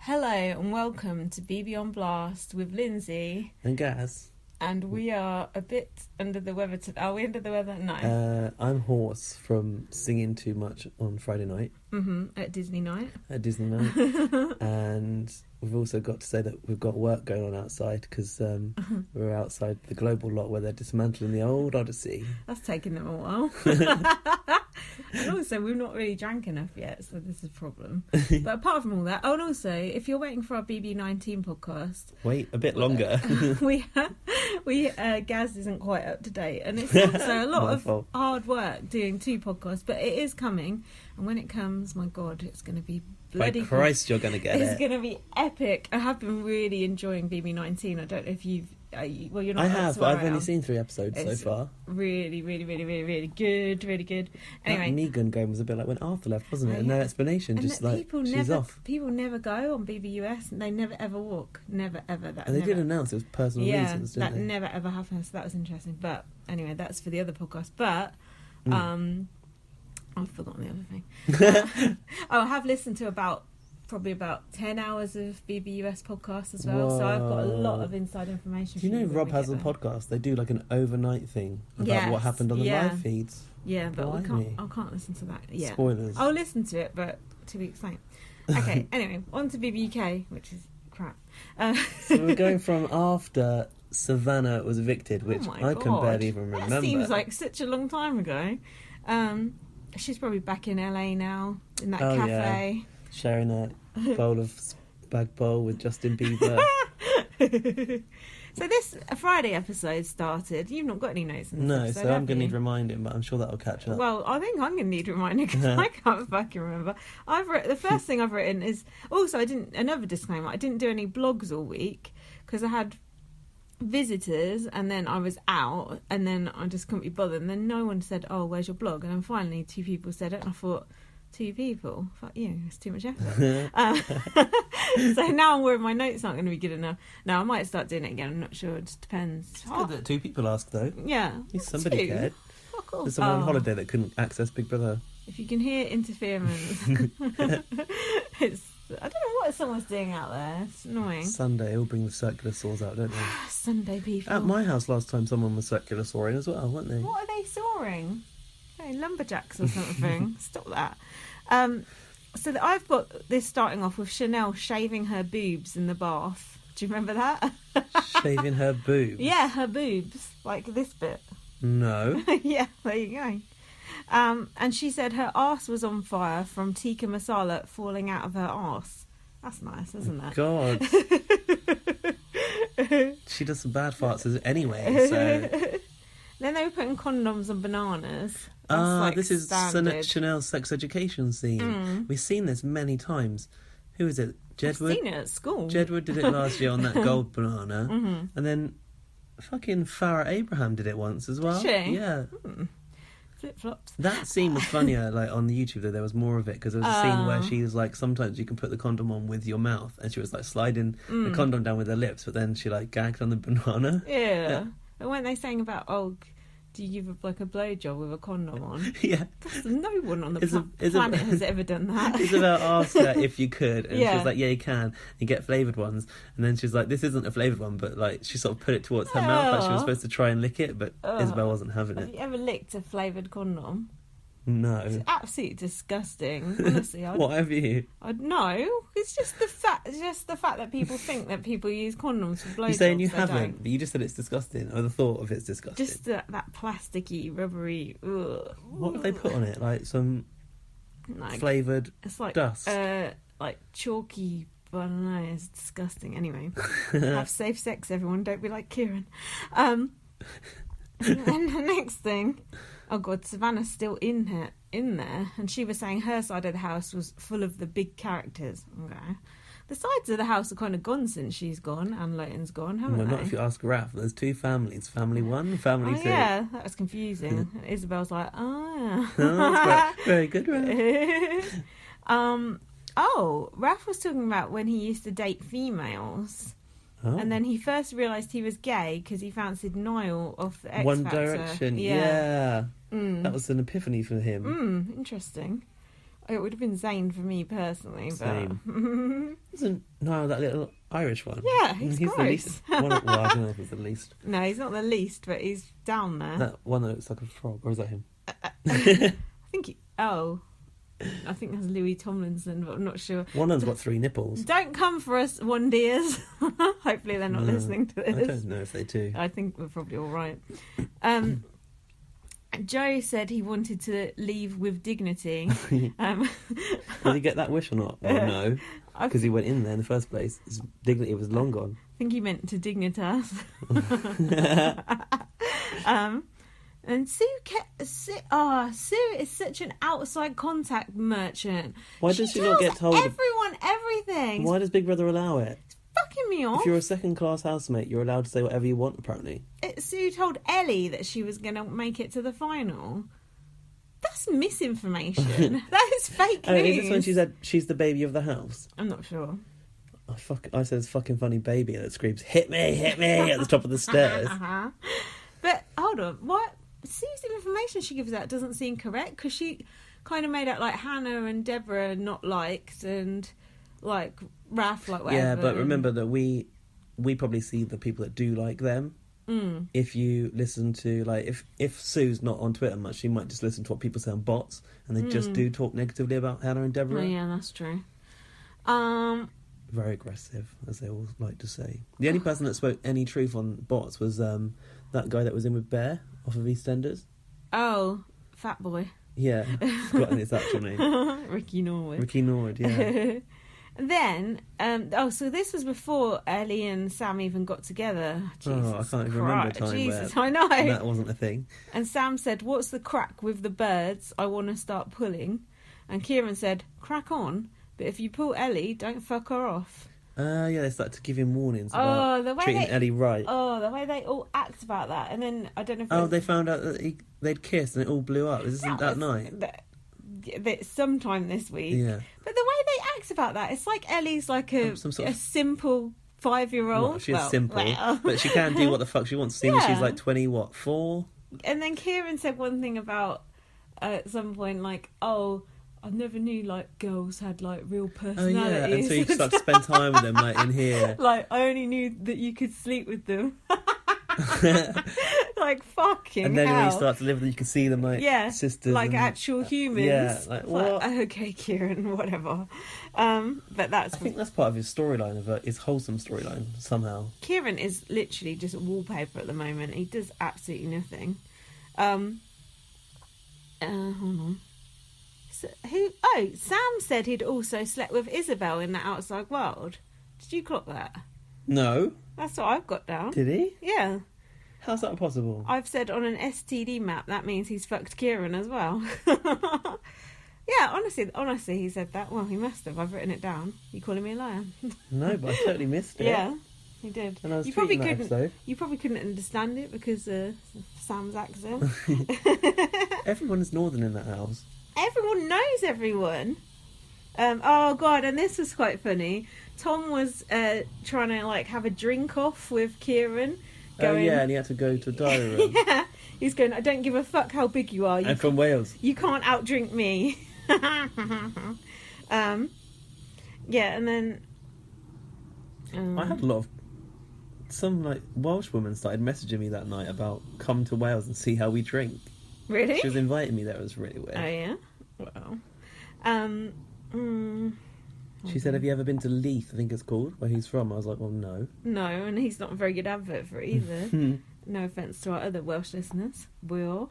Hello and welcome to BB on Blast with Lindsay and Gaz. And we are a bit under the weather. Are we under the weather? No. I'm hoarse from singing too much on Friday night. At Disney night. And we've also got to say that we've got work going on outside because we're outside the global lot where they're dismantling the old Odyssey. That's taken them a while. And also, we've not really drank enough yet, so this is a problem. But apart from all that, and also, if you're waiting for our BB19 podcast... Wait a bit longer. Gaz isn't quite up to date, and it's also a lot of hard work doing 2 podcasts, but it is coming, and when it comes, my God, it's going to be bloody... By Christ, you're going to get it. It's going to be epic. I have been really enjoying BB19. I don't know if you've... well, you're not. I have, but I've only seen 3 episodes so far. Really good. Anyway, that Negan game was a bit like when Arthur left, wasn't it? Yeah. No explanation, and just like she's off. People never go on BBUS, and they never ever walk, never ever. And they did announce it was personal reasons, didn't they? That never ever happened. So that was interesting. But anyway, that's for the other podcast. But I've forgotten the other thing. I have listened to probably about 10 hours of BBUS podcast as well. Whoa. So I've got a lot of inside information. Do you know Rob has a podcast? They do like an overnight thing about what happened on the live feeds. Yeah, but I can't listen to that yet. Spoilers. I'll listen to it, but 2 weeks late. Okay, anyway, on to BBUK, which is crap. So we're going from after Savannah was evicted, which I can barely even remember. That seems like such a long time ago. She's probably back in LA now, in that cafe. Yeah. Sharing a bowl of spag bowl with Justin Bieber. So this Friday episode started. You've not got any notes in this episode, so I'm going to need reminding, but I'm sure that'll catch up. Well, I think I'm going to need reminding because I can't fucking remember. The first thing I've written is... Also, another disclaimer, I didn't do any blogs all week because I had visitors and then I was out and then I just couldn't be bothered. And then no one said, oh, where's your blog? And then finally 2 people said it and I thought... 2 people? Fuck you, it's too much effort. So now I'm worried my notes aren't going to be good enough. Now I might start doing it again, I'm not sure, it just depends. It's good that 2 people asked though. Yeah. At least somebody cared. Fuck off. There's someone on holiday that couldn't access Big Brother. If you can hear interference, I don't know what someone's doing out there. It's annoying. Sunday, all bring the circular saws out, don't they? Sunday people. At my house last time someone was circular sawing as well, weren't they? What are they sawing? Hey, lumberjacks or something. Stop that. So I've got this starting off with Chanel shaving her boobs in the bath. Do you remember that? Shaving her boobs? Yeah, her boobs. Like this bit. No. Yeah, there you go. And she said her arse was on fire from tikka masala falling out of her arse. That's nice, isn't it? God. She does some bad farts anyway, so... Then they were putting condoms on bananas. This is Chanel's sex education scene. We've seen this many times. Who is it? Jedward? I've seen it at school. Jedward did it last year on that gold banana. And then fucking Farrah Abraham did it once as well. Did she? Yeah. Flip-flops. That scene was funnier, like on the YouTube, though there was more of it, because there was a scene where she was like, sometimes you can put the condom on with your mouth, and she was like sliding the condom down with her lips, but then she like gagged on the banana. Yeah. But weren't they saying about, do you give like a blowjob with a condom on? Yeah. No one on the planet has ever done that. Isabel asked her if you could, and she Yeah. was like, yeah, you can. You get flavoured ones. And then she was like, this isn't a flavoured one, but like she sort of put it towards her mouth, like she was supposed to try and lick it, but Isabel wasn't having Have it. you ever licked a flavoured condom? No. It's absolutely disgusting. Honestly, What have you? I'd know. It's just the fact that people think that people use condoms for blowjobs. You're saying you they haven't, don't. but you just said it's disgusting, or the thought of it's disgusting. Just that plasticky, rubbery. Ugh. What have they put on it? Like some flavoured dust? Like chalky. I don't know. It's disgusting. Anyway, have safe sex, everyone. Don't be like Kieran. And then the next thing. Oh God, Savannah's still in there, and she was saying her side of the house was full of the big characters. Okay, the sides of the house are kind of gone since she's gone and Leighton's gone, haven't they? Not if you ask Raph. There's 2 families: family 1, family 2. Yeah, that was confusing. Isabel's like, that's very good, Raph. Raph was talking about when he used to date females. And then he first realised he was gay because he fancied Niall off the X One Factor. Direction, yeah. That was an epiphany for him. Interesting. It would have been Zayn for me personally. Same. Isn't Niall that little Irish one? Yeah, he's the gross. least. Well, I don't know if he's the least. No, he's not the least, but he's down there. That one that looks like a frog, or is that him? I think that's Louis Tomlinson, but I'm not sure. One of them's got 3 nipples. Don't come for us, one dears. Hopefully they're not listening to this. I don't know if they do. I think we're probably all right. Joe said he wanted to leave with dignity. Did he get that wish or not? Well, no, because he went in there in the first place. His dignity was long gone. I think he meant to dignitas. And Sue is such an outside contact merchant. Why does she not get told? Everyone, everything. Why does Big Brother allow it? It's fucking me off. If you're a second-class housemate, you're allowed to say whatever you want, apparently. Sue told Ellie that she was going to make it to the final. That's misinformation. That is fake news. Is this when she said she's the baby of the house? I'm not sure. I said it's fucking funny baby that screams, hit me, at the top of the stairs. But hold on, what? Sue's information she gives out doesn't seem correct, because she kind of made out like Hannah and Deborah not liked, and like Raph like whatever. Yeah, but remember that we probably see the people that do like them. If you listen to, like, if Sue's not on Twitter much, she might just listen to what people say on bots, and they just do talk negatively about Hannah and Deborah. Oh yeah, that's true. Very aggressive, as they all like to say. The only person that spoke any truth on bots was that guy that was in with Bear off of EastEnders. Oh, Fat Boy. Yeah, forgotten his actual name. Ricky Norwood, yeah. And then, so this was before Ellie and Sam even got together. Jesus I can't even remember a time Jesus, where I know. that wasn't a thing. And Sam said, "What's the crack with the birds? I want to start pulling." And Kieran said, "Crack on, but if you pull Ellie, don't fuck her off." Yeah, they started to give him warnings about treating Ellie right. Oh, the way they all act about that. And then, I don't know if they found out that they'd kissed and it all blew up. Is this that night? Sometime this week. Yeah. But the way they act about that, it's like Ellie's like a simple 5-year-old. Well, she is simple, but she can do what the fuck she wants. Seeing she's like 4. And then Kieran said one thing about at some point, like, "Oh, I never knew like girls had like real personalities." Oh yeah, and so you start to spend time with them, like in here. Like, I only knew that you could sleep with them. Like, fucking and then hell. when you start to live with them, you can see them like sisters, like and, actual humans. Yeah, like what? Okay, Kieran, whatever. But I think that's part of his storyline, his wholesome storyline somehow. Kieran is literally just wallpaper at the moment. He does absolutely nothing. Hold on. So, Sam said he'd also slept with Isabel in the outside world. Did you clock that? No. That's what I've got down. Did he? Yeah. How's that possible? I've said on an STD map that means he's fucked Kieran as well. Yeah, honestly, he said that. Well, he must have. I've written it down. You calling me a liar? No, but I totally missed it. Yeah, he did. And I was you probably couldn't. Episode. You probably couldn't understand it because Sam's accent. Everyone is northern in that house. Everyone knows everyone. Oh god, and this was quite funny. Tom was trying to like have a drink off with Kieran. Going, and he had to go to a diary room. Yeah, he's going, "I don't give a fuck how big you are. And from Wales. You can't outdrink me." Yeah, and then I had a lot of some like Welsh woman started messaging me that night about come to Wales and see how we drink. Really? She was inviting me there. It was really weird. Oh yeah. Wow. She said, "Have you ever been to Leith? I think it's called, where he's from." I was like, "Well, no." No, and he's not a very good advert for it either. No offence to our other Welsh listeners. Will.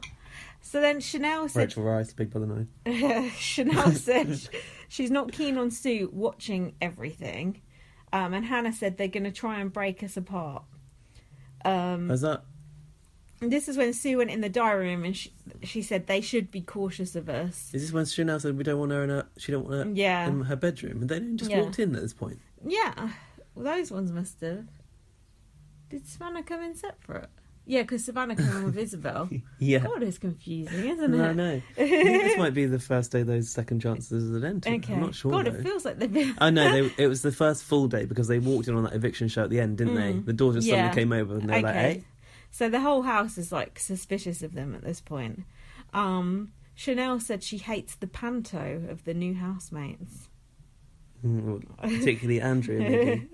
So then Chanel said... Rachel Rice, Big Brother 9. Chanel said she's not keen on Sue watching everything. And Hannah said they're going to try and break us apart. Is that... This is when Sue went in the diary room and she said they should be cautious of us. Is this when Chanel said we don't want her in she don't want her in her bedroom? And they just walked in at this point? Yeah. Well, those ones must have. Did Savannah come in separate? Yeah, because Savannah came in with Isabel. Yeah. God, it's confusing, isn't it? I know. I think this might be the first day those second chances are ended. Okay. I'm not sure. God, though. It feels like they've been... I know, it was the first full day because they walked in on that eviction show at the end, didn't they? The door just suddenly came over and they were like, hey. So the whole house is like suspicious of them at this point. Chanel said she hates the panto of the new housemates. Particularly Andrew, maybe.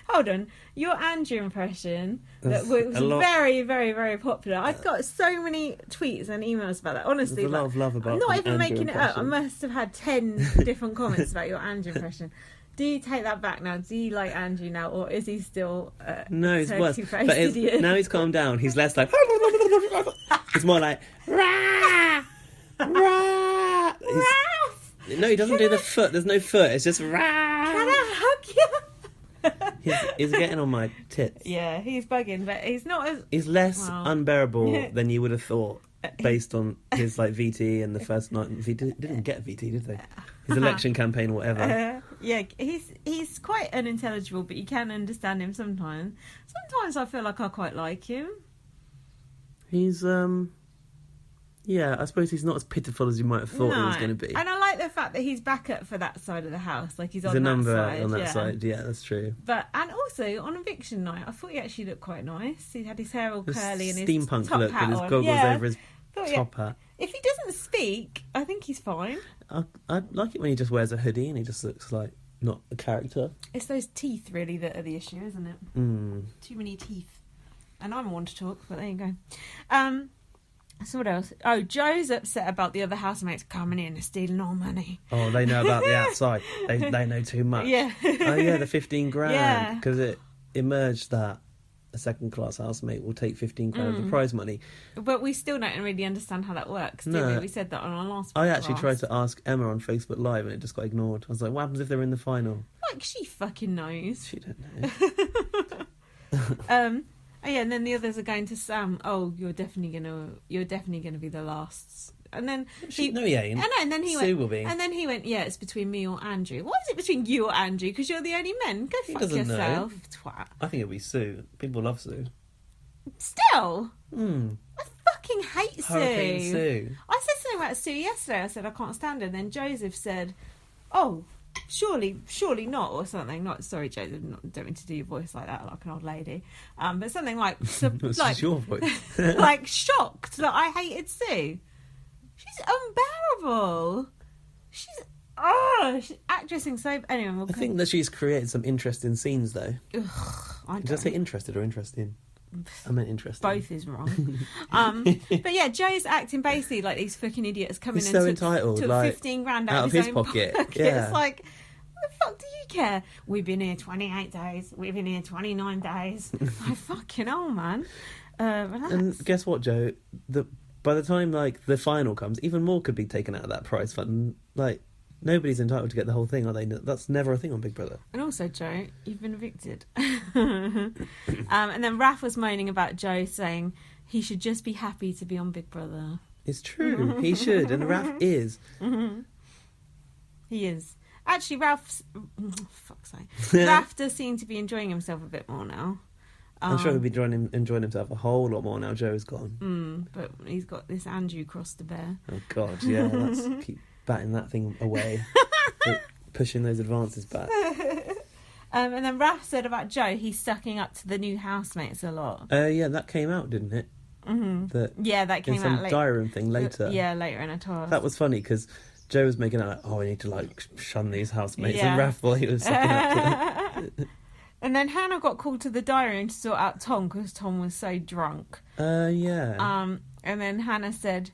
Hold on, your Andrew impression that was very, very, very popular. I got so many tweets and emails about that. Honestly, there's a lot of love about. I'm not even Andrew making impression. it up. I must have had 10 different comments about your Andrew impression. Do you take that back now? Do you like Andrew now, or is he still no, it's worse. But now he's calmed down. He's less like. It's more like rah, rah. No, he doesn't do the foot. There's no foot. It's just rah. Can I hug you? He's getting on my tits. Yeah, he's bugging, but he's not as... He's less unbearable than you would have thought, based on his VT and the first night. He didn't get VT, did they? His election campaign or whatever. Yeah, he's quite unintelligible, but you can understand him sometimes. Sometimes I feel like I quite like him. He's yeah, I suppose he's not as pitiful as you might have thought he was going to be. And I like the fact that he's back up for that side of the house. Like he's on a that number side. on that side. Yeah, that's true. And also on eviction night, I thought he actually looked quite nice. He had his hair all curly and his steampunk top look hat with his on. goggles over his top hat. If he doesn't speak, I think he's fine. I like it when he just wears a hoodie and he just looks like not a character. It's those teeth really that are the issue, isn't it? Too many teeth. And I'm one to talk, but there you go. So what else? Oh, Joe's upset about the other housemates coming in and stealing all money. Oh, they know about the outside. They know too much. Yeah. Oh yeah, the 15 grand. Yeah. Because it emerged that a second-class housemate will take 15 grand of the prize money. But we still don't really understand how that works, do we? We said that on our last podcast. I actually tried to ask Emma on Facebook Live and it just got ignored. I was like, what happens if they're in the final? Like, she fucking knows. She don't know. Oh yeah, and then the others are going to Sam. Oh, you're definitely gonna be the last. And then no, he ain't. I know. And then he Sue will be. And then he went. Yeah, it's between me or Andrew. Why is it between you or Andrew? Because you're the only men. Go fuck yourself, twat. I think it'll be Sue. People love Sue. Still, I fucking hate Hurricane Sue. Sue. I said something about Sue yesterday. I said I can't stand her. And then Joseph said, "Oh, surely not," or something. Not sorry, Joseph. Don't mean to do your voice like that, like an old lady. But something like like your voice, like shocked that I hated Sue. She's unbearable. She's actressing so. Anyway, I think that she's created some interesting scenes, though. Did I say interested or interesting? I meant interesting. Both is wrong. But yeah, Joe's acting basically like these fucking idiots coming in entitled, took like, 15 grand out of his own pocket. Yeah. It's like, what the fuck do you care? We've been here 28 days. We've been here 29 days. Like, fucking hell, man. And guess what, Joe? By the time the final comes, even more could be taken out of that prize fund. Like, nobody's entitled to get the whole thing, are they? That's never a thing on Big Brother. And also, Joe, you've been evicted. And then Raph was moaning about Joe, saying he should just be happy to be on Big Brother. It's true. He should, and Raph is. He is. Actually, Raph does seem to be enjoying himself a bit more now. I'm sure he'll be enjoying himself a whole lot more now Joe's gone. But he's got this Andrew cross to bear. Oh, God, yeah. Let's keep batting that thing away. Pushing those advances back. And then Raph said about Joe, he's sucking up to the new housemates a lot. Yeah, that came out, didn't it? Mm-hmm. That came out in some diary room thing later. Yeah, later in a task. That was funny because Joe was making out we need to shun these housemates, and Raph thought he was sucking up to them. And then Hannah got called to the diary room to sort out Tom because Tom was so drunk. Yeah. And then Hannah said,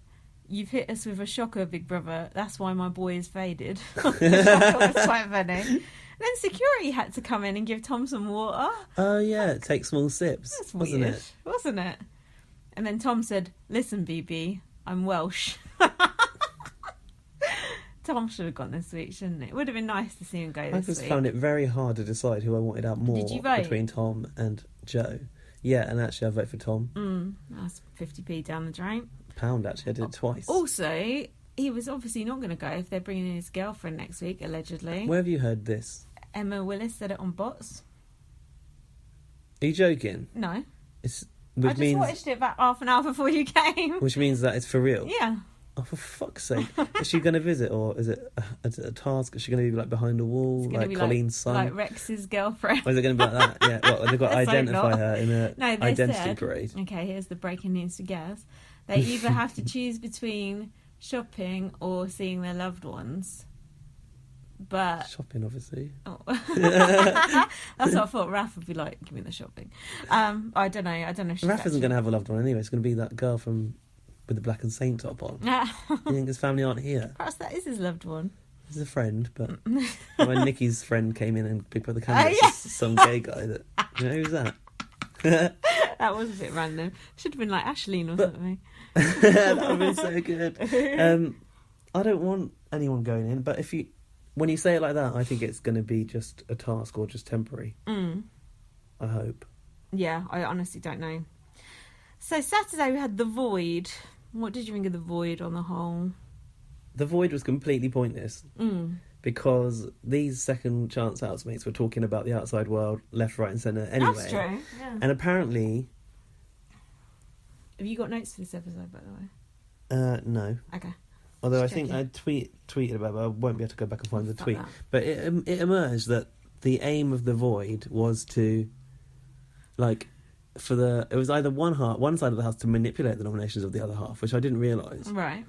"You've hit us with a shocker, Big Brother. That's why my boy is faded." That was quite funny. And then security had to come in and give Tom some water. Oh, yeah. Take small sips. That's wasn't weird, it? Wasn't it? And then Tom said, "Listen, BB, I'm Welsh." Tom should have gone this week, shouldn't it? It would have been nice to see him go this week. I just found it very hard to decide who I wanted out more. Did you vote? Between Tom and Joe. Yeah, and actually I voted for Tom. That's 50p down the drain. Pound, actually. I did it twice. Also, he was obviously not going to go if they're bringing in his girlfriend next week, allegedly. Where have you heard this? Emma Willis said it on Bots. Are you joking? No. I just watched it about half an hour before you came. Which means that it's for real? Yeah. Oh, for fuck's sake. Is she going to visit, or is it a task? Is she going to be behind a wall, like Colleen's son? Like Rex's girlfriend. Or is it going to be like that? Yeah, well, they've got to identify her in an identity said, parade. Okay, here's the breaking news to Gaz. They either have to choose between shopping or seeing their loved ones. But Shopping, obviously. oh. That's what I thought Raph would be like. Give me the shopping. I don't know. If she's Raph isn't going to have a loved one anyway. It's going to be that girl with the black and saint top on. You think his family aren't here? Perhaps that is his loved one. He's a friend, but when Nikki's friend came in and Big Brother candidates, some gay guy that, you know, who's that? That was a bit random. Should have been like Ashleen or something. That would have been so good. I don't want anyone going in, but when you say it like that, I think it's going to be just a task or just temporary. I hope. Yeah, I honestly don't know. So Saturday we had The Void. What did you think of The Void on the whole? The Void was completely pointless because these second chance housemates were talking about the outside world left, right and centre anyway. That's true, yeah. And apparently... Have you got notes for this episode, by the way? No. Okay. Although Just I think I tweeted about it, but I won't be able to go back and find the tweet. That. But it emerged that the aim of The Void was to, like, it was either one side of the house to manipulate the nominations of the other half, which I didn't realise. Right.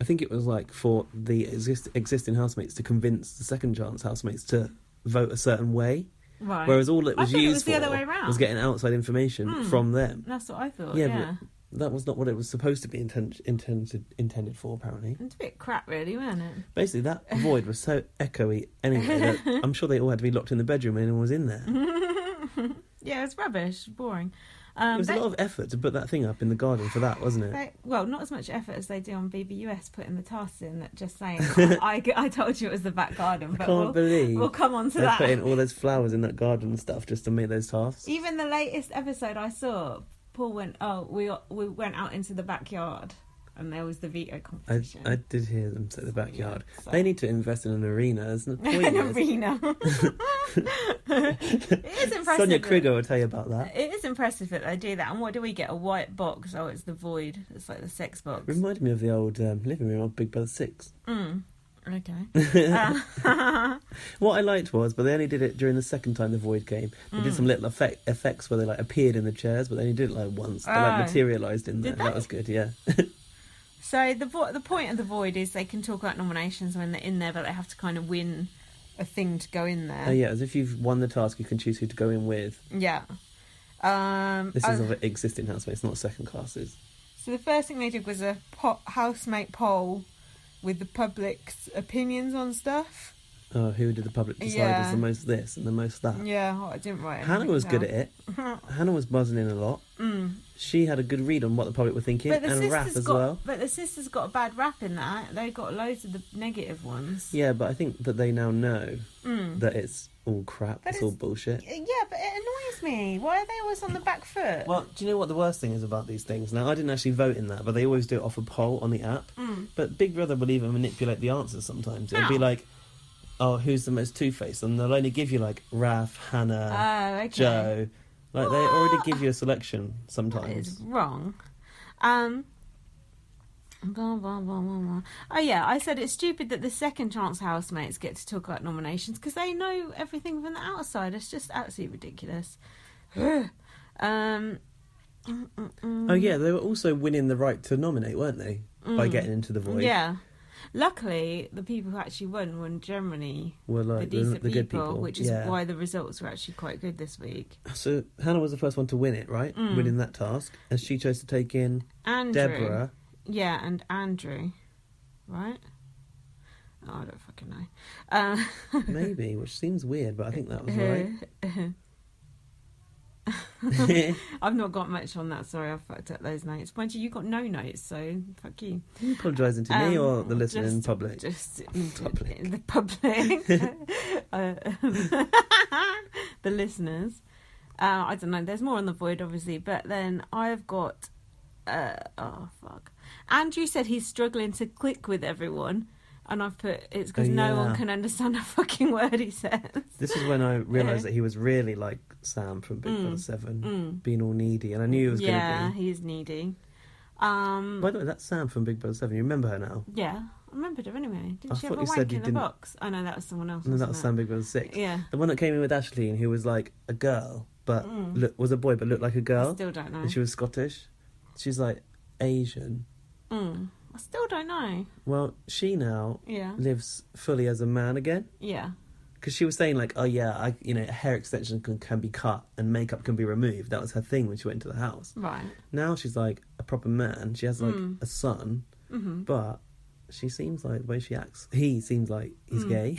I think it was like for the existing housemates to convince the second chance housemates to vote a certain way. Right. Whereas all it was used the other for way round. was getting outside information from them. That's what I thought, Yeah. But that was not what it was supposed to be intended for, apparently. It's a bit crap, really, wasn't it? Basically, that void was so echoey anyway that I'm sure they all had to be locked in the bedroom and anyone was in there. Yeah, it's rubbish, boring. It was a lot of effort to put that thing up in the garden for that, wasn't it? Well, not as much effort as they do on BBUS, putting the tasks in, that just saying, I told you it was the back garden, but we'll come on to that. They're putting all those flowers in that garden and stuff just to make those tasks. Even the latest episode I saw, Paul went, we went out into the backyard, and there was the veto competition. I did hear them say the backyard. Yeah, so. They need to invest in an arena, isn't it? An arena. It is impressive. Sonia Krieger will tell you about that. It is impressive that they do that. And what do we get? A white box. Oh, it's the Void. It's like the sex box. Reminded me of the old living room of Big Brother 6. Okay. What I liked was, but they only did it during the second time the Void came. They did some little effects where they like appeared in the chairs, but they only did it like once. They like materialised in there. That was good, yeah. So the point of the Void is they can talk about nominations when they're in there, but they have to kind of win a thing to go in there. Oh yeah, as if you've won the task, you can choose who to go in with. Yeah. This is of existing housemates, not second classes. So the first thing they did was a housemate poll with the public's opinions on stuff. Oh, who did the public decide was the most this and the most that? Yeah, I didn't write it. Hannah was good at it. Hannah was buzzing in a lot. She had a good read on what the public were thinking, and Raph as well. But the sisters got a bad rap in that. They got loads of the negative ones. Yeah, but I think that they now know that it's all crap, it's all bullshit. Yeah, but it annoys me. Why are they always on the back foot? Well, do you know what the worst thing is about these things? Now, I didn't actually vote in that, but they always do it off a poll on the app. But Big Brother will even manipulate the answers sometimes. It'll be like, oh, who's the most two-faced? And they'll only give you, like, Raph, Hannah, Joe. Like, they already give you a selection sometimes. That is wrong. Blah, blah, blah, blah, blah. Oh, yeah, I said it's stupid that the second chance housemates get to talk about nominations because they know everything from the outside. It's just absolutely ridiculous. Oh, yeah, they were also winning the right to nominate, weren't they? By getting into the Void. Yeah. Luckily, the people who actually won were generally were like the decent good people, which is why the results were actually quite good this week. So Hannah was the first one to win it, right? Winning that task. And she chose to take in Andrew. Deborah. Yeah, and Andrew. Right? Oh, I don't fucking know. Maybe, which seems weird, but I think that was right. I've not got much on that. Sorry, I fucked up those notes. Mind you got no notes, so fuck you. Are you apologising to me or the listener in public? Just in public. The public. The listeners. I don't know. There's more on the Void, obviously, but then I've got. Oh fuck! Andrew said he's struggling to click with everyone. And I've put, it's because no one can understand a fucking word he says. This is when I realised that he was really like Sam from Big Brother 7, being all needy. And I knew he was going to be. Yeah, he's needy. By the way, that's Sam from Big Brother 7. You remember her now? Yeah, I remembered her anyway. Didn't she have a wank in the box? Oh, no, that was someone else. No, that was Sam Big Brother 6. Yeah. The one that came in with Ashleen, who was like a girl, but was a boy, but looked like a girl. I still don't know. And she was Scottish. She's like Asian. I still don't know. Well, she now lives fully as a man again. Yeah. Because she was saying, like, oh, yeah, hair extension can be cut and makeup can be removed. That was her thing when she went into the house. Right. Now she's, like, a proper man. She has, like, a son. Mm-hmm. But she seems like, the way she acts, he seems like he's gay.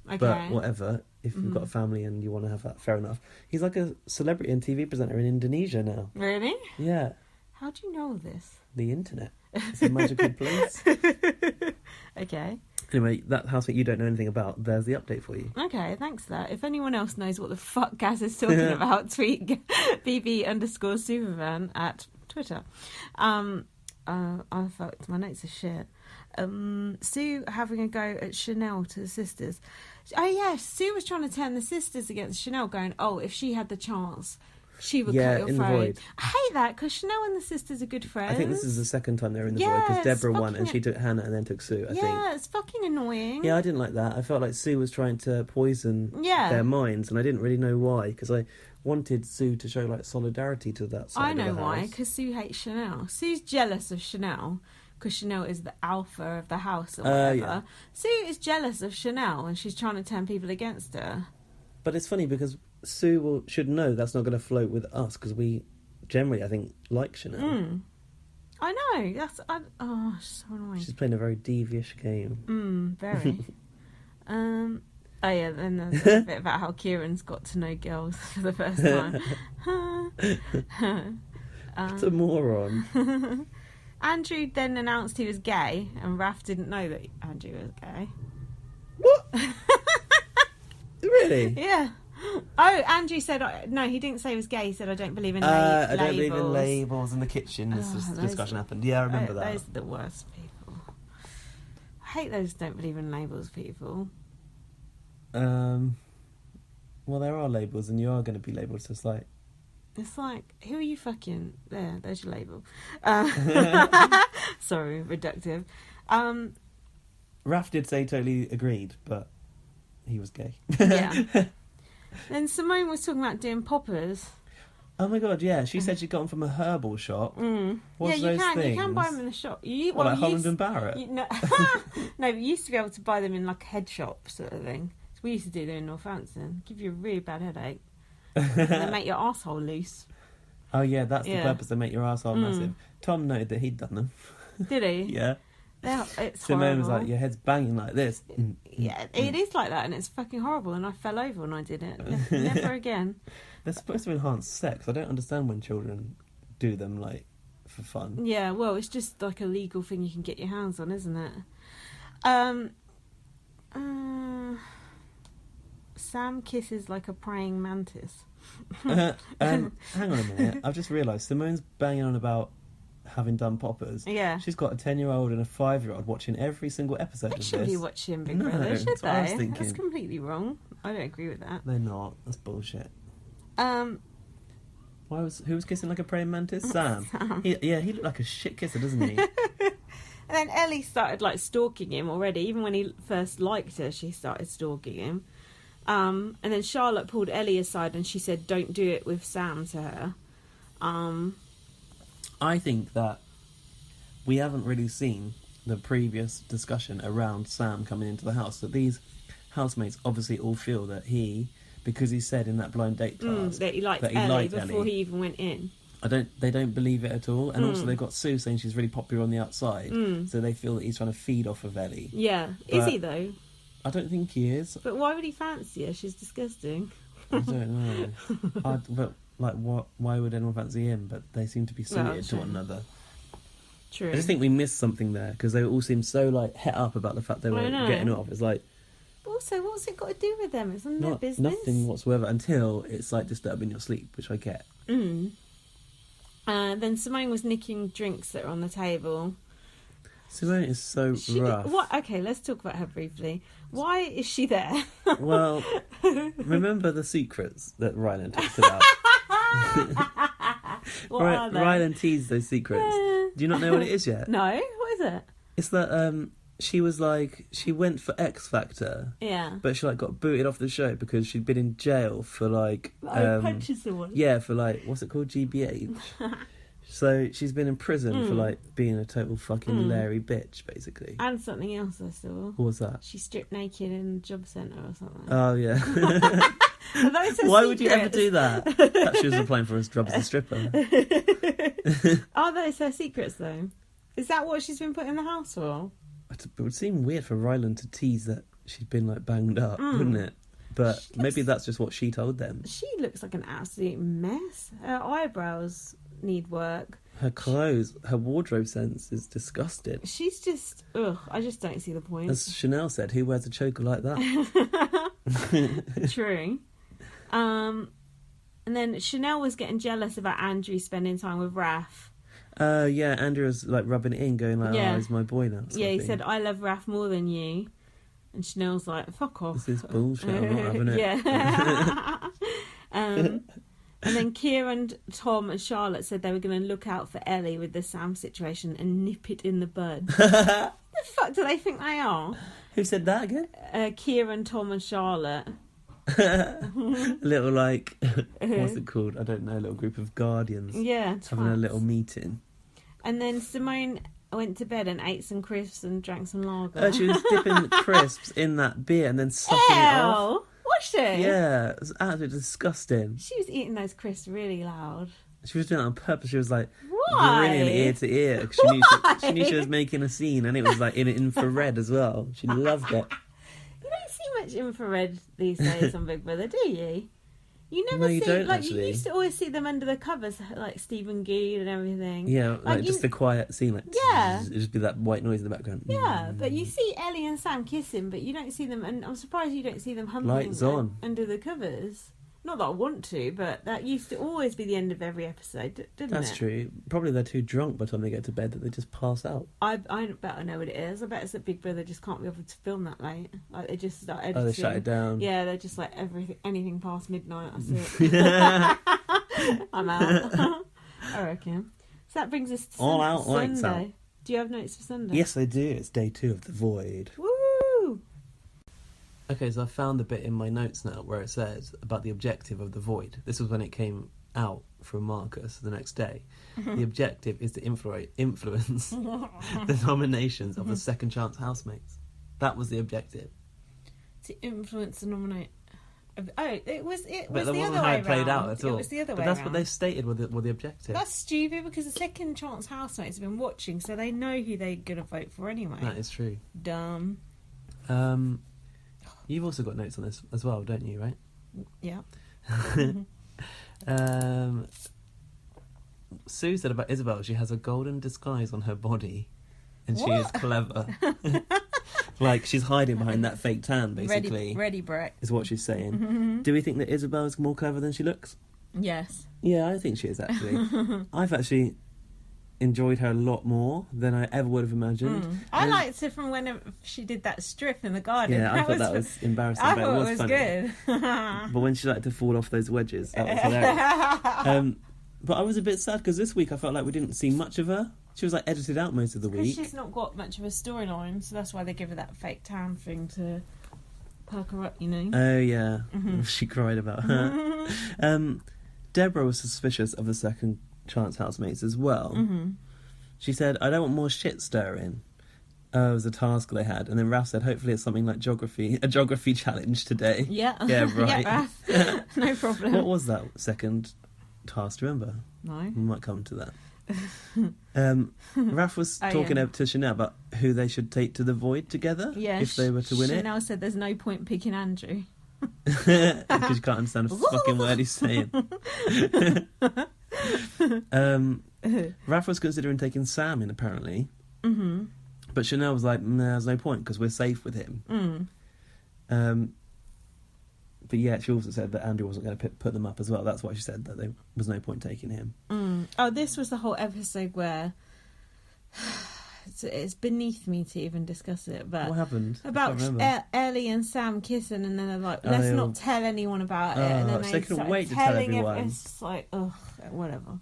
Okay. But whatever. If you've got a family and you want to have that, fair enough. He's like a celebrity and TV presenter in Indonesia now. Really? Yeah. How do you know this? The internet. It's a magical place. Okay. Anyway, that housemate you don't know anything about, there's the update for you. Okay, thanks for that. If anyone else knows what the fuck Gaz is talking about, tweet BB_Superman at Twitter. I fucked, my notes are shit. Sue having a go at Chanel to the sisters. Oh yeah, Sue was trying to turn the sisters against Chanel, going, oh, if she had the chance, she would cut your in throat. the void. I hate that, because Chanel and the sisters are good friends. I think this is the second time they're in the void, because Deborah won and she took Hannah and then took Sue, I think. Yeah, it's fucking annoying. Yeah, I didn't like that. I felt like Sue was trying to poison their minds, and I didn't really know why, because I wanted Sue to show, like, solidarity to that side I of the know house. why, because Sue hates Chanel. Sue's jealous of Chanel, because Chanel is the alpha of the house or whatever. Yeah. Sue is jealous of Chanel, and she's trying to turn people against her. But it's funny, because Sue should know that's not going to float with us, because we generally, I think, like Chanel. I know. It's so annoying. She's playing a very devious game. Very. Oh yeah, then there's a bit about how Kieran's got to know girls for the first time. What a moron. Andrew then announced he was gay, and Raph didn't know that Andrew was gay. What? Really? Yeah. Oh, Andrew said, no, he didn't say he was gay. He said, I don't believe in labels. I don't believe in labels in the kitchen. This discussion happened. Yeah, I remember that. Those are the worst people. I hate those don't believe in labels people. Well, there are labels, and you are going to be labelled, so it's like... It's like, who are you fucking... There's your label. Sorry, reductive. Raph did say totally agreed, but he was gay. Yeah. Then Simone was talking about doing poppers. Oh my god, yeah. She said she got them from a herbal shop. What's yeah, those things? You can buy them in the shop. Like Holland and Barrett? No, but you used to be able to buy them in like a head shop sort of thing. So we used to do them in Northampton. Give you a really bad headache. They make your arsehole loose. Oh yeah, that's the purpose. They make your arsehole massive. Tom noted that he'd done them. Did he? Yeah. It's Simone horrible. was like, your head's banging like this. Yeah, it is like that, and it's fucking horrible, and I fell over when I did it. Never again. They're supposed to enhance sex. I don't understand when children do them, like, for fun. Yeah, well, it's just like a legal thing you can get your hands on, isn't it? Sam kisses like a praying mantis. Hang on a minute. I've just realised Simone's banging on about having done poppers. Yeah. She's got a 10-year-old and a 5-year-old watching every single episode of this. They shouldn't be watching Big No, Brother, should that's what I was they? thinking. That's completely wrong. I don't agree with that. They're not. That's bullshit. Um, Who was kissing like a praying mantis? Sam. Sam. He looked like a shit kisser, doesn't he? And then Ellie started like stalking him already. Even when he first liked her, she started stalking him. And then Charlotte pulled Ellie aside and she said, "Don't do it with Sam" to her. I think that we haven't really seen the previous discussion around Sam coming into the house. That these housemates obviously all feel that because he said in that blind date task that he liked Ellie before he even went in. They don't believe it at all. And also they've got Sue saying she's really popular on the outside. So they feel that he's trying to feed off of Ellie. Yeah. Is he though? I don't think he is. But why would he fancy her? She's disgusting. I don't know. But like, why would anyone fancy him? But they seem to be suited to one another. True. I just think we missed something there because they all seemed so like het up about the fact they were getting off. It's like, also, what's it got to do with them? It's none of their business. Nothing whatsoever until it's like disturbing your sleep, which I get. Then Simone was nicking drinks that were on the table. Simone is so rough. Okay, let's talk about her briefly. Why is she there? Well, remember the secrets that Ryland talked about? What are they? Ryland teased those secrets. Do you not know what it is yet? No, what is it? It's that she was like, she went for X Factor. Yeah. But she like got booted off the show because she'd been in jail for like... punches someone. Yeah, for like, what's it called? GBH. So she's been in prison for like being a total fucking Larry bitch, basically. And something else I saw. What was that? She stripped naked in the job centre or something. Oh yeah. Why would you ever do that? Perhaps she was applying for a job as a stripper. Are those her secrets though? Is that what she's been put in the house for? It would seem weird for Ryland to tease that she'd been like banged up, wouldn't it? But maybe that's just what she told them. She looks like an absolute mess. Her eyebrows need work. Her clothes, her wardrobe sense is disgusting. She's just, I just don't see the point. As Chanel said, who wears a choker like that? True. And then Chanel was getting jealous about Andrew spending time with Raph. Yeah, Andrew was like rubbing it in, going like, oh, he's my boy now. Yeah, he said, I love Raph more than you. And Chanel's like, fuck off. This is bullshit, I'm not having it. Yeah. And then Kieran, Tom and Charlotte said they were going to look out for Ellie with the Sam situation and nip it in the bud. The fuck do they think they are? Who said that again? Kieran, Tom and Charlotte. Little like, what's it called? I don't know, a little group of guardians. Yeah, having a little meeting. And then Simone went to bed and ate some crisps and drank some lager. Oh, she was dipping crisps in that beer and then sucking it off. Was she? Yeah, it was absolutely disgusting. She was eating those crisps really loud. She was doing it on purpose. She was like Why? grinning ear to ear. She knew she was making a scene, and it was like in infrared as well. She loved it. You don't see much infrared these days on Big Brother, do you? You never No, see, you don't, like, actually. you used to always see them under the covers, like Stephen Good and everything. Yeah, like just a quiet scene, like yeah, it'd just be that white noise in the background. Yeah, but you see Ellie and Sam kissing, but you don't see them, and I'm surprised you don't see them humping Lights on under the covers. Not that I want to, but that used to always be the end of every episode, didn't it? That's true. Probably they're too drunk by the time they get to bed that they just pass out. I bet I know what it is. I bet it's that Big Brother just can't be able to film that late. Like they just start editing. Oh, they shut it down. Yeah, they're just like anything past midnight. That's it. I'm out. I reckon. So that brings us to All out, lights Sunday. out. Do you have notes for Sunday? Yes, I do. It's day 2 of The Void. Woo! Okay, so I found the bit in my notes now where it says about the objective of The Void. This was when it came out from Marcus the next day. The objective is to influence the nominations of the second chance housemates. That was the objective. To influence the nominate. Oh, it was the But that other wasn't way how it played round. out at all. It was the other way But that's round. what they stated were the objective. That's stupid because the second chance housemates have been watching, so they know who they're going to vote for anyway. That is true. Dumb. You've also got notes on this as well, don't you, right? Yeah. Sue said about Isabel, she has a golden disguise on her body and she is clever. Like she's hiding behind that fake tan, basically. Ready, Brett. Is what she's saying. Do we think that Isabel is more clever than she looks? Yes. Yeah, I think she is actually. I've actually enjoyed her a lot more than I ever would have imagined. I liked her from when she did that strip in the garden. Yeah, I thought that was embarrassing, I but thought it was funny. good. But when she liked to fall off those wedges, that was hilarious. But I was a bit sad because this week I felt like we didn't see much of her. She was like edited out most of the Because week. she's not got much of a storyline, so that's why they give her that fake tan thing to perk her up, you know. Oh yeah, she cried about her. Deborah was suspicious of the second chance housemates as well. She said, "I don't want more shit stirring." It was a task they had, and then Raph said, "Hopefully it's something like a geography challenge today." Yeah, yeah, right. Yeah, Raph. No problem. What was that second task? Do you remember? No. We might come to that. Raph was talking to Chanel about who they should take to the void together if they were to win Chanel said there's no point picking Andrew. Because you can't understand a fucking word he's saying. Raph was considering taking Sam in, apparently. But Chanel was like, nah, there's no point because we're safe with him. But yeah, she also said that Andrew wasn't going to put them up as well. That's why she said that there was no point taking him. Oh, this was the whole episode where it's beneath me to even discuss it. But what happened? About Ellie and Sam kissing, and then they're like, let's not tell anyone about it. And then they couldn't wait to tell everyone. It's just like, ugh, whatever.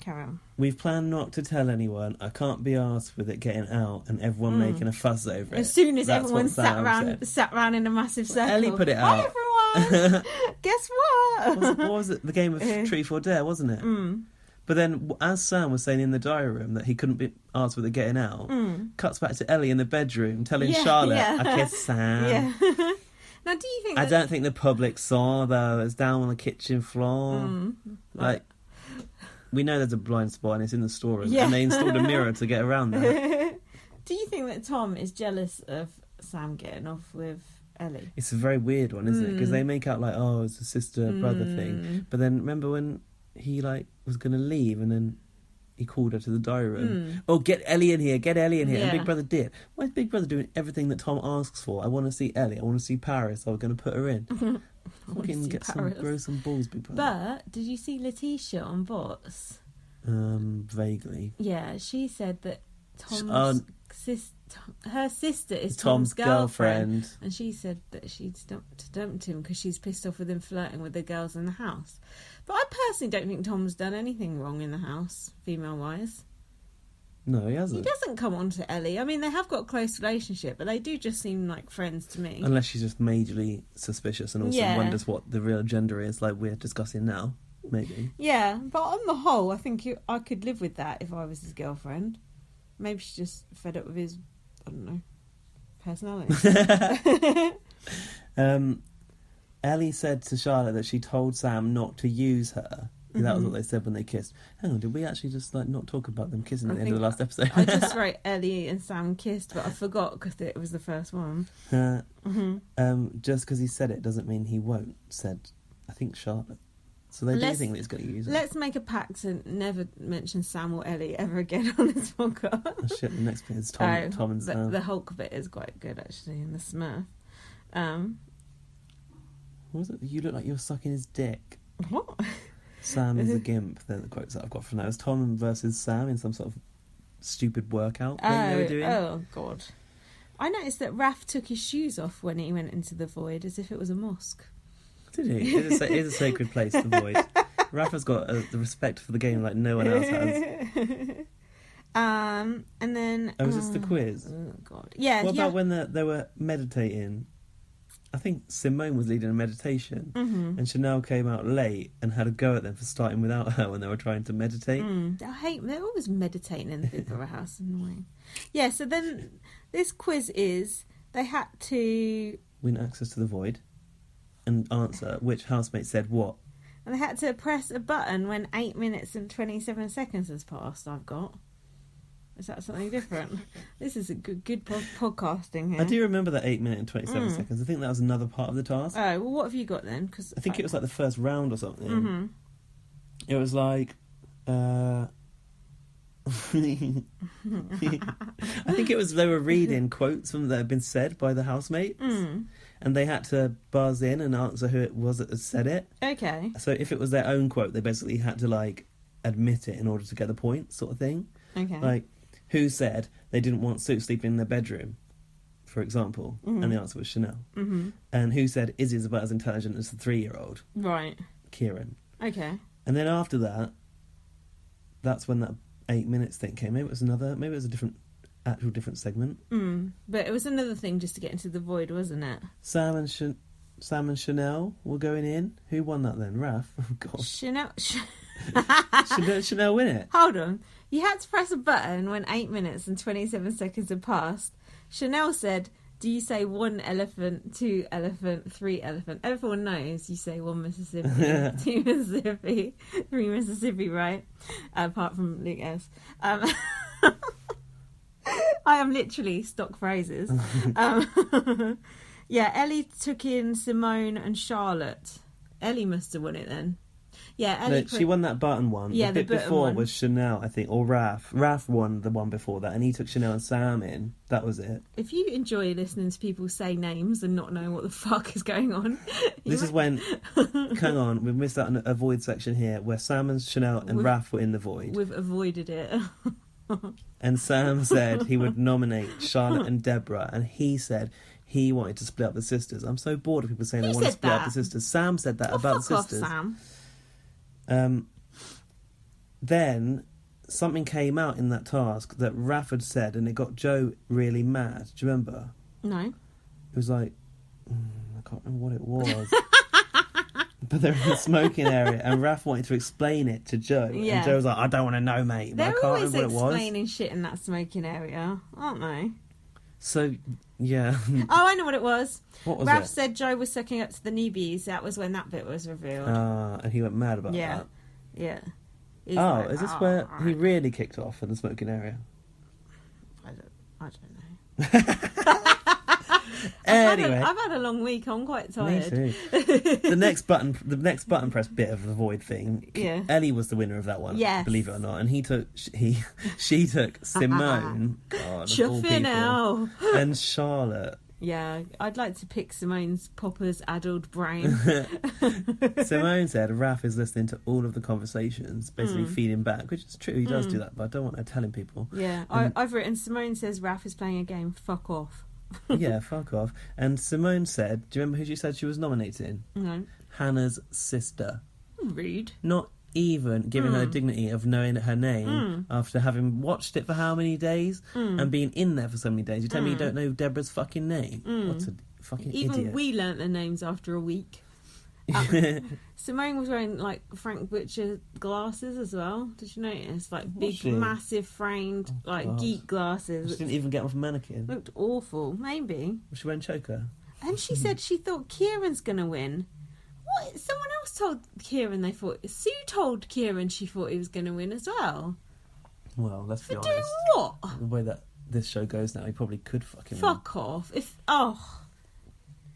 Carry on. We've planned not to tell anyone. I can't be arsed with it getting out and everyone making a fuss over it. As soon as everyone sat around in a massive circle. Ellie put it out. Hi everyone! Guess what? What was it? The game of Truth or Dare, wasn't it? But then, as Sam was saying in the diary room that he couldn't be asked with the getting out, cuts back to Ellie in the bedroom telling Charlotte, I kissed Sam. Yeah. Now, do you think... I don't think the public saw, though. It's down on the kitchen floor. Like, we know there's a blind spot and it's in the storeroom. Yeah. And they installed a mirror to get around that. Do you think that Tom is jealous of Sam getting off with Ellie? It's a very weird one, isn't it? Because they make out like, oh, it's a sister-brother thing. But then, remember when he, like, was going to leave and then he called her to the diary room. Oh, get Ellie in here, get Ellie in here. Yeah. And Big Brother did. Why is Big Brother doing everything that Tom asks for? I want to see Ellie, I want to see Paris, I was going to put her in. Fucking get Paris. Grow some balls, Big Brother. But, did you see Letitia on Bots? Vaguely. Yeah, she said that her sister is Tom's girlfriend. And she said that she'd dumped him because she's pissed off with him flirting with the girls in the house. But I personally don't think Tom's done anything wrong in the house, female-wise. No, he hasn't. He doesn't come on to Ellie. I mean, they have got a close relationship, but they do just seem like friends to me. Unless she's just majorly suspicious and also wonders what the real gender is, like we're discussing now, maybe. Yeah, but on the whole, I think I could live with that if I was his girlfriend. Maybe she's just fed up with his, I don't know, personality. Ellie said to Charlotte that she told Sam not to use her. That was what they said when they kissed. Hang on, did we actually just like not talk about them kissing at the end of the last episode? I just wrote Ellie and Sam kissed, but I forgot because it was the first one. Just because he said it doesn't mean he won't, said, I think, Charlotte. So they do think that he's going to use it. Let's make a pact to never mention Sam or Ellie ever again on this podcast. Oh shit, the next bit is Tom and Sam. The Hulk bit is quite good, actually, in the Smurf. What was it? You look like you're sucking his dick. What? Sam is a gimp. They're the quotes that I've got from that. It was Tom versus Sam in some sort of stupid workout thing they were doing. Oh, God. I noticed that Raph took his shoes off when he went into the void as if it was a mosque. Did he? It is a sacred place, the void. Rapha's got the respect for the game like no one else has. And then... Oh, was this the quiz? Oh, God. Yeah. What about when they were meditating? I think Simone was leading a meditation and Chanel came out late and had a go at them for starting without her when they were trying to meditate. They're always meditating in the Big Brother house. Annoying. Yeah, so then this quiz is they had to... win access to the void and answer which housemate said what. And they had to press a button when 8 minutes and 27 seconds has passed, I've got. Is that something different? This is a good podcasting here. I do remember that 8 minute and 27 seconds. I think that was another part of the task. Oh, well, what have you got then? Cause I think it was like the first round or something. It was like... I think it was they were reading quotes from that had been said by the housemates. And they had to buzz in and answer who it was that had said it. Okay. So if it was their own quote, they basically had to, like, admit it in order to get the point, sort of thing. Okay. Like, who said they didn't want Sue sleeping in their bedroom, for example? And the answer was Chanel. And who said Izzy's about as intelligent as the 3-year-old? Right. Kieran. Okay. And then after that, that's when that 8 minutes thing came. Maybe it was a different segment. But it was another thing just to get into the void, wasn't it? Sam and Chanel were going in. Who won that then? Raph? Oh, God. Chanel win it? Hold on. You had to press a button when 8 minutes and 27 seconds had passed. Chanel said, do you say 1 elephant, 2 elephant, 3 elephant? Everyone knows you say 1 Mississippi, 2 Mississippi, 3 Mississippi, right? Apart from Luke S. I am literally stock phrases. Yeah, Ellie took in Simone and Charlotte. Ellie must have won it then. Yeah, Ellie. She won that button one. Yeah, the bit before one was Chanel, I think, or Raph. Raph won the one before that, and he took Chanel and Sam in. That was it. If you enjoy listening to people say names and not knowing what the fuck is going on, this is when. Hang on, we've missed out on a void section here where Sam and Chanel and Raph were in the void. We've avoided it. And Sam said he would nominate Charlotte and Deborah, and he said he wanted to split up the sisters. I'm so bored of people saying they want to split up the sisters. Sam said that about the sisters. Off, Sam. Then something came out in that task that Raph had said, and it got Joe really mad. Do you remember? No. It was like, I can't remember what it was. but they're in the smoking area, and Raph wanted to explain it to Joe, Yeah. and Joe was like, "I don't want to know, mate." But I They're can't always remember what it was. explaining shit in that smoking area, aren't they? So, yeah. Oh, I know what it was. What was Raph it? said Joe was sucking up to the newbies. That was when that bit was revealed. And he went mad about that. Yeah. He's Oh, like, is this where he really kicked off in the smoking area? I don't know. Anyway, I've had a long week. I'm quite tired. me too. The next button press bit of the void thing. Yeah. Ellie was the winner of that one. Yes. Believe it or not, and she took Simone, God, of all Chuffing people, out. and Charlotte. Yeah, I'd like to pick Simone's Popper's addled brain. Simone said Raph is listening to all of the conversations, basically feeding back, which is true. He does do that, but I don't want her telling people. Yeah, I've written Simone says Raph is playing a game. Fuck off. Yeah, fuck off. And Simone said, do you remember who she said she was nominated in? No. Hannah's sister. Rude. Not even giving her dignity of knowing her name after having watched it for how many days and being in there for so many days. You tell me you don't know Deborah's fucking name? What a fucking Even idiot. we learnt their names after a week. Simone was wearing like Frank Butcher glasses as well. Did you notice? Like big, she? massive framed, like God. geek glasses. She didn't even get off a mannequin. Looked awful. Maybe. Was she wearing choker? And she said she thought Kieran's gonna win. What? Someone else told Kieran they thought. Sue told Kieran she thought he was gonna win as well. Well, let's be For honest. doing what? The way that this show goes now, he probably could fucking win. Fuck off.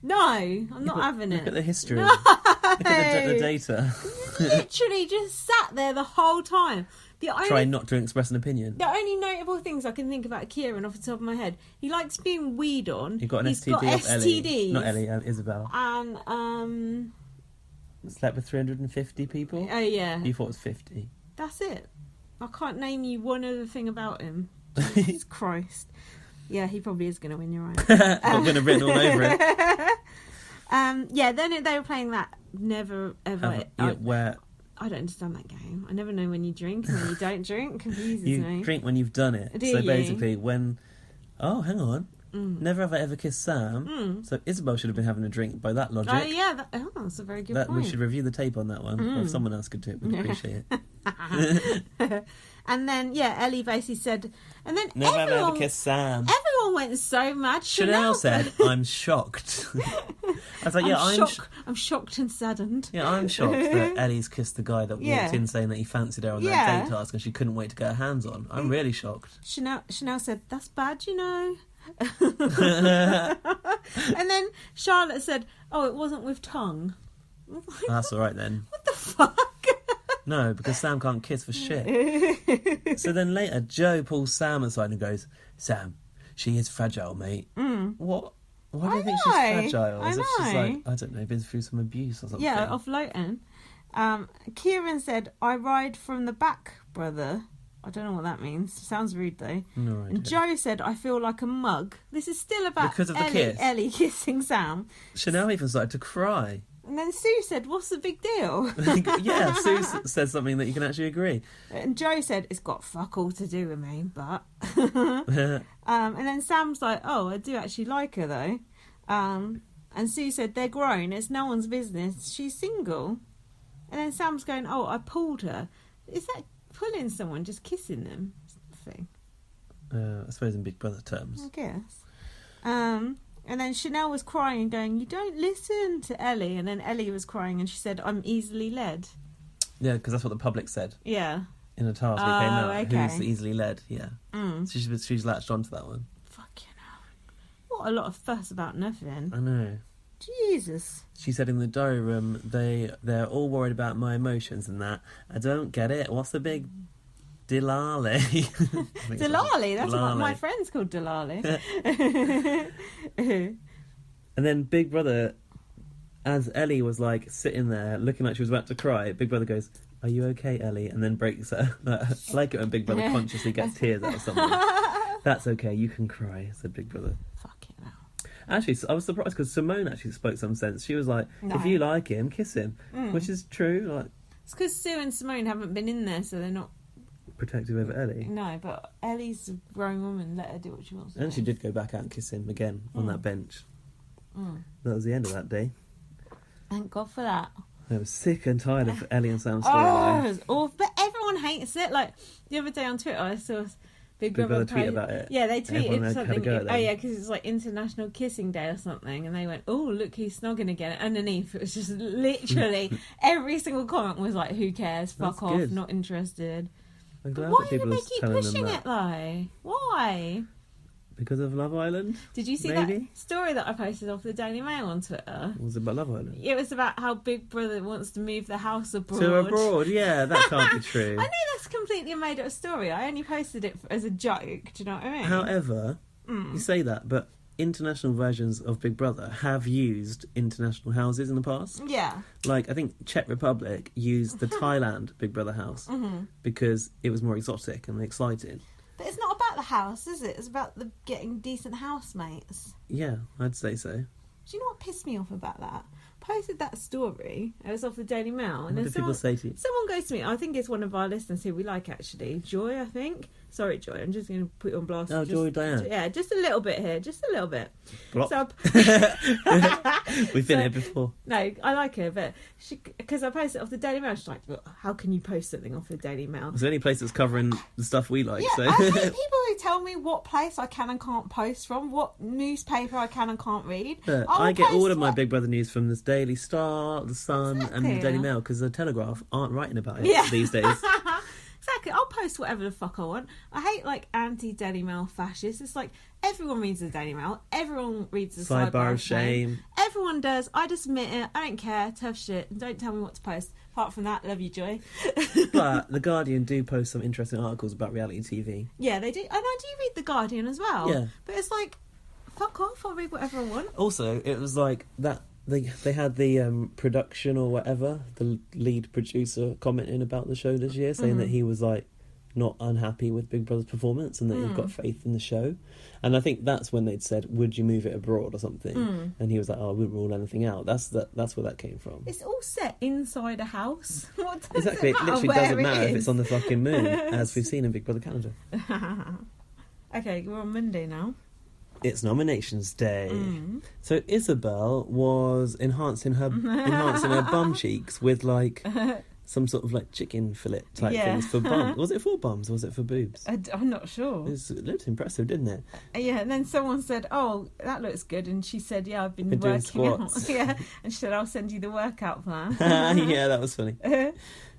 No, I'm not having Look it. at the history. No. Look at the data. Literally just sat there the whole time. Try not to express an opinion. The only notable things I can think about Kieran off the top of my head, he likes being weed on. He got an He's STD got off Ellie. STDs. Not Ellie, Isabel. And Slept with 350 people? oh yeah, You thought it was 50. that's it. I can't name you one other thing about him. Jesus Christ. Yeah, he probably is going to win. You're right. Got going to written all over it. Yeah, then they were playing that never ever. Where I don't understand that game. I never know when you drink and when you don't drink. It confuses you me. drink when you've done it. Do so you? basically, when... Oh, hang on. Never have I ever kissed Sam. So Isabel should have been having a drink by that logic. Oh yeah, that's a very good point. We should review the tape on that one. Or if someone else could do it, we'd appreciate it. And then Ellie basically said, and then Never have I everyone, ever kissed Sam. everyone went so mad. Chanel said, I'm shocked. I was like, I'm shocked and saddened. Yeah, I'm shocked that Ellie's kissed the guy that walked in saying that he fancied her on that date task and she couldn't wait to get her hands on. I'm really shocked. Chanel said, that's bad, you know. And then Charlotte said, oh, it wasn't with tongue. That's all right then. What the fuck? No, because Sam can't kiss for shit. So then later, Joe pulls Sam aside and goes, Sam, she is fragile, mate. What? Why do you think she's fragile? Is it she's like, I don't know, been through some abuse or something? Yeah, off Lowton. Kieran said, I ride from the back, brother. I don't know what that means. Sounds rude though. No idea. And Joe said, I feel like a mug. This is still about Because of the kiss? Ellie kissing Sam. Chanel even started to cry. And then Sue said, what's the big deal? Yeah, Sue said something that you can actually agree. And Joe said, it's got fuck all to do with me, but... and then Sam's like, oh, I do actually like her though. And Sue said, they're grown. It's no one's business. She's single. And then Sam's going, oh, I pulled her. Is that pulling someone, just kissing them? Thing. I suppose in Big Brother terms. I guess. And then Chanel was crying and going, you don't listen to Ellie. And then Ellie was crying and she said, I'm easily led. Yeah, because that's what the public said. Yeah. In a task that came out. Okay. Who's easily led, yeah. So she's latched onto that one. Fucking hell. What a lot of fuss about nothing. I know. Jesus. She said in the diary room, they're all worried about my emotions and that. I don't get it. What's the big... Delali. Delali, that's what my Delali. friend's called Delali. And then Big Brother, as Ellie was like sitting there looking like she was about to cry, Big Brother goes, are you okay, Ellie? And then breaks her. I like it when Big Brother consciously gets tears out of someone. That's okay, you can cry, said Big Brother. Fucking hell. Actually, I was surprised because Simone actually spoke some sense. She was like, No. if you like him, kiss him. Which is true, like It's because Sue and Simone haven't been in there, so they're not... protective over Ellie. No, but Ellie's a grown woman. Let her do what she wants to And do. she did go back out and kiss him again on that bench. That was the end of that day. Thank God for that. I was sick and tired of Ellie and Sam's Oh, storyline. it was awful. But everyone hates it. Like, the other day on Twitter, I saw Big Brother tweet about it. Yeah, they Everyone tweeted had a something. go at them. Oh, yeah, because it's like International Kissing Day or something. And they went, oh, look, he's snogging again. And underneath, it was just literally every single comment was like, who cares? Fuck That's off. good. Not interested. I'm glad Why that do people they are keep telling pushing them it, that. though? Why? Because of Love Island? Did you see Maybe? that story that I posted off the Daily Mail on Twitter? Was it about Love Island? It was about how Big Brother wants to move the house abroad. To abroad, yeah, that can't be true. I know that's completely a made-up story. I only posted it as a joke. Do you know what I mean? However, you say that, but international versions of Big Brother have used international houses in the past. Yeah. Like, I think Czech Republic used the Thailand Big Brother house because it was more exotic and exciting. But it's not about the house, is it? It's about the getting decent housemates. Yeah, I'd say so. Do you know what pissed me off about that? Posted that story. It was off the Daily Mail. And What then did people say to you? someone goes to me. I think it's one of our listeners who we like, actually. Joy, I think. Sorry, Joy. I'm just going to put you on blast. Oh, Joy Diane. Yeah, just a little bit here. Just a little bit. Blop. So We've been here before. No, I like her, but because I posted it off the Daily Mail, she's like, well, how can you post something off the Daily Mail? It's the only place that's covering the stuff we like. Yeah, So I hate people who tell me what place I can and can't post from, what newspaper I can and can't read. But I will I get all post of my what- Big Brother news from the Daily Star, the Sun, and the Exactly. Daily Mail because the Telegraph aren't writing about it Yeah. these days. Exactly, I'll post whatever the fuck I want. I hate like anti-Daily Mail fascists. It's like everyone reads the Daily Mail, everyone reads the Sidebar of shame. Everyone does. I just admit it. I don't care. Tough shit. And don't tell me what to post. Apart from that, love you, Joy. But the Guardian do post some interesting articles about reality TV. Yeah, they do. And I do read the Guardian as well. Yeah. But it's like, fuck off. I'll read whatever I want. Also, it was like that. They had the production or whatever, the lead producer commenting about the show this year, saying that he was like not unhappy with Big Brother's performance and that he'd got faith in the show. And I think that's when they'd said, "Would you move it abroad or something?" And he was like, "Oh, I wouldn't rule anything out." That's where that came from. It's all set inside a house. What does Exactly, it it matter literally where doesn't it matter if is? it's on the fucking moon, as we've seen in Big Brother Canada. Okay, we're on Monday now. It's nominations day. So Isabel was enhancing her bum cheeks with like some sort of like chicken fillet type Yeah. things for bums. Was it for bums or was it for boobs? I'm not sure. It looked impressive, didn't it? Yeah, and then someone said, "Oh, that looks good," and she said, "Yeah, I've been Been doing working out." squats. Yeah, and she said, "I'll send you the workout plan." Yeah, that was funny.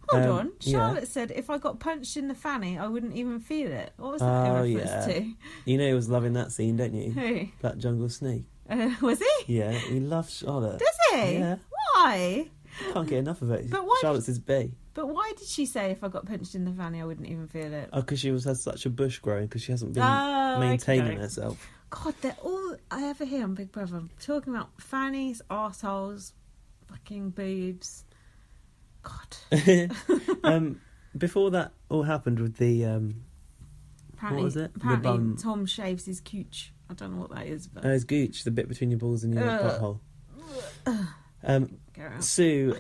Hold on, yeah. Charlotte said, "If I got punched in the fanny, I wouldn't even feel it." What was that Oh, in reference yeah. to? You know he was loving that scene, don't you? Who? That jungle snake. Was he? Yeah, he loves Charlotte. Does he? Yeah. Why? Can't get enough of it. But why- Charlotte's his bae. But why did she say if I got punched in the fanny, I wouldn't even feel it? Oh, because she has such a bush growing because she hasn't been Oh, maintaining okay. herself. God, they're all I ever hear on Big Brother talking about fannies, arseholes, fucking boobs. God. Before that all happened with the Apparently, what was it? The Apparently, bum. Tom shaves his cooch. I don't know what that is, but It's gooch, the bit between your balls and your butthole. go out. Sue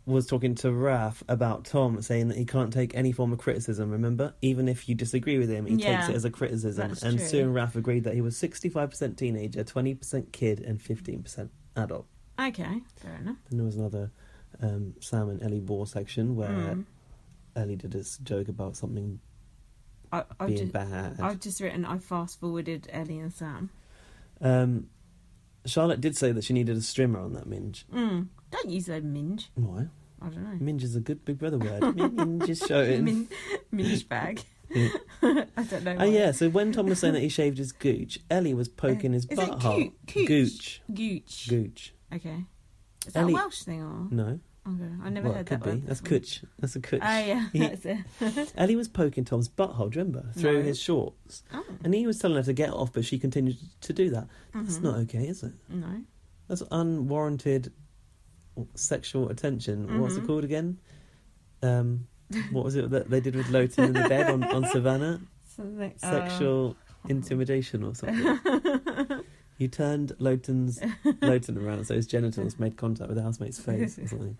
was talking to Raph about Tom, saying that he can't take any form of criticism, remember? Even if you disagree with him, he Yeah, takes it as a criticism. that's And true. Sue and Raph agreed that he was 65% teenager, 20% kid, and 15% adult. Okay, fair enough. Then there was another Sam and Ellie Ball section where Mm. Ellie did this joke about something I've being just, bad. I've just written, I fast forwarded Ellie and Sam. Charlotte did say that she needed a strimmer on that minge. Don't use the word minge. Why? I don't know. Minge is a good Big Brother word. Minge is showing. Minge bag. I don't know. Oh why. yeah, so when Tom was saying that he shaved his gooch, Ellie was poking his Is it butthole. gooch? Gooch. Gooch. Gooch. Okay. Is that Ellie- a Welsh thing or? No. Okay, I never Well, heard it could that be. word. That's before. cooch. That's a cooch. Oh yeah, that's it. Ellie was poking Tom's butthole, do you remember? Through No. his shorts. Oh. And he was telling her to get off, but she continued to do that. That's not okay, is it? No. That's unwarranted sexual attention. What's it called again? What was it that they did with Lowton in the bed on Savannah? Something. Sexual intimidation or something. You turned Lowton around so his genitals made contact with the housemate's face or something.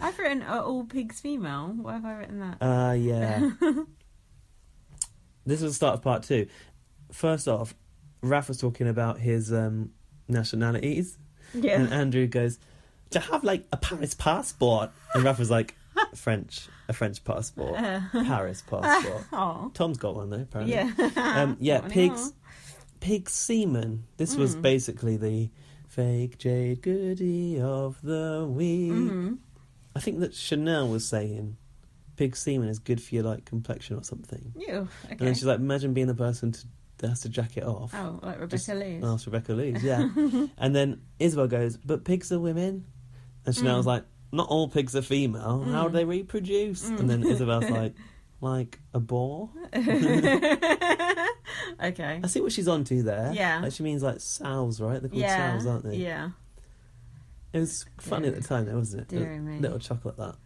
I've written all pigs female. Why have I written that? Yeah. This was the start of part 2. First off, Raph was talking about his nationalities. Yeah. And Andrew goes, to have like a Paris passport. And Raph was like, a French passport. Paris passport. Oh. Tom's got one though, apparently. Yeah. Pig semen. This was basically the fake Jade Goody of the week. Mm-hmm. I think that Chanel was saying pig semen is good for your like complexion or something. Ew, okay. And then she's like, imagine being the person that has to jack it off. Oh, like Rebecca Lees. Ask Rebecca Lees, yeah. And then Isabel goes, but pigs are women. And Chanel's like, not all pigs are female. How do they reproduce? And then Isabel's like a boar. Okay. I see what she's onto there. Yeah. Like she means like sows, right? They're called sows, aren't they? Yeah. It was funny at the time, though, wasn't it? Dear me. Little chuckle at that.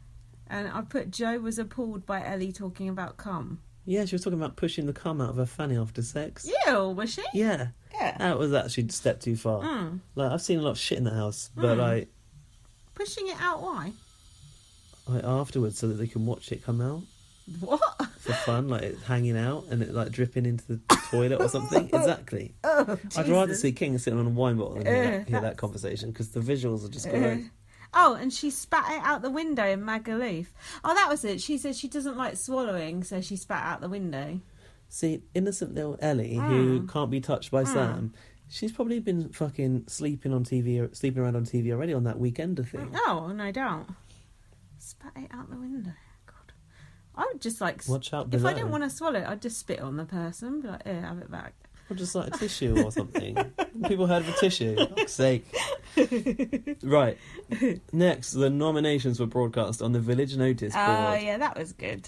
And I put Joe was appalled by Ellie talking about cum. Yeah, she was talking about pushing the cum out of her fanny after sex. Ew, was she? Yeah. Yeah. That was actually a step too far. Like I've seen a lot of shit in the house, but like pushing it out, why? Like afterwards, so that they can watch it come out. What? For fun, like it's hanging out and it like dripping into the toilet or something. Exactly. Oh, I'd rather see King sitting on a wine bottle than hear that conversation because the visuals are just great. Oh, and she spat it out the window in Magaluf. Oh, that was it. She said she doesn't like swallowing, so she spat out the window. See, innocent little Ellie, who can't be touched by Sam, she's probably been fucking sleeping around on TV already on that Weekender thing. Oh, no doubt. Spat it out the window. God. I would just like... Watch out if below. I didn't want to swallow it, I'd just spit on the person. Be like, here, have it back. Or just like a tissue or something. People heard of a tissue. For fuck's sake. Right. Next, the nominations were broadcast on the Village Notice board. Oh, yeah, that was good.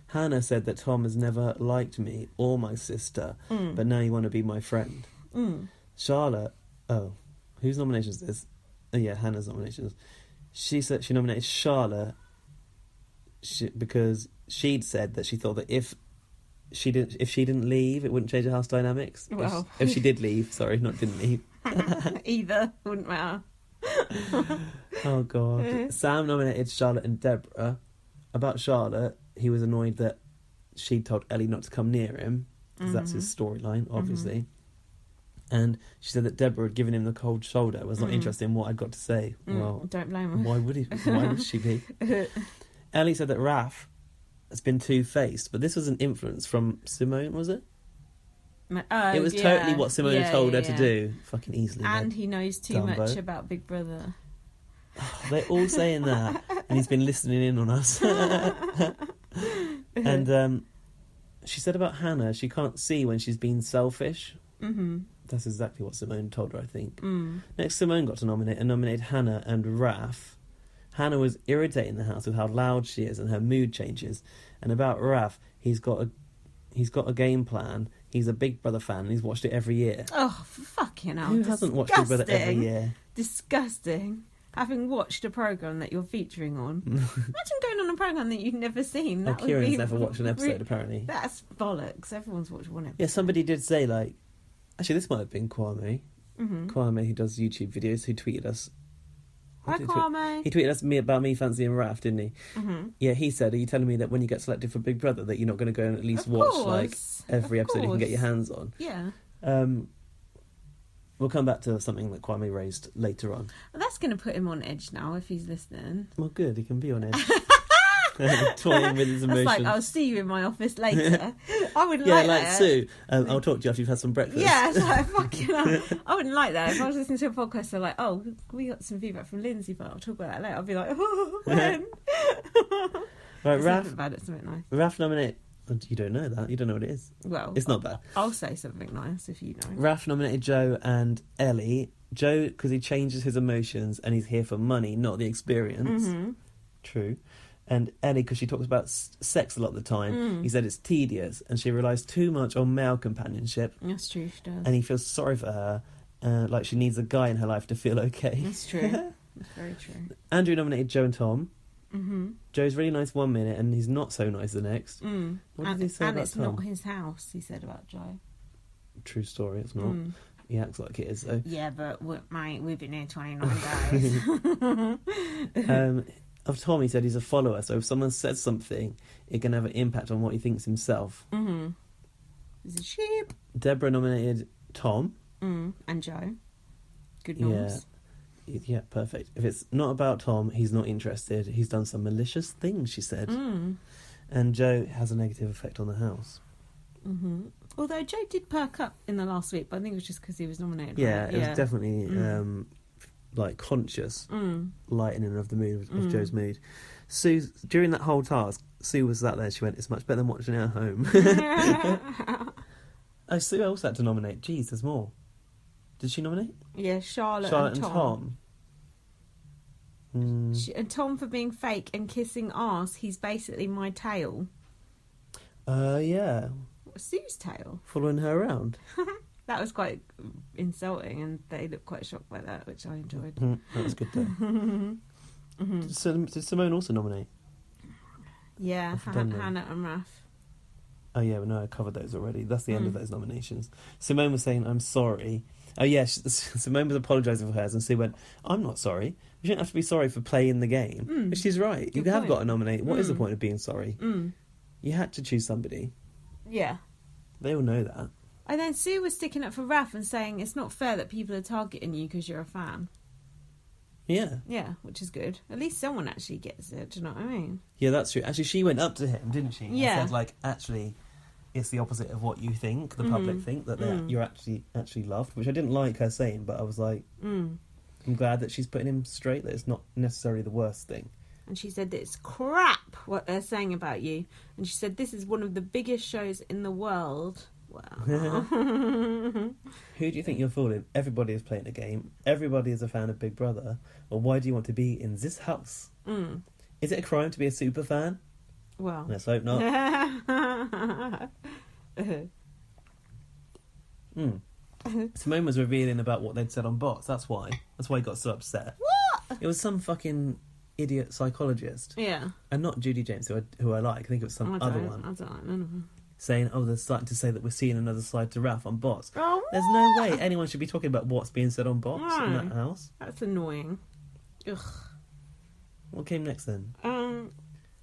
Hannah said that Tom has never liked me or my sister, but now you want to be my friend. Charlotte... Oh, whose nominations is this? Oh, yeah, Hannah's nominations. She said she nominated Charlotte because she'd said that she thought that if she didn't leave, it wouldn't change the house dynamics. Well, if she did leave, sorry, not didn't leave. Either wouldn't matter. Oh god. Sam nominated Charlotte and Deborah. About Charlotte, he was annoyed that she told Ellie not to come near him because that's his storyline, obviously. And she said that Deborah had given him the cold shoulder, was not interested in what I'd got to say. Well, don't blame her. Why would she be? Ellie said that Raph has been two-faced, but this was an influence from Simone, was it? It was totally what Simone told her to do. Fucking easily. And he knows too much about Big Brother. They're all saying that, and he's been listening in on us. And she said about Hannah, she can't see when she's being selfish. That's exactly what Simone told her, I think. Next, Simone got to nominated Hannah and Raph. Hannah was irritating the house with how loud she is and her mood changes. And about Raph, he's got a game plan. He's a Big Brother fan and he's watched it every year. Oh, fucking hell. Who hasn't watched Big Brother every year? Disgusting. Having watched a programme that you're featuring on. Imagine going on a programme that you've never seen. That Kieran's never watched an episode, apparently. That's bollocks. Everyone's watched one episode. Yeah, somebody did say, like... Actually, this might have been Kwame. Kwame, who does YouTube videos, who tweeted us... Hi, Kwame. He tweeted us about me fancying Raph, didn't he? Yeah, he said, are you telling me that when you get selected for Big Brother that you're not going to go and at least watch like every episode you can get your hands on? Yeah. We'll come back to something that Kwame raised later on. Well, that's going to put him on edge now if he's listening. Well, good. He can be on edge. Toying with his emotions. That's like, I'll see you in my office later. I wouldn't like that. Yeah, like Sue. I'll talk to you after you've had some breakfast. Yeah, it's like, fucking hell. I wouldn't like that. If I was listening to a podcast, they're like, oh, we got some feedback from Lindsay, but I'll talk about that later. I'll be like, oh, when? Right, it's Raph. not bad, it's something nice. Raph nominated... You don't know that. You don't know what it is. Well, it's not bad. I'll say something nice if you know. Raph nominated Joe and Ellie. Joe, because he changes his emotions and he's here for money, not the experience. True. And Ellie, because she talks about sex a lot of the time, he said it's tedious and she relies too much on male companionship. That's true, she does. And he feels sorry for her, like she needs a guy in her life to feel okay. That's true. That's very true. Andrew nominated Joe and Tom. Joe's really nice one minute and he's not so nice the next. What did he say about Tom? And it's not his house, he said about Joe. True story, it's not. He acts like it is, though. Yeah, but, mate, we've been here 29 days. Of Tom, he said he's a follower, so if someone says something, it can have an impact on what he thinks himself. He's a sheep. Deborah nominated Tom. And Joe. Good noms. Yeah, perfect. If it's not about Tom, he's not interested. He's done some malicious things, she said. And Joe has a negative effect on the house. Although Joe did perk up in the last week, but I think it was just because he was nominated. Yeah, right? it was definitely like conscious lightening of the mood of Joe's mood. Sue, during that whole task, Sue was sat there. She went, "It's much better than watching it at home." Oh, Sue also had to nominate. Jeez, there's more. Did she nominate? Yeah, Charlotte and Tom. And Tom for being fake and kissing arse. He's basically my tail. Yeah. Sue's tail. Following her around. That was quite insulting, and they looked quite shocked by that, which I enjoyed. That was good though. So, did Simone also nominate? Yeah, Hannah and Raph. Oh yeah, well, no, I covered those already. That's the end of those nominations. Simone was saying, "I'm sorry." Oh yeah, Simone was apologising for hers, and Sue went, "I'm not sorry. You shouldn't have to be sorry for playing the game." But she's right. You have got to nominate. What is the point of being sorry? You had to choose somebody. Yeah. They all know that. And then Sue was sticking up for Raph and saying it's not fair that people are targeting you because you're a fan. Yeah. Yeah, which is good. At least someone actually gets it. Do you know what I mean? Yeah, that's true. Actually, she went up to him, didn't she? Yeah. And said, like, actually, it's the opposite of what you think, the public think, that you're actually loved, which I didn't like her saying, but I was like, I'm glad that she's putting him straight, that it's not necessarily the worst thing. And she said that it's crap what they're saying about you. And she said this is one of the biggest shows in the world. Wow. Who do you think you're fooling? Everybody is playing a game. Everybody is a fan of Big Brother. Or why do you want to be in this house? Is it a crime to be a super fan? Well, let's hope not. Simone was revealing about what they'd said on bots. That's why he got so upset. What? It was some fucking idiot psychologist. Yeah. And not Judy James, who I like. I think it was some other one. I don't like none of them. Saying, they're starting to say that we're seeing another side to Raph on bots. Oh, there's no way anyone should be talking about what's being said on bots in that house. That's annoying. Ugh. What came next then?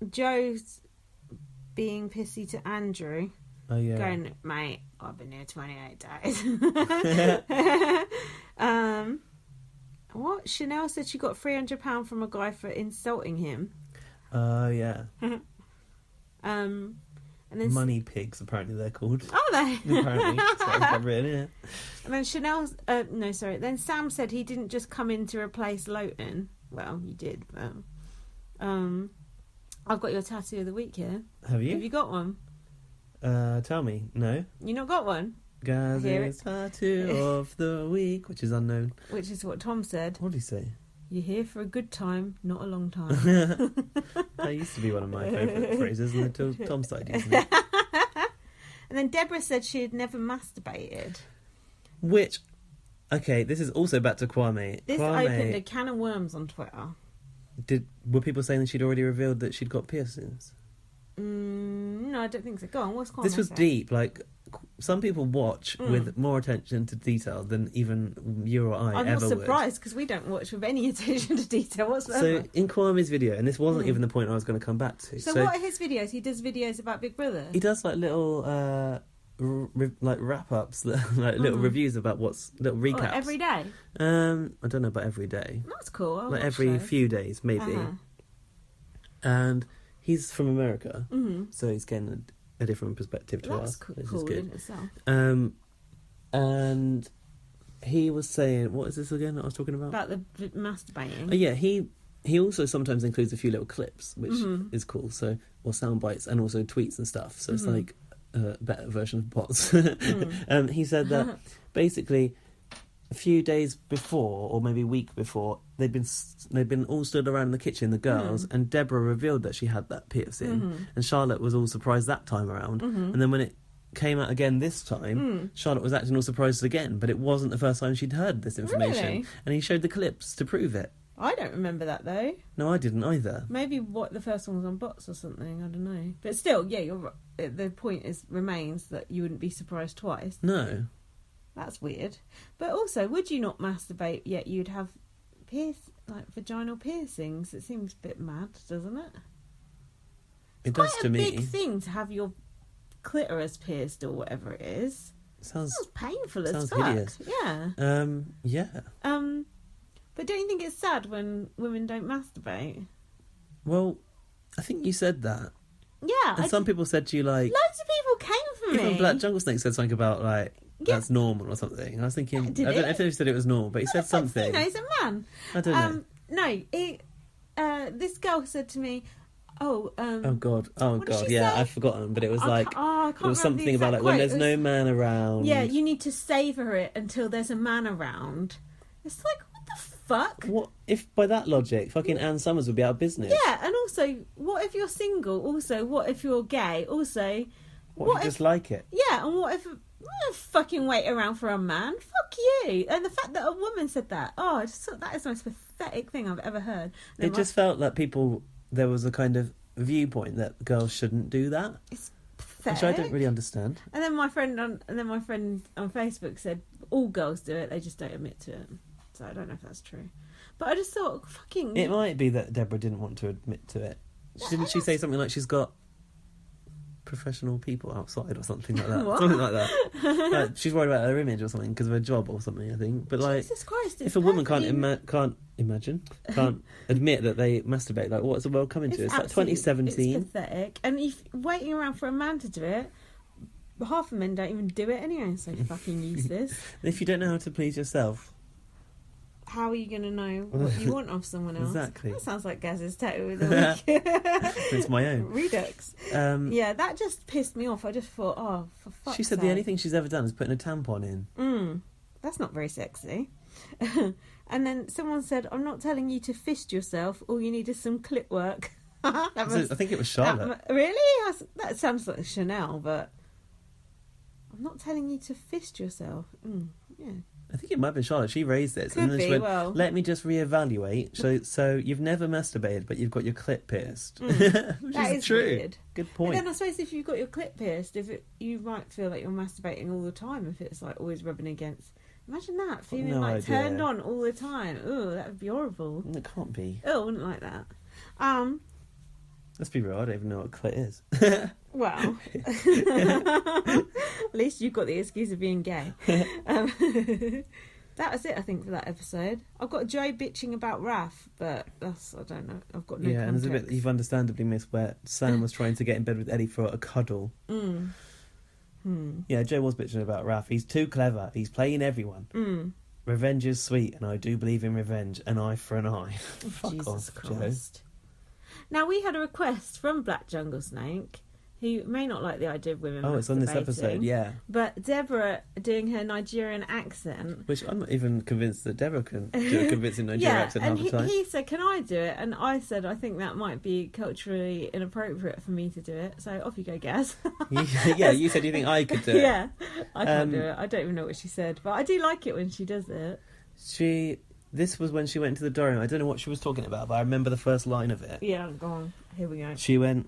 Joe's being pissy to Andrew. Oh yeah. Going, mate, I've been here 28 days. What? Chanel said she got £300 from a guy for insulting him. Oh yeah. And then money pigs, apparently they're called. Are they? Apparently. Yeah. And then Then Sam said he didn't just come in to replace Lowton. Well, you did, but I've got your tattoo of the week here. Have you? Have you got one? Tell me. No. You not got one? Gaz's tattoo of the week, which is unknown. Which is what Tom said. What did he say? You're here for a good time, not a long time. That used to be one of my favourite phrases until Tom started using it. And then Deborah said she had never masturbated. Which, okay, this is also back to Kwame. This opened a can of worms on Twitter. Were people saying that she'd already revealed that she'd got piercings? No, I don't think so. Go on, what's Kwame This was saying? deep. Like, some people watch with more attention to detail than even you or I I'm ever not would. surprised because we don't watch with any attention to detail whatsoever. So in Kwame's video, and this wasn't even the point I was going to come back to. So what are his videos? He does videos about Big Brother. He does like little like wrap ups, like little reviews about little recaps. Every day. I don't know about every day. That's cool. I'll like watch every those. few days, maybe. And he's from America, so he's getting a different perspective to us. That's Which is good. in itself. And he was saying, what is this again that I was talking about? About the masturbating. Oh, yeah, he also sometimes includes a few little clips, which is cool. So, or sound bites, and also tweets and stuff. So it's like a better version of bots. He said that basically a few days before, or maybe a week before, they'd been all stood around in the kitchen, the girls, and Deborah revealed that she had that piercing, and Charlotte was all surprised that time around. And then when it came out again this time, Charlotte was acting all surprised again, but it wasn't the first time she'd heard this information. Really? And he showed the clips to prove it. I don't remember that though. No, I didn't either. Maybe the first one was on bots or something. I don't know. But still, yeah, you're right. The point remains that you wouldn't be surprised twice. No. That's weird. But also, would you not masturbate yet you'd have vaginal piercings? It seems a bit mad, doesn't it? It does to me. It's quite a big thing to have your clitoris pierced or whatever it is. Sounds painful as sounds fuck. hideous. Yeah. Yeah. But don't you think it's sad when women don't masturbate? Well, I think you said that. Yeah. And some people said to you, like... Loads of people came for me. Even Black Jungle Snake said something about, like, that's normal or something. And I was thinking... I don't know if he said it was normal, but he said something. No, he's a man. I don't know. No, this girl said to me... Oh God, say? yeah, I've forgotten, but it was I can't it was something about, like, quote. when there's no man around. Yeah, you need to savour it until there's a man around. It's like, what the fuck? What if, by that logic, fucking Ann Summers would be out of business? Yeah, and also, what if you're single? Also, what if you're gay? Also, what if you just like it? Yeah, and what if fucking wait around for a man? Fuck you! And the fact that a woman said that, I just thought that is the most pathetic thing I've ever heard. It just felt like there was a kind of viewpoint that girls shouldn't do that. It's pathetic. Which I don't really understand. And then my friend on Facebook said all girls do it, they just don't admit to it. So I don't know if that's true. But I just thought, fucking... It might be that Deborah didn't want to admit to it. Didn't she say something like she's got professional people outside or something like that? What? Something like that. Like, she's worried about her image or something because of her job or something, I think. But like, Jesus Christ, if a woman can't admit that they masturbate, like, what's the world coming to? It's like 2017. It's pathetic. And if waiting around for a man to do it, half of men don't even do it anyway, so fucking useless. And if you don't know how to please yourself, how are you going to know what you want off someone else? Exactly. That sounds like Gaz's tattoo of the week. It's my own. Redux. Yeah, that just pissed me off. I just thought, oh, for fuck's sake. She said the only thing she's ever done is putting a tampon in. That's not very sexy. And then someone said, I'm not telling you to fist yourself. All you need is some clip work. I think it was Charlotte. Really? That sounds like Chanel, but I'm not telling you to fist yourself. Yeah. I think it might have been Charlotte. She raised this. And then she went, let me just reevaluate. So you've never masturbated, but you've got your clit pierced. Which that is true. Weird. Good point. But then I suppose if you've got your clit pierced, you might feel like you're masturbating all the time if it's like always rubbing against. Imagine that, feeling turned on all the time. Oh, that would be horrible. It can't be. Oh, I wouldn't like that. Let's be real, I don't even know what clit is. Well, at least you've got the excuse of being gay. That was it, I think, for that episode. I've got Joe bitching about Raph, but I don't know. I've got no context. And there's a bit you've understandably missed where Sam was trying to get in bed with Eddie for a cuddle. Yeah, Joe was bitching about Raph. He's too clever. He's playing everyone. Revenge is sweet, and I do believe in revenge. An eye for an eye. Fuck Jesus off, Christ. Joe. Now, we had a request from Black Jungle Snake, who may not like the idea of women masturbating. It's on this episode, yeah. But Deborah doing her Nigerian accent. Which I'm not even convinced that Deborah can do a convincing Nigerian accent half the time. He said, can I do it? And I said, I think that might be culturally inappropriate for me to do it. So off you go, Gaz. Yeah, you said you think I could do it. Yeah, I can't do it. I don't even know what she said. But I do like it when she does it. This was when she went into the diary room. I don't know what she was talking about, but I remember the first line of it. Yeah, go on. Here we go. She went,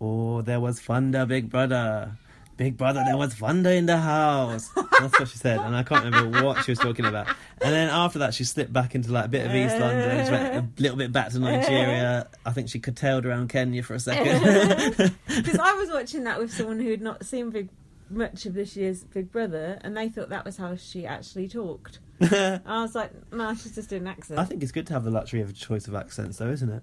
oh, there was thunder, big brother. Big brother, there was thunder in the house. That's what she said, and I can't remember what she was talking about. And then after that, she slipped back into like a bit of East London. She went a little bit back to Nigeria. I think she curtailed around Kenya for a second. Because I was watching that with someone who had not seen much of this year's Big Brother, and they thought that was how she actually talked. I was like, no, she's just doing an accent. I think it's good to have the luxury of a choice of accents, though, isn't it?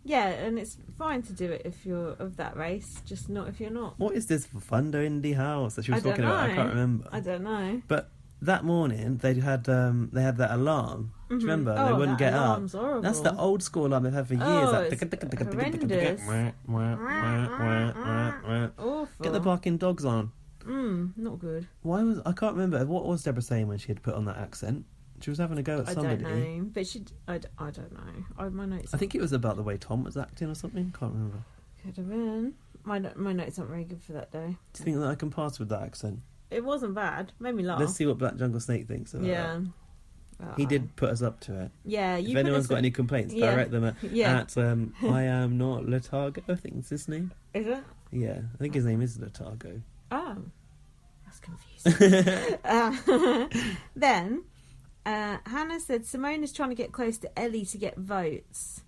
Yeah, and it's fine to do it if you're of that race, just not if you're not. What is this thunder in the house that she was talking about? I can't remember. I don't know. But that morning they had that alarm. Do you remember? They wouldn't get up. Horrible. That's the old school alarm they've had for years. Horrendous. Awful. Get the barking dogs on. Not good. I can't remember. What was Deborah saying when she had put on that accent? She was having a go at somebody. I don't know, but I don't know. My notes. I think it was about the way Tom was acting or something. Can't remember. Could have been. My notes aren't very good for that day. Do you think that I can pass with that accent? It wasn't bad. Made me laugh. Let's see what Black Jungle Snake thinks about that. Well, he did put us up to it. Yeah. If anyone's got any complaints, direct them at I am not Letargo. I think it's his name. Is it? Yeah, I think his name is Letargo. Oh, that's confusing. Then. Hannah said Simone is trying to get close to Ellie to get votes.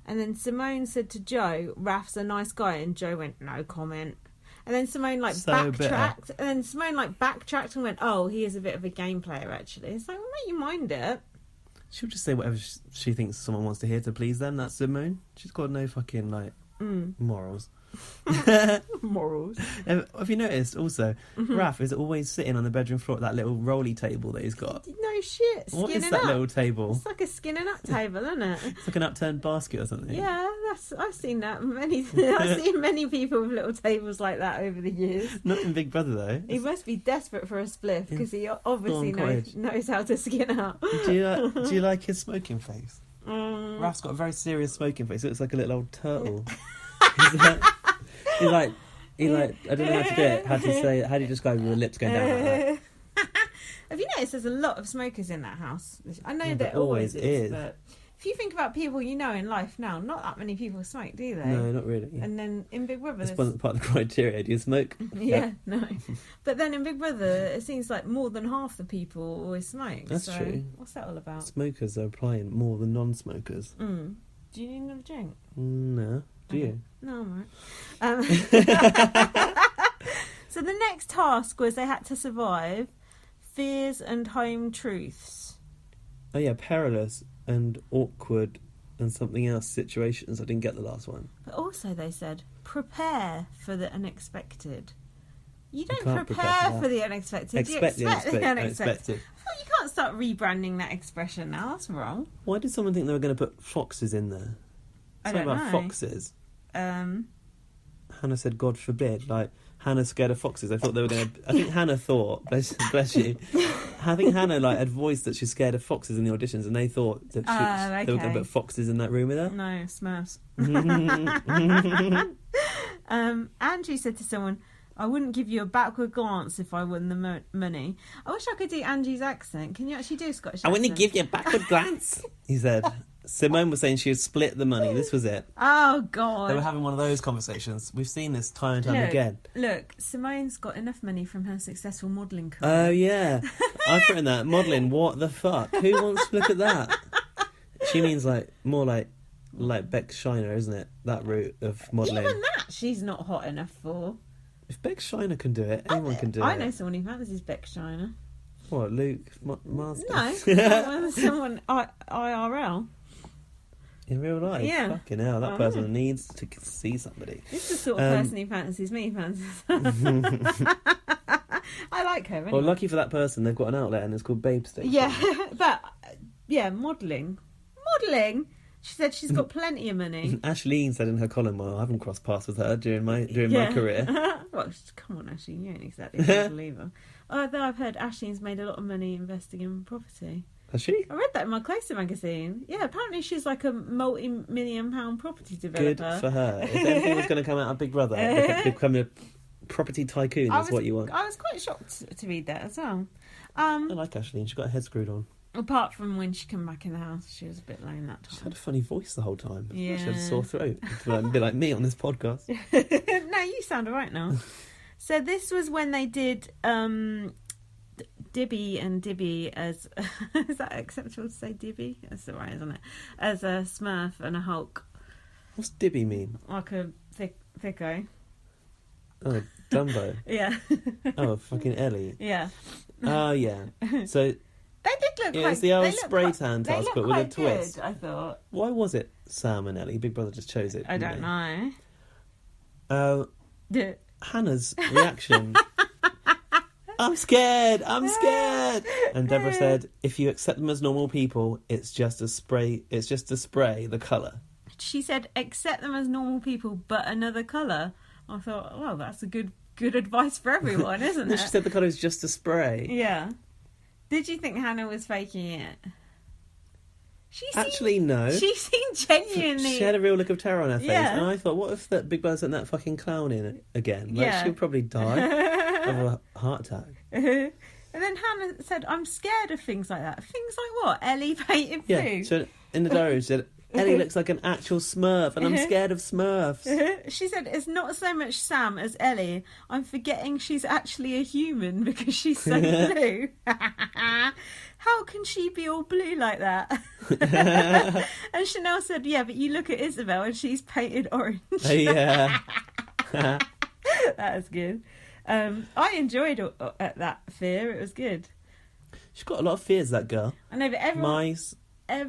And then Simone said to Joe, Raph's a nice guy, and Joe went, no comment. And then Simone backtracked. And then Simone backtracked and went, oh, he is a bit of a game player actually. It's like, well, mate, you mind it. She'll just say whatever she thinks someone wants to hear to please them. That's Simone. She's got no fucking, like, morals. Morals. Have you noticed also, Raph is always sitting on the bedroom floor at that little rolly table that he's got? No shit. What is that little table? It's like a skinning up table, isn't it? It's like an upturned basket or something. Yeah, I've seen that. I've seen many people with little tables like that over the years. Not in Big Brother though. He must be desperate for a spliff because he obviously knows how to skin up. Do you like his smoking face? Raph's got a very serious smoking face. It looks like a little old turtle. He I don't know how to do it. How do you describe it with the lips going down like that? Have you noticed there's a lot of smokers in that house? I know there always is. But if you think about people you know in life now, not that many people smoke, do they? No, not really. And then in Big Brother... That's part of the criteria. Do you smoke? Yeah, no. But then in Big Brother, it seems like more than half the people always smoke. That's true. What's that all about? Smokers are applying more than non-smokers. Do you need another drink? No. Do you? No, I'm alright. So the next task was they had to survive fears and home truths. Oh yeah, perilous and awkward and something else situations. I didn't get the last one. But also they said prepare for the unexpected. You don't can't prepare for the unexpected. Expect you expect the unexpected. Well, you can't start rebranding that expression now. That's wrong. Why did someone think they were going to put foxes in there? I don't about know. Foxes. Hannah said, God forbid. Like, Hannah's scared of foxes. I thought they were going to... I think Hannah thought... Bless you. I think Hannah, like, had voiced that she's scared of foxes in the auditions, and they thought that they were going to put foxes in that room with her. No, Smurfs. Andrew said to someone, I wouldn't give you a backward glance if I won the money. I wish I could do Andrew's accent. Can you actually do a Scottish accent? I wouldn't give you a backward glance, he said. Simone was saying she would split the money. This was it. Oh, God. They were having one of those conversations. We've seen this time and time again. Look, Simone's got enough money from her successful modelling career. Oh, yeah. I put in that. Modelling, what the fuck? Who wants to look at that? She means, like, more like Bex Shiner, isn't it? That route of modelling. Even that she's not hot enough for. If Bex Shiner can do it, anyone can do it. I know someone who fancies Bex Shiner. What, Luke Marsden? No, someone IRL. In real life? Yeah. Fucking hell, that person needs to see somebody. This is the sort of person who fancies me, fancies. I like her, anyway. Well, lucky for that person, they've got an outlet and it's called Babe Station. Yeah, but, modelling. Modelling? She said she's got plenty of money. Ashleen said in her column, well, I haven't crossed paths with her during my career. Well, come on, Ashleen, you ain't exactly a believer. Although I've heard Ashleen's made a lot of money investing in property. Has she? I read that in my Closer magazine. Yeah, apparently she's like a multi-million pound property developer. Good for her. If anything was going to come out of Big Brother, become a property tycoon, that's what you want. I was quite shocked to read that as well. I like Ashleen. She got her head screwed on. Apart from when she came back in the house, she was a bit lame that time. She had a funny voice the whole time. Yeah. She had a sore throat. A bit like me on this podcast. No, you sound alright now. So this was when they did Dibby and Dibby as... is that acceptable to say Dibby? That's alright, isn't it? As a Smurf and a Hulk. What's Dibby mean? Like a thicko. Oh, Dumbo. Yeah. Oh, fucking Ellie. Yeah. Oh, yeah. So... They did look yeah, quite... it's the old spray tan task, but with a twist. Good, I thought. Why was it Sam and Ellie? Big Brother just chose it. I don't know. Hannah's reaction. I'm scared. And Deborah said, if you accept them as normal people, it's just a spray the colour. She said, accept them as normal people, but another colour. I thought, well, that's a good advice for everyone, isn't it? She said the colour is just a spray. Yeah. Did you think Hannah was faking it? No. She seemed genuinely... She had a real look of terror on her face. Yeah. And I thought, what if that Big Brother sent that fucking clown in again? Like, she'll probably die of a heart attack. And then Hannah said, I'm scared of things like that. Things like what? Ellie painted blue? Yeah, so in the diary she said, Ellie looks like an actual Smurf and I'm scared of Smurfs. She said, it's not so much Sam as Ellie. I'm forgetting she's actually a human because she's so blue. How can she be all blue like that? And Chanel said, yeah, but you look at Isabel and she's painted orange. Yeah. That was good. I enjoyed that fear. It was good. She's got a lot of fears, that girl. I know, but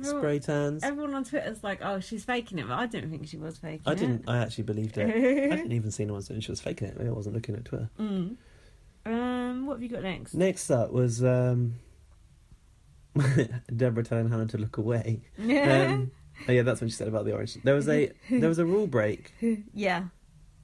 spray tans. Everyone on Twitter's like, oh, she's faking it, but I didn't think she was faking it. I didn't. I actually believed it. I didn't even see no one saying she was faking it. Maybe I wasn't looking at Twitter. What have you got next? Next up was Deborah telling Hannah to look away. Oh yeah, that's when she said about the orange. There was a rule break. Yeah.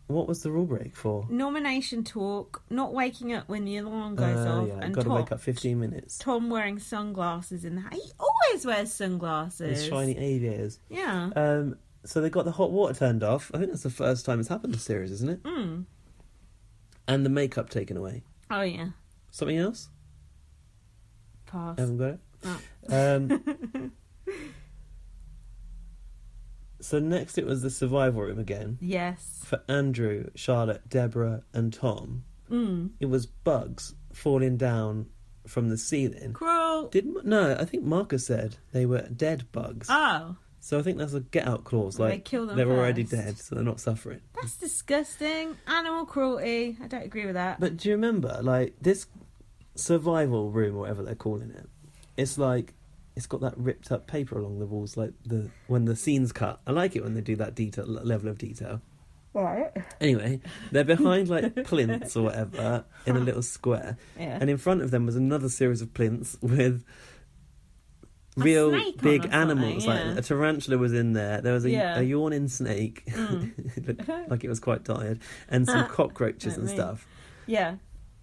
What was the rule break for? Nomination talk, not waking up when the alarm goes off, yeah, and got to wake up 15 minutes. Tom wearing sunglasses in the house. He always wears sunglasses. His shiny aviators. Yeah. So they got the hot water turned off. I think that's the first time it's happened in the series, isn't it? And the makeup taken away. Oh yeah. Something else? Pass. I haven't got it. Oh. So next it was the survival room again. Yes. For Andrew, Charlotte, Deborah and Tom. It was bugs falling down from the ceiling. Cruel. No, I think Marcus said they were dead bugs. Oh. So I think that's a get out clause. Like, they kill them they're first. already dead, so they're not suffering. That's disgusting. Animal cruelty. I don't agree with that. But do you remember, like, this survival room, or whatever they're calling it, it's like, it's got that ripped up paper along the walls, like when the scene's cut. I like it when they do that level of detail. Right. Anyway, they're behind like plinths or whatever in a little square, and in front of them was another series of plinths with real big animals. Yeah. Like a tarantula was in there. There was a yawning snake, it looked like it was quite tired, and some cockroaches and stuff. Yeah.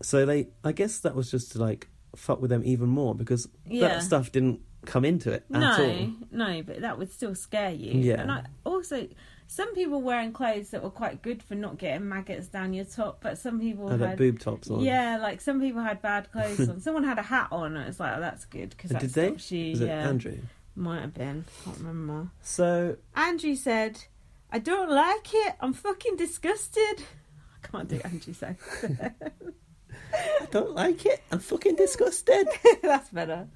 So I guess that was just to like fuck with them even more, because that stuff didn't come into it at all. No, but that would still scare you. Yeah. And also, some people wearing clothes that were quite good for not getting maggots down your top, but some people had boob tops on. Yeah, like some people had bad clothes on. Someone had a hat on, and it's like, oh, that's good because that stops you. Was it Andrew? Might have been. Can't remember. So Andrew said, "I don't like it. I'm fucking disgusted." I can't do Andrew so. I don't like it. I'm fucking disgusted. That's better.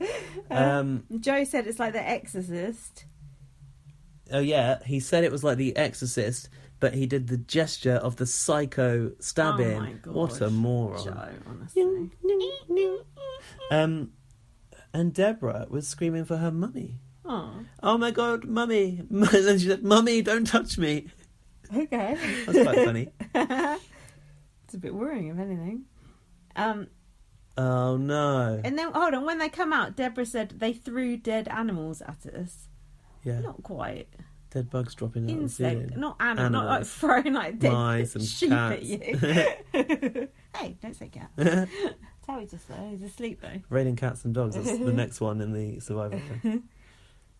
Joe said it's like The Exorcist. Oh yeah, he said it was like The Exorcist, but he did the gesture of the psycho stabbing. Oh my gosh. What a moron! Joe, honestly. And Deborah was screaming for her mummy. Oh my god, mummy! And she said, "Mummy, don't touch me." Okay, that's quite funny. It's a bit worrying, if anything. Oh no! And then hold on, when they come out, Deborah said they threw dead animals at us. Yeah, not quite. Dead bugs dropping out of the ceiling. Not animals, not like throwing like dead mice and sheep cats. at you. Hey, don't say cat. Towie's just there. He's asleep though. Raining cats and dogs. That's the next one in the survival thing.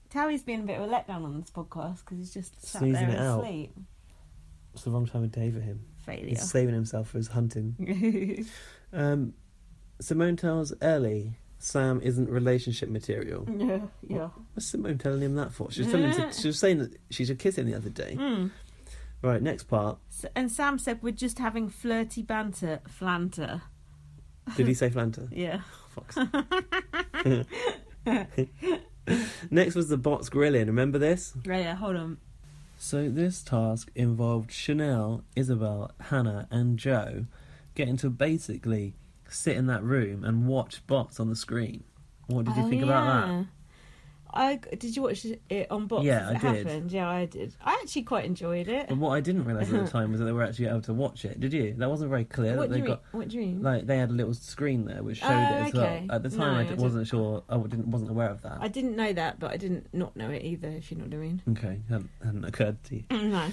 Towie's been a bit of a letdown on this podcast because he's just sat sneezing there it out. asleep. It's the wrong time of day for him. Failure. He's saving himself for his hunting. Simone tells Ellie Sam isn't relationship material. Yeah. What's Simone telling him that for? She was saying that she should kiss him the other day. Right, next part. And Sam said we're just having flirty banter, flanter. Did he say flanter? Yeah. Oh, next was the bots grilling. Remember this? Yeah, hold on. So this task involved Chanel, Isabel, Hannah and Joe getting to basically sit in that room and watch bots on the screen. What did you think about that? Did you watch it on bots? Yeah, I did. Happened? Yeah, I did. I actually quite enjoyed it. But what I didn't realise at the time was that they were actually able to watch it. Did you? That wasn't very clear. What do you mean? Like they had a little screen there which showed it as well. At the time, I wasn't sure. I wasn't aware of that. I didn't know that, but I didn't not know it either. If you know what I mean. Okay, hadn't occurred to you. No.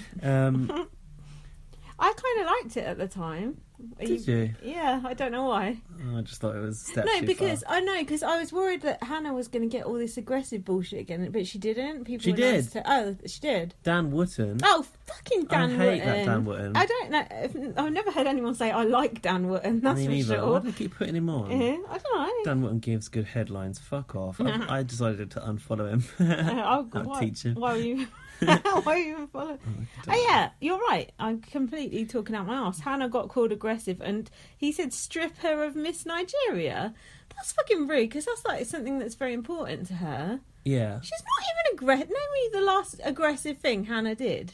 I kind of liked it at the time. Did you? Yeah, I don't know why. Oh, I just thought it was because I was worried that Hannah was going to get all this aggressive bullshit again, but she didn't. She did. She did. Dan Wootton. Oh, fucking Dan Wootton. I hate that Dan Wootton. I don't know. I've never heard anyone say I like Dan Wootton. That's for sure. Why do they keep putting him on? I don't know. Dan Wootton gives good headlines. Fuck off. I decided to unfollow him. I'll teach him. Why were you? Why are you even following? Oh yeah, you're right. I'm completely talking out my arse. Hannah got called aggressive, and he said strip her of Miss Nigeria. That's fucking rude because that's like something that's very important to her. Yeah, she's not even aggressive. Name me the last aggressive thing Hannah did.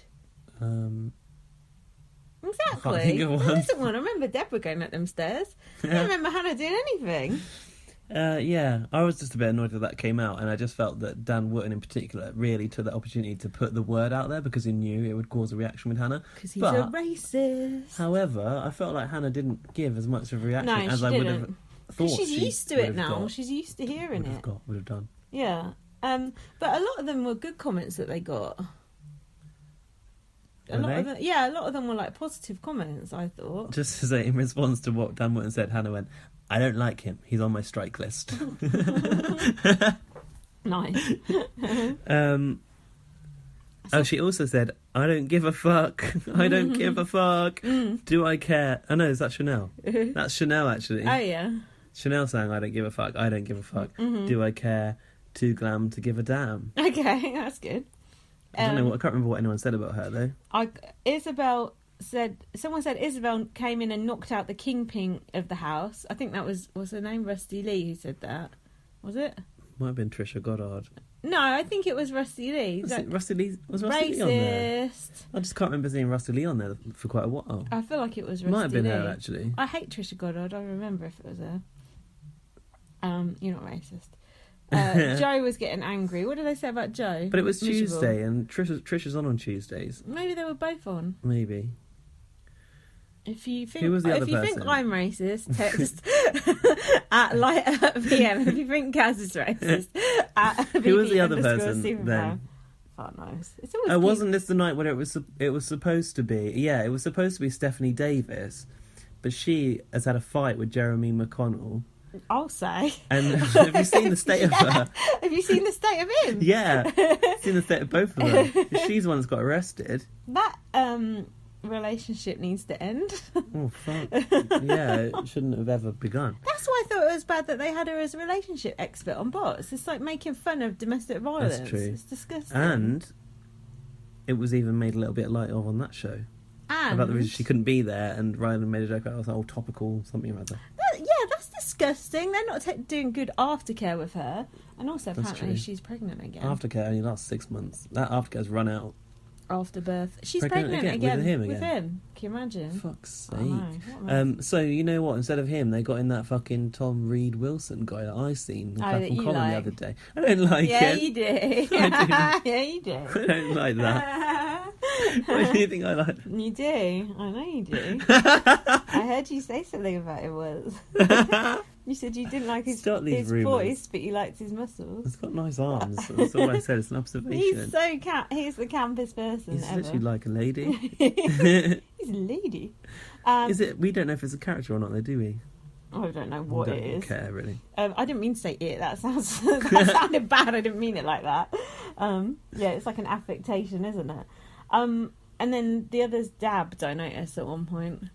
Exactly. There isn't one. I remember Deborah going up them stairs. I don't remember Hannah doing anything. Yeah, I was just a bit annoyed that came out, and I just felt that Dan Wootton in particular really took the opportunity to put the word out there because he knew it would cause a reaction with Hannah. Because he's a racist. However, I felt like Hannah didn't give as much of a reaction as I would have thought. She's used to it now. Got. She's used to hearing Would have done. Yeah. But a lot of them were good comments that they got. A lot of them were like positive comments, I thought. Just to say, in response to what Dan Wootton said, Hannah went, "I don't like him. He's on my strike list." Nice. She also said, "I don't give a fuck. I don't give a fuck. Do I care?" Oh no, is that Chanel? That's Chanel, actually. Oh yeah. Chanel saying, "I don't give a fuck. I don't give a fuck. Do I care? Too glam to give a damn." Okay, that's good. I don't know. I can't remember what anyone said about her though. Someone said Isabel came in and knocked out the kingpin of the house. I think that was her name, Rusty Lee, who said that. Was it? Might have been Trisha Goddard. No, I think it was Rusty Lee. Was Rusty Lee on there? I just can't remember seeing Rusty Lee on there for quite a while. I feel like it was Rusty Lee. Might have been her, actually. I hate Trisha Goddard. I remember if it was her. You're not racist. Joe was getting angry. What did they say about Joe? But it was Tuesday, and Trisha's on Tuesdays. Maybe they were both on. Maybe. If you think I'm racist, text at light@pm. If you think Kaz is racist, at who was the other person then? God knows. Wasn't this the night when it was supposed to be? Yeah, it was supposed to be Stephanie Davis, but she has had a fight with Jeremy McConnell. I'll say. And have you seen the state of her? Have you seen the state of him? Yeah, seen the state of both of them. She's the one that's got arrested. That relationship needs to end. Oh fuck! Yeah, it shouldn't have ever begun. That's why I thought it was bad that they had her as a relationship expert on bots. It's like making fun of domestic violence. That's true. It's disgusting. And it was even made a little bit light of on that show. And about the reason she couldn't be there, and Ryan made a joke about it was topical something or other. That's disgusting. They're not doing good aftercare with her, and also apparently she's pregnant again. Aftercare only lasts 6 months. That aftercare's run out. After birth, she's pregnant again with him. Can you imagine? Fuck's sake! So you know what? Instead of him, they got in that fucking Tom Reed Wilson guy that I seen in Clapham Common the other day. I don't like him. Yeah, you do. Yeah, you do. I don't like that. What do you think I like? You do. I know you do. I heard you say something about it once. You said you didn't like his voice, but you liked his muscles. It's got nice arms. That's all I said. It's an observation. He's the campest person He's literally like a lady. He's a lady. Is it? We don't know if it's a character or not, though, do we? I don't know what it is. I don't care, really. I didn't mean to say it. That sounded bad. I didn't mean it like that. Yeah, it's like an affectation, isn't it? And then the others dabbed, I noticed, at one point.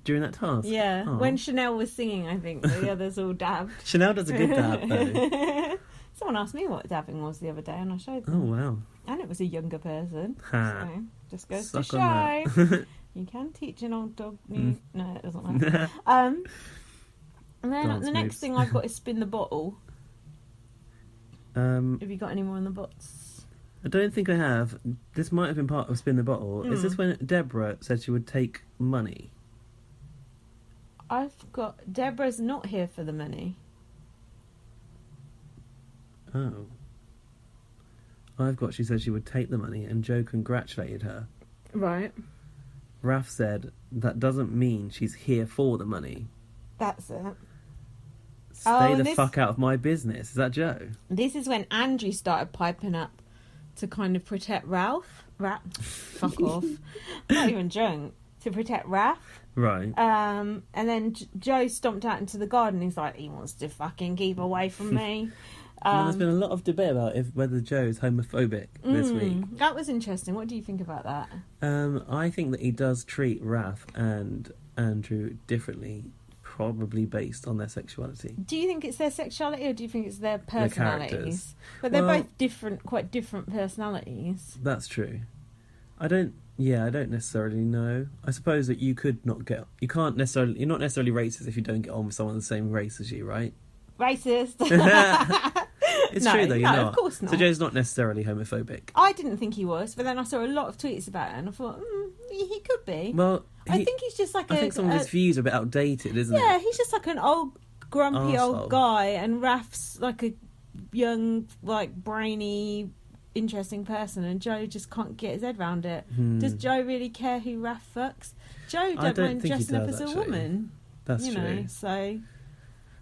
During that task? Yeah. Oh. When Chanel was singing, I think, the others all dabbed. Chanel does a good dab, though. Someone asked me what dabbing was the other day, and I showed them. Oh, wow. And it was a younger person. Ha. So, just goes to show. You can teach an old dog new... No, it doesn't matter. And then the next thing I've got is spin the bottle. Have you got any more on the bots? I don't think I have. This might have been part of Spin the Bottle. Is this when Deborah said she would take money? I've got... Deborah's not here for the money. Oh. I've got she said she would take the money and Joe congratulated her. Right. Raf said that doesn't mean she's here for the money. That's it. Stay the fuck out of my business. Is that Joe? This is when Andrew started piping up to kind of protect Ralph. Fuck off. I'm not even drunk. To protect Raf. Right. And then Joe stomped out into the garden. He's like, he wants to fucking keep away from me. There's been a lot of debate about whether Joe's homophobic this week. That was interesting. What do you think about that? I think that he does treat Raf and Andrew differently, probably based on their sexuality. Do you think it's their sexuality or do you think it's their personalities? But they're both different, quite different personalities. That's true. I don't necessarily know. I suppose that you're not necessarily racist if you don't get on with someone of the same race as you, right? Racist. It's true though, you're not. Of course not. So Joe's not necessarily homophobic. I didn't think he was, but then I saw a lot of tweets about it and I thought, he could be. Well, I think he's just like I think some of his views are a bit outdated, isn't it? Yeah, he's just like an grumpy arsehole. old guy, and Raf's like a young, like brainy, interesting person, and Joe just can't get his head around it. Does Joe really care who Raf fucks? Joe don't mind think he dressing up does, as a actually. woman. That's you true. know, so.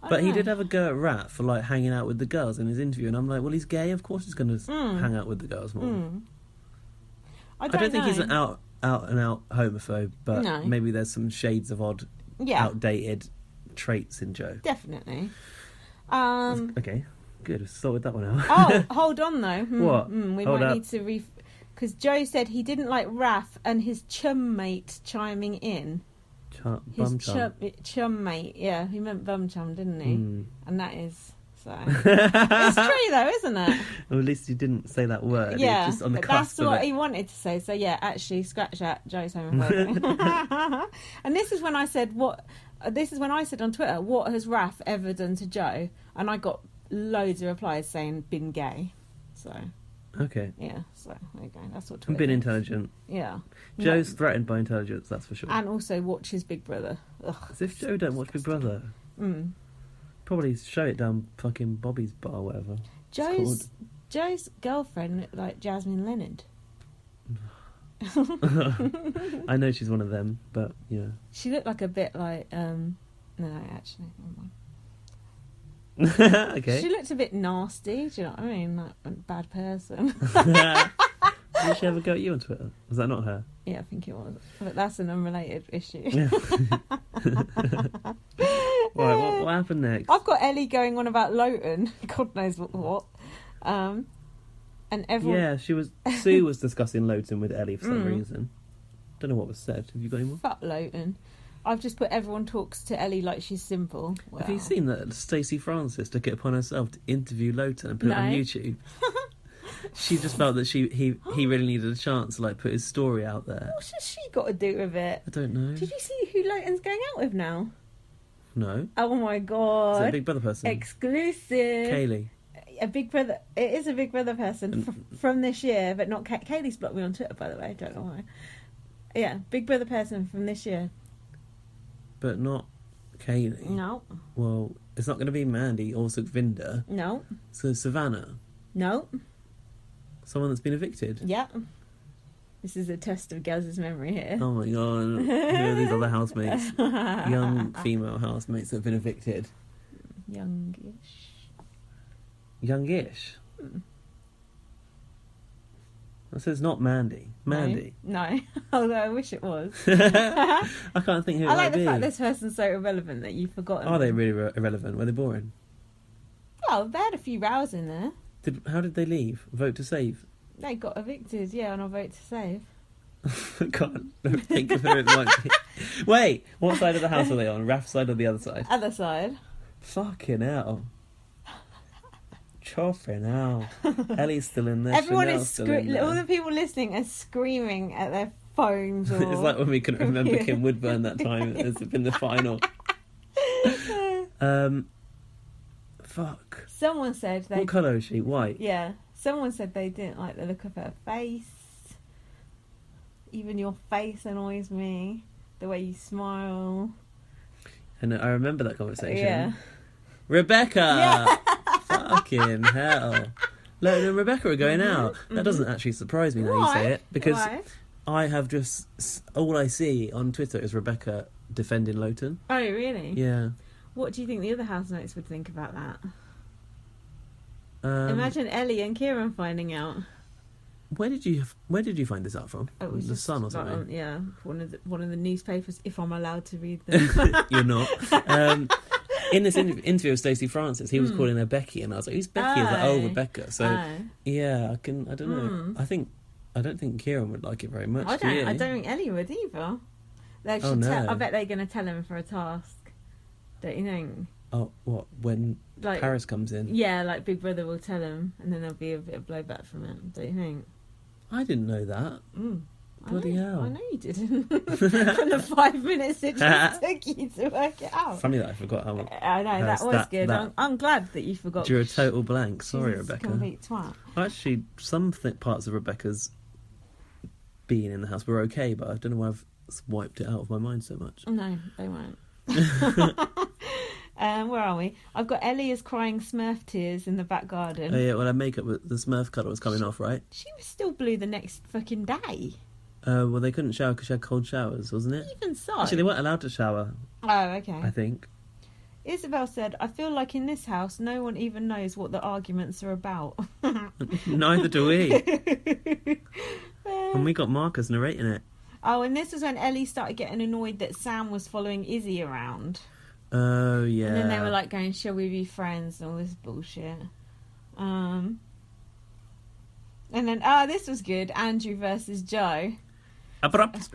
But he did have a go at Raf for like hanging out with the girls in his interview, and I'm like, well, he's gay. Of course, he's going to hang out with the girls more. I don't think know. he's an out and out homophobe, but No. maybe there's some shades of odd, outdated traits in Joe. Definitely. Okay, good. Sorted that one out. Oh, hold on though. What? We Hold might up. need to because Joe said he didn't like Raf and his chum mate chiming in. Bum chum. Chum mate, yeah, he meant bum chum, didn't he? And that is so. It's true though, isn't it? Well, at least he didn't say that word. Yeah, He was just on the but cusp that's of what it. he wanted to say. So yeah, actually, scratch that, Joe's homophobic. And this is when I said on Twitter, what has Raf ever done to Joe? And I got loads of replies saying been gay. So Okay. yeah, so there you go. That's what Twitter Been thinks. intelligent. Yeah. Joe's threatened by intelligence, that's for sure. And also watches Big Brother. Ugh. As if Joe don't watch Big Brother. Probably show it down fucking Bobby's bar or whatever. Joe's girlfriend looked like Jasmine Leonard. I know she's one of them, but yeah. She looked like a bit like no, actually, never mind. Okay. She looked a bit nasty. Do you know what I mean? Like a bad person. Did she ever go at you on Twitter? Was that not her? Yeah, I think it was. But that's an unrelated issue. Right, what happened next? I've got Ellie going on about Lowton. God knows what. And everyone. Yeah, Sue was discussing Lowton with Ellie for some reason. Don't know what was said. Have you got any more? Fuck Lowton. I've just put everyone talks to Ellie like she's simple. Well, Have you seen that Stacey Francis took it upon herself to interview Lowton and put it on YouTube? She just felt that he really needed a chance to like put his story out there. What's she got to do with it? I don't know. Did you see who Lowton's going out with now? No. Oh my Is god. it a Big Brother person? Exclusive. Kaylee. A Big Brother. It is a Big Brother person from this year, but not Kaylee's blocked me on Twitter, by the way. I don't know why. Yeah, Big Brother person from this year. But not Kaylee. No. Well, it's not going to be Mandy or Sukhvinder. No. So Savannah. No. Someone that's been evicted. Yeah. This is a test of Gaz's memory here. Oh my god. Who are these other housemates? Young female housemates that have been evicted. Youngish. Youngish. That says not Mandy. Mandy. No. Although I wish it was. I can't think who it I like might the be. fact this person's so irrelevant that you've forgotten. Are they really irrelevant? Were they boring? Well, they had a few rows in there. How did they leave? Vote to save? They got evicted, yeah, on a vote to save. I can't think of who it might be. Wait, what side of the house are they on? Raf's side or the other side? Other side. Fucking hell. Choffing hell. Ellie's still in there. Everyone Chanel's is still in there. all the people listening are screaming at their phones. Or... It's like when we couldn't remember Kim Woodburn that time. It's been the final. Fuck. Someone said they. What colour is she? White. Yeah. Someone said they didn't like the look of her face. Even your face annoys me. The way you smile. And I remember that conversation. Yeah. Rebecca! Yeah. Fucking hell. Lowton and Rebecca are going out. That doesn't actually surprise me now you say it. Because Why? I have just... All I see on Twitter is Rebecca defending Lowton. Oh, really? Yeah. What do you think the other housemates would think about that? Imagine Ellie and Kieran finding out. Where did you find this out from? It was the just Sun or something? on, yeah, one of the newspapers, if I'm allowed to read them. You're not. In this interview with Stacey Francis, he was calling her Becky, and I was like, "Who's Becky?" He was like, "Oh, Rebecca." So yeah, I don't know. I don't think Kieran would like it very much. I don't think Ellie would either. They should I bet they're going to tell him for a task. Don't you think? Oh, what? When Paris comes in? Yeah, like Big Brother will tell him, and then there'll be a bit of blowback from him. Don't you think? I didn't know that. Bloody hell! I know you didn't. From the 5 minutes it just took you to work it out. Funny that I forgot how. I know that was good. I'm glad that you forgot. Drew a total blank. Sorry, She's Rebecca. A complete twat. Actually, some parts of Rebecca's being in the house were okay, but I don't know why I've wiped it out of my mind so much. No, they won't. Where are we? I've got Ellie as crying Smurf tears in the back garden. Oh yeah, well, her makeup, the Smurf colour was coming off, right? She was still blue the next fucking day. Well, they couldn't shower because she had cold showers, wasn't it? Even so. Actually, they weren't allowed to shower. Oh, okay. I think. Isabel said, I feel like in this house, no one even knows what the arguments are about. Neither do we. And we got Marcus narrating it. Oh, and this was when Ellie started getting annoyed that Sam was following Izzy around. Oh, yeah. And then they were like going, shall we be friends and all this bullshit. And then, this was good. Andrew versus Joe. Abrupt.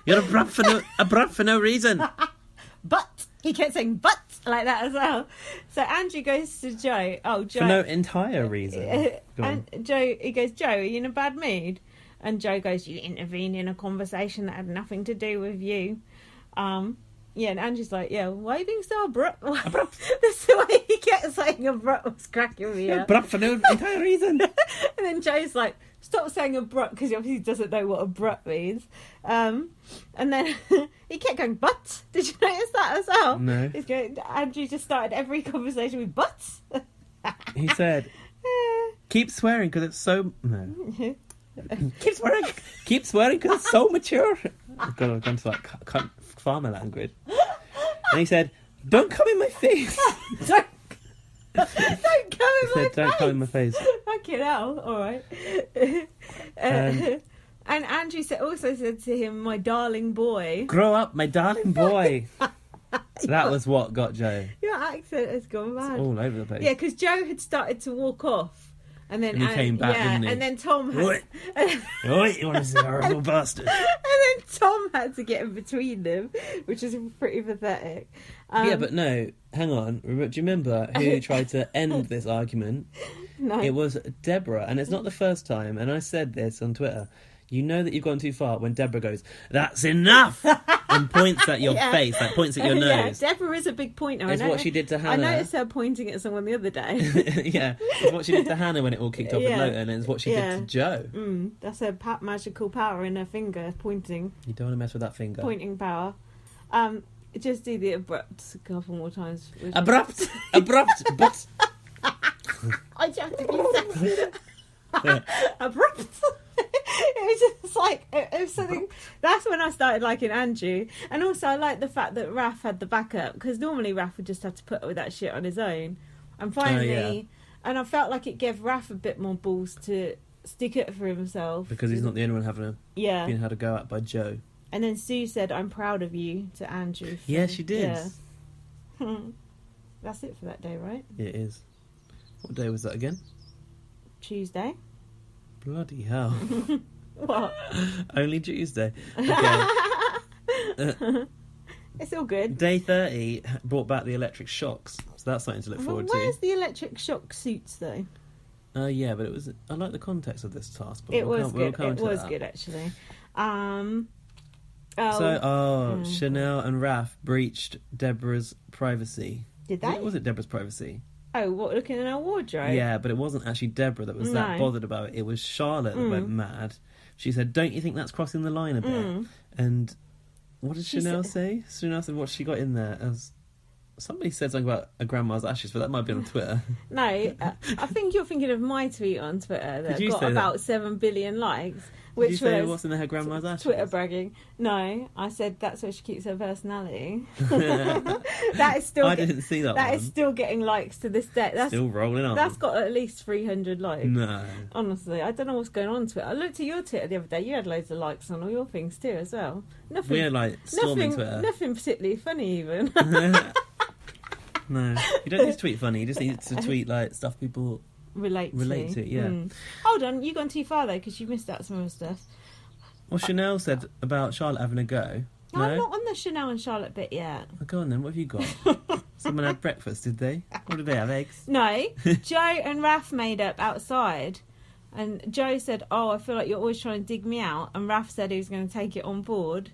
You're abrupt for no reason. But he kept saying but like that as well. So Andrew goes to Joe. Oh, Joe. For no entire reason. And Joe, he goes, Joe, are you in a bad mood? And Joe goes, you intervened in a conversation that had nothing to do with you. Yeah, and Andrew's like, yeah, why are you being so abrupt? Abrupt. That's the way he kept saying abrupt was cracking me up. Abrupt for no entire reason. And then Joe's like, stop saying abrupt, because he obviously doesn't know what abrupt means. And then he kept going, but? Did you notice that as well? No. Andrew just started every conversation with but. He said, keep swearing because it's so... No. Keep swearing because it's so mature. I've gone to like farmer language. And he said, don't come in my face. Don't come in my face. Don't come in my face. Fucking hell. All right. And Andrew also said to him, my darling boy. Grow up, my darling boy. That was what got Joe. Your accent has gone mad. It's all over the place. Yeah, because Joe had started to walk off. And then he came back, didn't he? And then Tom had... Oi, you want to see a horrible bastard. And then Tom had to get in between them, which is pretty pathetic. Yeah, but no, hang on. Do you remember who tried to end this argument? No. It was Deborah, and it's not the first time, and I said this on Twitter. You know that you've gone too far when Deborah goes, that's enough! And points at your face, like points at your nose. Yeah, Deborah is a big pointer. It's what she did to Hannah. I noticed her pointing at someone the other day. Yeah, it's what she did to Hannah when it all kicked off with Lowton, and it's what she did to Joe. That's her magical power in her finger, pointing. You don't want to mess with that finger. Pointing power. Just do the abrupt a couple more times. Abrupt, but... I just have to be abrupt. It was just like it was something. That's when I started liking Andrew, and also I like the fact that Raph had the backup, because normally Raph would just have to put up with that shit on his own. And finally, and I felt like it gave Raph a bit more balls to stick it for himself, because he's not the only one being had a go at by Joe. And then Sue said, "I'm proud of you" to Andrew. Yeah, she did. Yeah. That's it for that day, right? It is. What day was that again? Tuesday. Bloody hell. What? Only Tuesday. Okay. It's all good. Day 30 brought back the electric shocks, so that's something to look forward to. Where's the electric shock suits, though? Yeah, but I like the context of this task. But It was good. It was good, actually. Chanel and Raph breached Deborah's privacy. Did they? Was it Deborah's privacy? Oh, what, looking in our wardrobe? Yeah, but it wasn't actually Deborah that was that bothered about it. It was Charlotte that went mad. She said, don't you think that's crossing the line a bit? And what did Chanel say? Chanel said what she got in there. Somebody said something about a grandma's ashes, but that might be on Twitter. No, I think you're thinking of my tweet on Twitter that got about 7 billion likes. Which Did you say was what's in her grandma's ashes? Twitter bragging. No, I said that's where she keeps her personality. That is still. I didn't see that. That is still getting likes to this day. That's still rolling on. That's got at least 300 likes. No, honestly, I don't know what's going on to it. I looked at your Twitter the other day. You had loads of likes on all your things too, as well. Nothing. We had like storming Twitter. Nothing particularly funny, even. No, you don't need to tweet funny. You just need to tweet like stuff people relate to. Yeah. Hold on, you've gone too far though, because you missed out some of the stuff. Well, Chanel said about Charlotte having a go. No? I'm not on the Chanel and Charlotte bit yet. Oh, go on then. What have you got? Someone had breakfast, did they? What did they have? Eggs? No. Joe and Raph made up outside. And Joe said, oh, I feel like you're always trying to dig me out. And Raph said he was going to take it on board.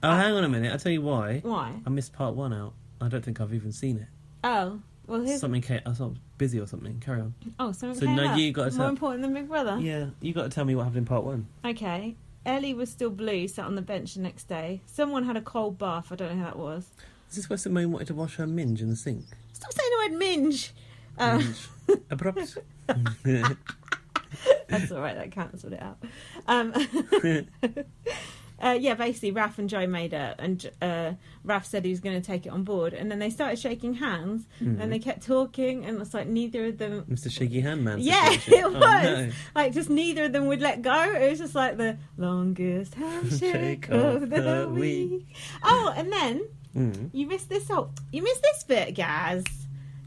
Oh, hang on a minute. I'll tell you why. Why? I missed part 1 out. I don't think I've even seen it. Oh. Well, something came... I was busy or something. Carry on. Oh, something so came now up. You got to more important than Big Brother? Yeah. You got to tell me what happened in part 1. Okay. Ellie was still blue, sat on the bench the next day. Someone had a cold bath. I don't know who that was. Is this where Simone wanted to wash her minge in the sink? Stop saying the word minge. Minge. Abrupt. That's all right. That cancelled it out. Yeah, basically, Raf and Joe made it, and Raf said he was going to take it on board, and then they started shaking hands, and they kept talking, and it's like neither of them... Mr. Shaky Hand Man. Yeah, it was. Oh, no. Like, just neither of them would let go. It was just like the longest handshake of the week. Oh, and then, you missed this bit, Gaz.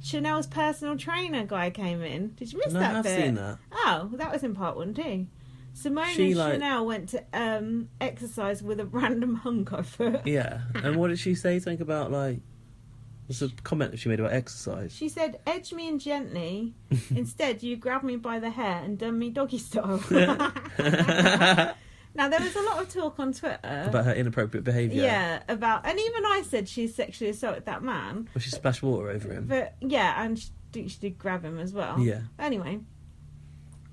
Chanel's personal trainer guy came in. Did you miss that bit? I've seen that. Oh, that was in part 1 too. Simone and Chanel went to exercise with a random hunk I foot. Yeah, and what did she say? Something about, like... What's the comment that she made about exercise? She said, edge me in gently. Instead, you grabbed me by the hair and done me doggy style. Now, there was a lot of talk on Twitter... About her inappropriate behaviour. Yeah, about... And even I said she sexually assaulted that man. Well, she splashed water over him. But, yeah, and she did grab him as well. Yeah. Anyway...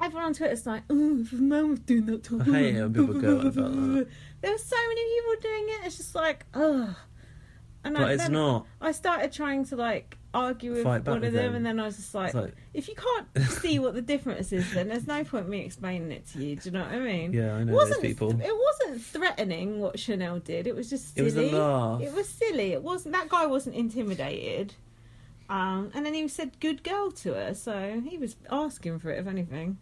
Everyone on Twitter's like, oh, if a man was doing that to I hate it when people go about that. There were so many people doing it, it's just like, ugh. And but it's not. I started trying to, like, argue with one of them, and then I was just like, if you can't see what the difference is, then there's no point me explaining it to you, do you know what I mean? Yeah, I know those people. It wasn't threatening what Chanel did, it was just silly. It was a laugh. It was silly, that guy wasn't intimidated. And then he said good girl to her, so he was asking for it, if anything.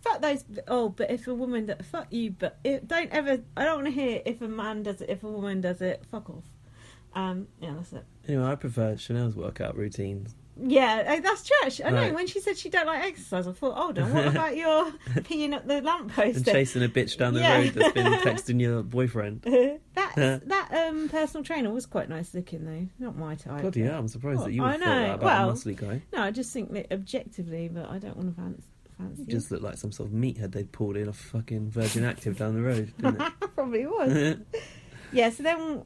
Fuck those, but if a woman does, fuck you, but I don't want to hear if a man does it, if a woman does it, fuck off. Yeah, that's it. Anyway, I prefer Chanel's workout routines. Yeah, that's trash. I know, when she said she don't like exercise, I thought, hold on, what about your peeing up the lamppost? And chasing a bitch down the road that's been texting your boyfriend. That personal trainer was quite nice looking, though. Not my type. Bloody hell, I'm surprised that you would thought that about a muscly guy. No, I just think that objectively, but I don't want to fancy you just looked like some sort of meathead they'd pulled in a fucking Virgin Active down the road, didn't it? Probably was. Yeah, so then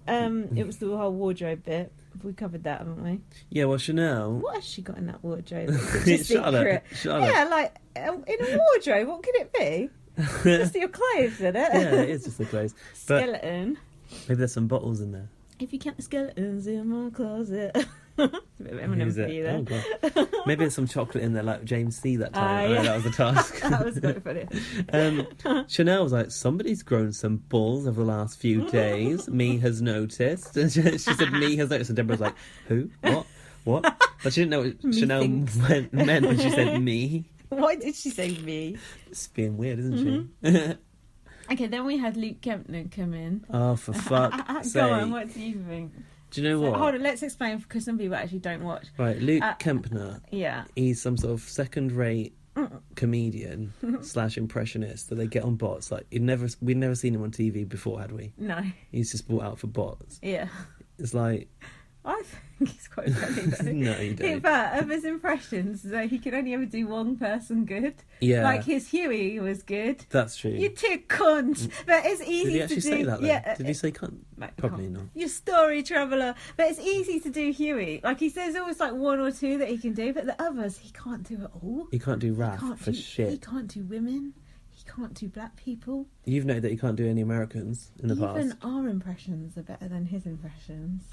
it was the whole wardrobe bit. We covered that, haven't we? Yeah, well, Chanel... What has she got in that wardrobe? Just Charlotte. Yeah, like, in a wardrobe, what could it be? Just your clothes, isn't it? Yeah, it is just the clothes. Skeleton. Maybe there's some bottles in there. If you count the skeletons in my closet. It's a bit of Eminem for you there. Oh, God. Maybe there's some chocolate in there like James C. that time. Yeah. That was a task. That was quite funny. Chanel was like, somebody's grown some balls over the last few days. Me has noticed. And she said, me has noticed. And Deborah was like, who? What? But she didn't know what Chanel meant when she said me. Why did she say me? It's being weird, isn't she? Okay, then we had Luke Kempner come in. Oh, for fuck's sake. Go on, what do you think? Do you know what? Hold on, let's explain, because some people actually don't watch. Right, Luke Kempner. Yeah. He's some sort of second-rate comedian / impressionist that they get on bots. Like, we'd never seen him on TV before, had we? No. He's just brought out for bots. Yeah. It's like... I think he's quite funny, though. No, you don't. But of his impressions, so he could only ever do one person good. Yeah. Like his Huey was good. That's true. You two cunts. But it's easy to do. Did he actually say that, though? Yeah. Did he say cunt? Probably not. You story traveller. But it's easy to do Huey. Like, he says always like one or two that he can do, but the others, he can't do it all. He can't do Raph for shit. He can't do women. He can't do black people. You've noted that he can't do any Americans in the past. Even our impressions are better than his impressions.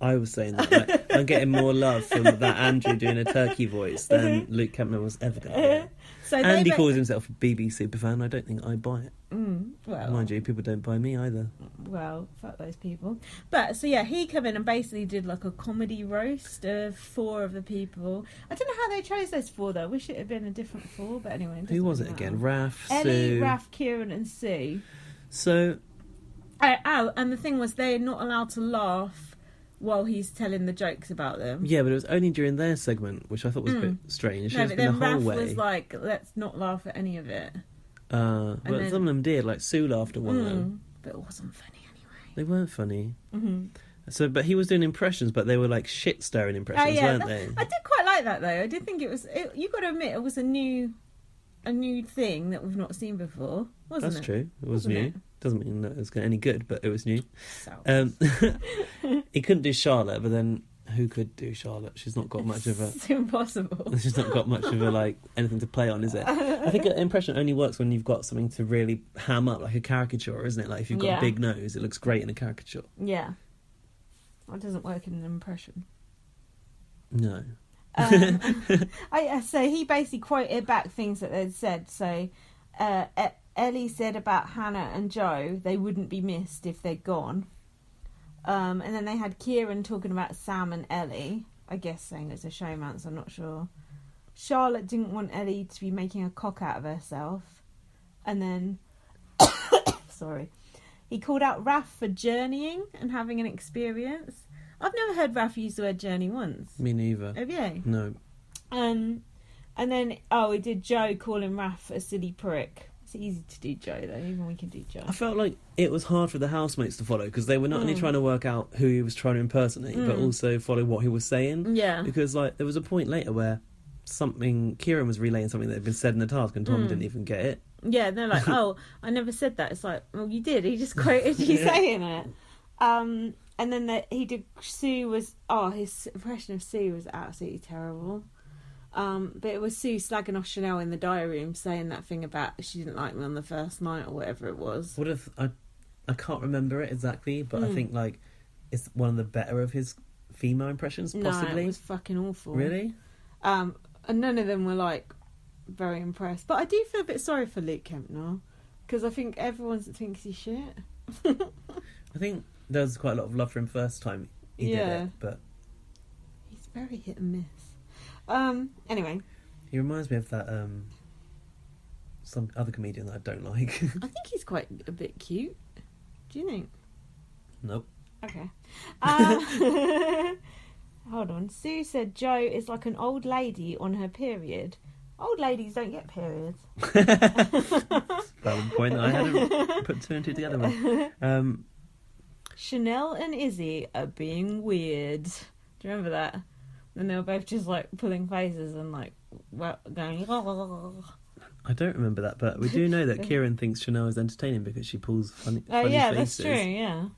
I was saying that. Like, I'm getting more love from that Andrew doing a turkey voice than Luke Kempner was ever going to get. And he calls himself a BB superfan. I don't think I buy it. Well, mind you, people don't buy me either. Well, fuck those people. But, so yeah, he came in and basically did like a comedy roast of 4 of the people. I don't know how they chose those 4, though. I wish it had been a different 4, but anyway. Who was it again? Raph, Ellie, Sue... Raph, Kieran and Sue. So... and the thing was, they're not allowed to laugh while he's telling the jokes about them. Yeah, but it was only during their segment, which I thought was a bit strange. No, but then Raph was like, let's not laugh at any of it. But some of them did. Like, Sue laughed at one of them. But it wasn't funny anyway. They weren't funny. So, but he was doing impressions, but they were like shit-stirring impressions, weren't they? I did quite like that, though. I did think it was... You've got to admit, it was a new thing that we've not seen before, wasn't it? That's true. It was new. Doesn't mean that it was any good, but it was new. He couldn't do Charlotte, but then who could do Charlotte? She's not got much of a... It's impossible. She's not got much of a, like, anything to play on, is it? I think an impression only works when you've got something to really ham up, like a caricature, isn't it? Like, if you've got a big nose, it looks great in a caricature. Yeah. That doesn't work in an impression. No. So he basically quoted back things that they'd said. So Ellie said about Hannah and Joe, they wouldn't be missed if they'd gone. And then they had Kieran talking about Sam and Ellie, I guess saying it's a showmance, I'm not sure. Charlotte didn't want Ellie to be making a cock out of herself. And then, sorry, he called out Raph for journeying and having an experience. I've never heard Raph use the word journey once. Me neither. Have you? No. And then, he did Joe calling Raph a silly prick. It's easy to do Joe, though. Even we can do Joe. I felt like it was hard for the housemates to follow because they were not only trying to work out who he was trying to impersonate, but also follow what he was saying. Yeah. Because, like, there was a point later where Kieran was relaying something that had been said in the task and Tom didn't even get it. Yeah, and they're like, I never said that. It's like, well, you did. He just quoted you saying it. And then he did Sue was... his impression of Sue was absolutely terrible. But it was Sue slagging off Chanel in the diary room, saying that thing about she didn't like me on the first night or whatever it was. I can't remember it exactly, but I think like it's one of the better of his female impressions, possibly. No, it was fucking awful. Really? And none of them were like very impressed. But I do feel a bit sorry for Luke Kempner because I think everyone thinks he's shit. I think there was quite a lot of love for him first time he did it, but he's very hit and miss. Anyway, he reminds me of that some other comedian that I don't like. I think he's quite a bit cute. Do you think? Nope. Okay. Hold on. Sue said Joe is like an old lady on her period. Old ladies don't get periods. Valid point that I hadn't put two and two together with. Chanel and Izzy are being weird. Do you remember that? And they were both just like pulling faces and like going. I don't remember that, but we do know that Kieran thinks Chanel is entertaining because she pulls funny faces. That's true. Yeah.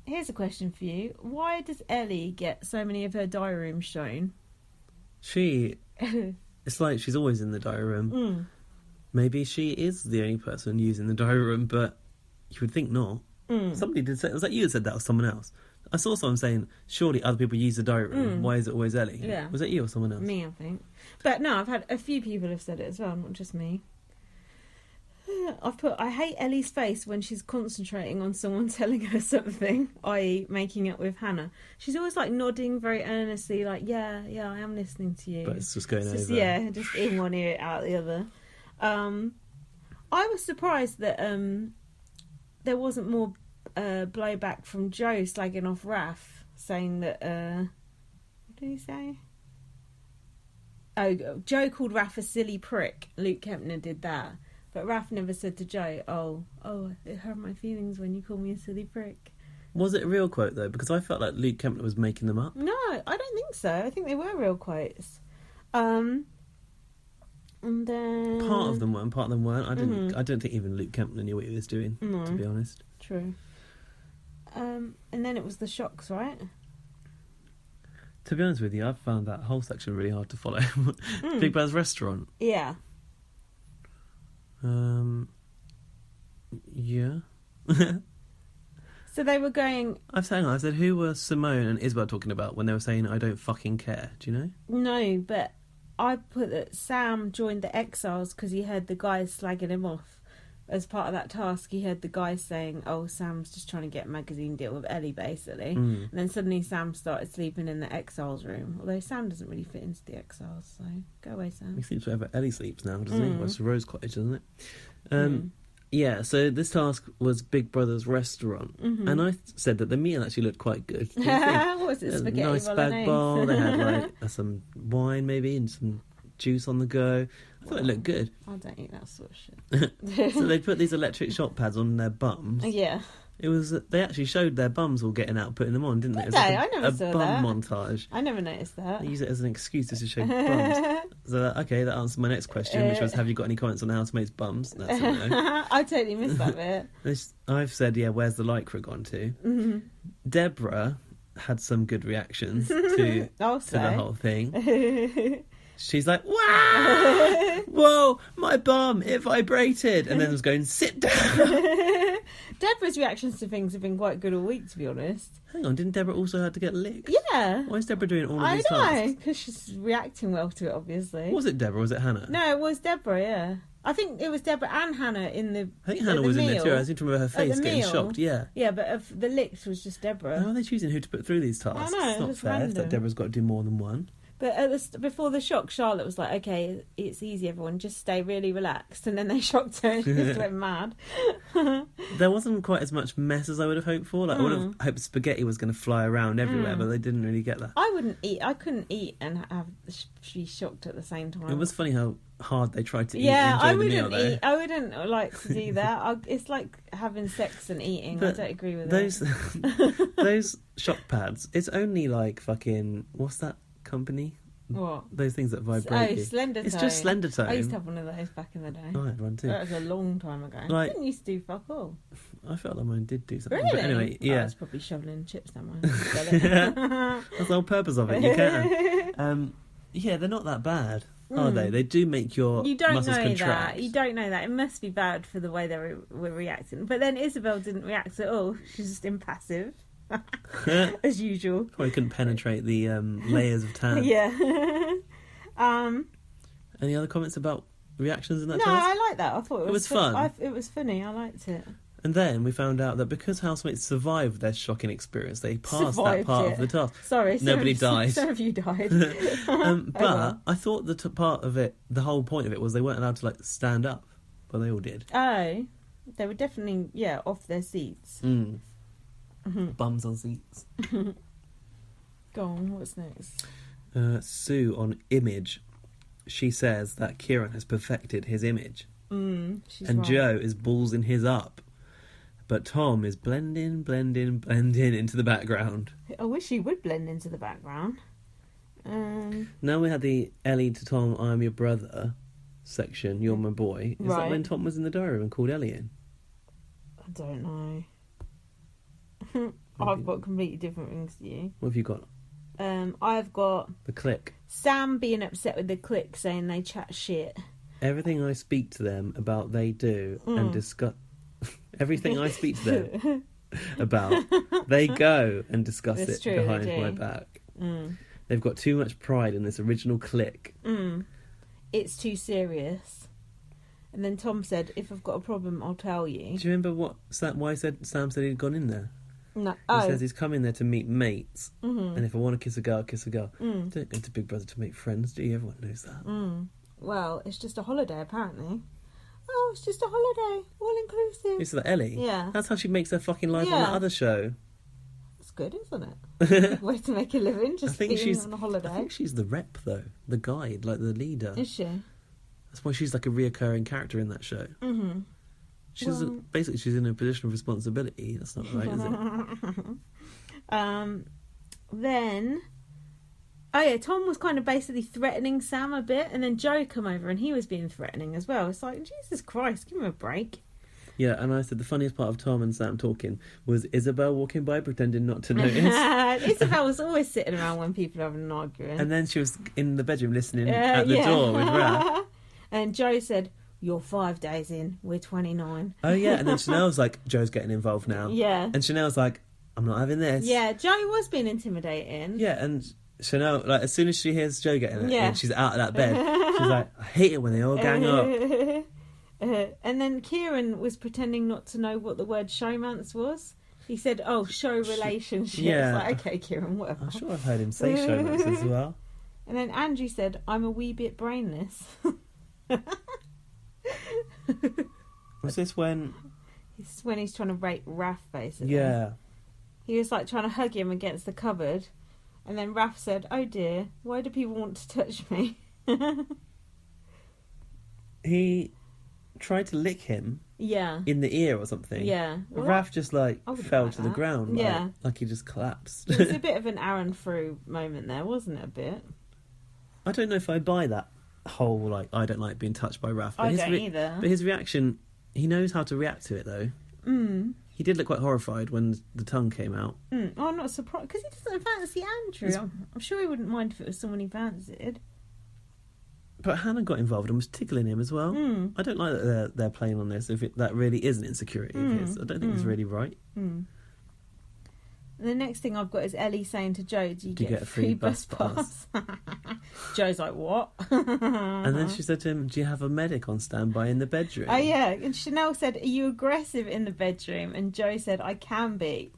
Here's a question for you: why does Ellie get so many of her diary rooms shown? It's like she's always in the diary room. Maybe she is the only person using the diary room, but you would think not. Somebody did say, was that you that said that or someone else? I saw someone saying, surely other people use the diary room. Why is it always Ellie? Yeah. Was that you or someone else? Me, I think. But no, I've had a few people have said it as well, not just me. I've put, I hate Ellie's face when she's concentrating on someone telling her something, i.e. making it with Hannah. She's always like nodding very earnestly, like, yeah, I am listening to you. But it's just going over. Just in one ear, out the other. I was surprised that there wasn't more blowback from Joe slagging off Raph, saying that what did he say? Joe called Raph a silly prick. Luke Kempner did that, but Raph never said to Joe, it hurt my feelings when you called me a silly prick. Was it a real quote though? Because I felt like Luke Kempner was making them up. No, I don't think so. I think they were real quotes. And then part of them were, and part of them weren't. I don't think even Luke Kempner knew what he was doing. No. To be honest. True. And then it was the shocks, right? To be honest with you, I've found that whole section really hard to follow. Big Brother's restaurant. Yeah. Yeah. So they were going... I said, who were Simone and Isabel talking about when they were saying, I don't fucking care? Do you know? No, but I put that Sam joined the Exiles because he heard the guys slagging him off. As part of that task, he heard the guys saying, Sam's just trying to get a magazine deal with Ellie, basically. And then suddenly Sam started sleeping in the Exiles room. Although Sam doesn't really fit into the Exiles, so go away, Sam. He sleeps wherever Ellie sleeps now, doesn't he? Well, it's a Rose Cottage, doesn't it? Yeah, so this task was Big Brother's restaurant. And I said that the meal actually looked quite good. What was it? Spaghetti nice bolognese? bag bowl. They had like some wine maybe and some juice on the go. I thought it looked good. I don't eat that sort of shit. So they put these electric shock pads on their bums. Yeah. It was. They actually showed their bums all getting out, putting them on, didn't they? Did they? I never saw a bum that. montage. I never noticed that. They use it as an excuse to show bums. So that answered my next question, which was, have you got any comments on how to make bums? That's a no. I totally missed that bit. I've said, where's the lycra gone to? Deborah had some good reactions to the whole thing. She's like, wow, whoa, my bum, it vibrated. And then was going, sit down. Deborah's reactions to things have been quite good all week, to be honest. Hang on, didn't Deborah also have to get licked? Yeah. Why is Deborah doing all of I these tasks? know, because she's reacting well to it, obviously. Was it Deborah or was it Hannah? No, it was Deborah, yeah. I think it was Deborah and Hannah in the I think Hannah was in there too. I seem to remember her face getting shocked, yeah. Yeah, but the licked was just Deborah. How are they choosing who to put through these tasks? I know, it's not fair random. that Deborah's got to do more than one. But before the shock, Charlotte was like, okay, it's easy, everyone, just stay really relaxed. And then they shocked her and she just went mad. There wasn't quite as much mess as I would have hoped for. Like I would have hoped spaghetti was going to fly around everywhere, but they didn't really get that. I couldn't eat and be shocked at the same time. It was funny how hard they tried to eat yeah, and enjoy the meal, though. I wouldn't like to do that. It's like having sex and eating. But I don't agree with those shock pads, it's only like fucking, what's that company? What? Those things that vibrate you. Slender Tone. It's just Slender Tone. I used to have one of those back in the day. I had one too. That was a long time ago. Like, I didn't used to do fuck all. I felt like mine did do something. Really? But anyway, yeah. I was probably shoveling chips down mine. That's the whole purpose of it. You can. Yeah, they're not that bad, are they? They do make your muscles contract. You don't know that. It must be bad for the way they were reacting. But then Isabel didn't react at all. She's just impassive. As usual. Probably couldn't penetrate the layers of tan. Yeah. Any other comments about reactions in that No, task? I like that. I thought it was fun. It was funny. I liked it. And then we found out that because housemates survived their shocking experience, they passed that part of the task. Sorry, nobody died. Some of you died. But I thought the part of it, the whole point of it, was they weren't allowed to like stand up, but they all did. Oh, they were definitely off their seats. Bums on seats. Go on. What's next? Sue on Image, she says that Kieran has perfected his image, and right. Joe is ballsing his up, but Tom is blending into the background. I wish he would blend into the background. Now we had the Ellie to Tom, I'm your brother section, you're my boy. Is that when Tom was in the diary room and called Ellie in? I don't know. I've got completely different things to you. What have you got? I've got The Clique. Sam being upset with the Clique, saying they chat shit. Everything I speak to them about, they do and discuss. Everything I speak to them about, they go and discuss it behind my back. They've got too much pride in this original clique. It's too serious. And then Tom said, if I've got a problem, I'll tell you. Do you remember why Sam said he'd gone in there? No. He says he's come in there to meet mates, and if I want to kiss a girl, kiss a girl. Don't go to Big Brother to make friends, do you? Everyone knows that. Well, it's just a holiday, apparently. Oh, it's just a holiday, all inclusive. Is that Ellie? Yeah. That's how she makes her fucking life on that other show. That's good, isn't it? Way to make a living, just being on a holiday. I think she's the rep, though. The guide, like the leader. Is she? That's why she's like a reoccurring character in that show. Basically, she's in a position of responsibility. That's not right, is it? Then... Oh yeah, Tom was kind of basically threatening Sam a bit, and then Joe come over and he was being threatening as well. It's like, Jesus Christ, give him a break. Yeah, and I said the funniest part of Tom and Sam talking was Isabel walking by pretending not to notice. Isabel was always sitting around when people are having an argument. And then she was in the bedroom listening at the door with Raph. And Joe said, you're 5 days in, we're 29. Oh yeah, and then Chanel was like, Joe's getting involved now. Yeah. And Chanel's like, I'm not having this. Yeah, Joe was being intimidating. Yeah, and Chanel, like, as soon as she hears Joe getting it, and she's out of that bed, she's like, I hate it when they all gang up. And then Kieran was pretending not to know what the word showmance was. He said, oh, show relationships. Yeah. Like, okay, Kieran, whatever. I'm sure I've heard him say showmance as well. And then Andrew said, I'm a wee bit brainless. Was this when... It's when he's trying to rape Raph, basically. Yeah. He was like trying to hug him against the cupboard. And then Raph said, oh dear, why do people want to touch me? He tried to lick him in the ear or something. Yeah. Well, Raph just fell to the ground. Yeah. Like he just collapsed. It was a bit of an Aaron through moment there, wasn't it, a bit? I don't know if I buy that whole, I don't like being touched by Raph. But I don't either. But his reaction, he knows how to react to it, though. He did look quite horrified when the tongue came out. Oh, I'm not surprised, because he doesn't fancy Andrew. I'm sure he wouldn't mind if it was someone he fancied. But Hannah got involved and was tickling him as well. I don't like that they're playing on this if that really is an insecurity of his. I don't think it's really right. The next thing I've got is Ellie saying to Joe, do you get a free bus pass? Joe's like, what? And then she said to him, do you have a medic on standby in the bedroom? Oh, yeah. And Chanel said, are you aggressive in the bedroom? And Joe said, I can be.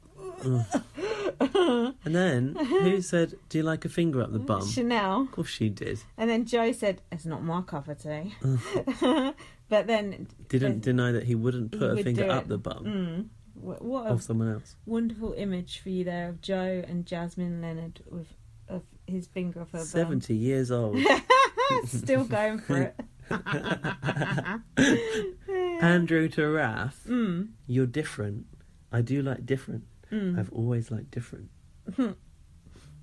And then, who said, do you like a finger up the bum? Chanel. Of course she did. And then Joe said, it's not my cup of tea. But then... Didn't deny that he wouldn't put a finger up the bum. What of someone else. Wonderful image for you there of Joe and Jasmine Leonard with his finger off her 70 years old. Still going for it. Andrew to Raph. You're different. I do like different. I've always liked different.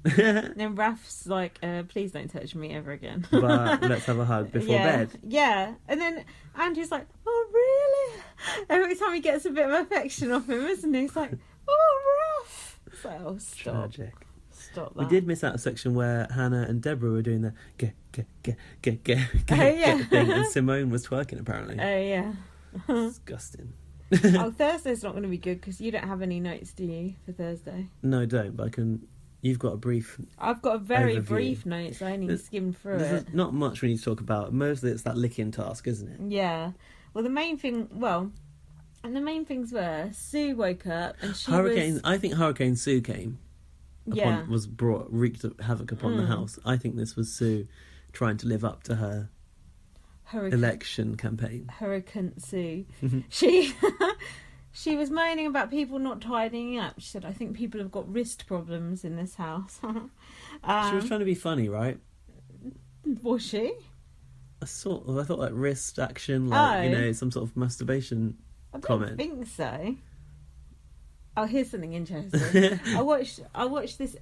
Then Raph's like, please don't touch me ever again. But let's have a hug before bed. Yeah. And then Andrew's like, oh, really? Every time he gets a bit of affection off him, isn't he? He's like, oh, Raph. It's like, oh, stop. Tragic. Stop that. We did miss out a section where Hannah and Deborah were doing the get yeah. thing, and Simone was twerking apparently. Oh, yeah. Disgusting. Oh, Thursday's not going to be good because you don't have any notes, do you, for Thursday? No, I don't, but I can... You've got a brief... I've got a very overview. Brief note, so I only skimmed through it. There's not much we need to talk about. Mostly it's that licking task, isn't it? Yeah. Well, the main things were Sue woke up and she I think Hurricane Sue came. Wreaked havoc upon the house. I think this was Sue trying to live up to her election campaign. Hurricane Sue. She was moaning about people not tidying up. She said, I think people have got wrist problems in this house. She was trying to be funny, right? Was she? I thought like wrist action, some sort of masturbation comment. I don't think so. Oh, here's something interesting. I watched this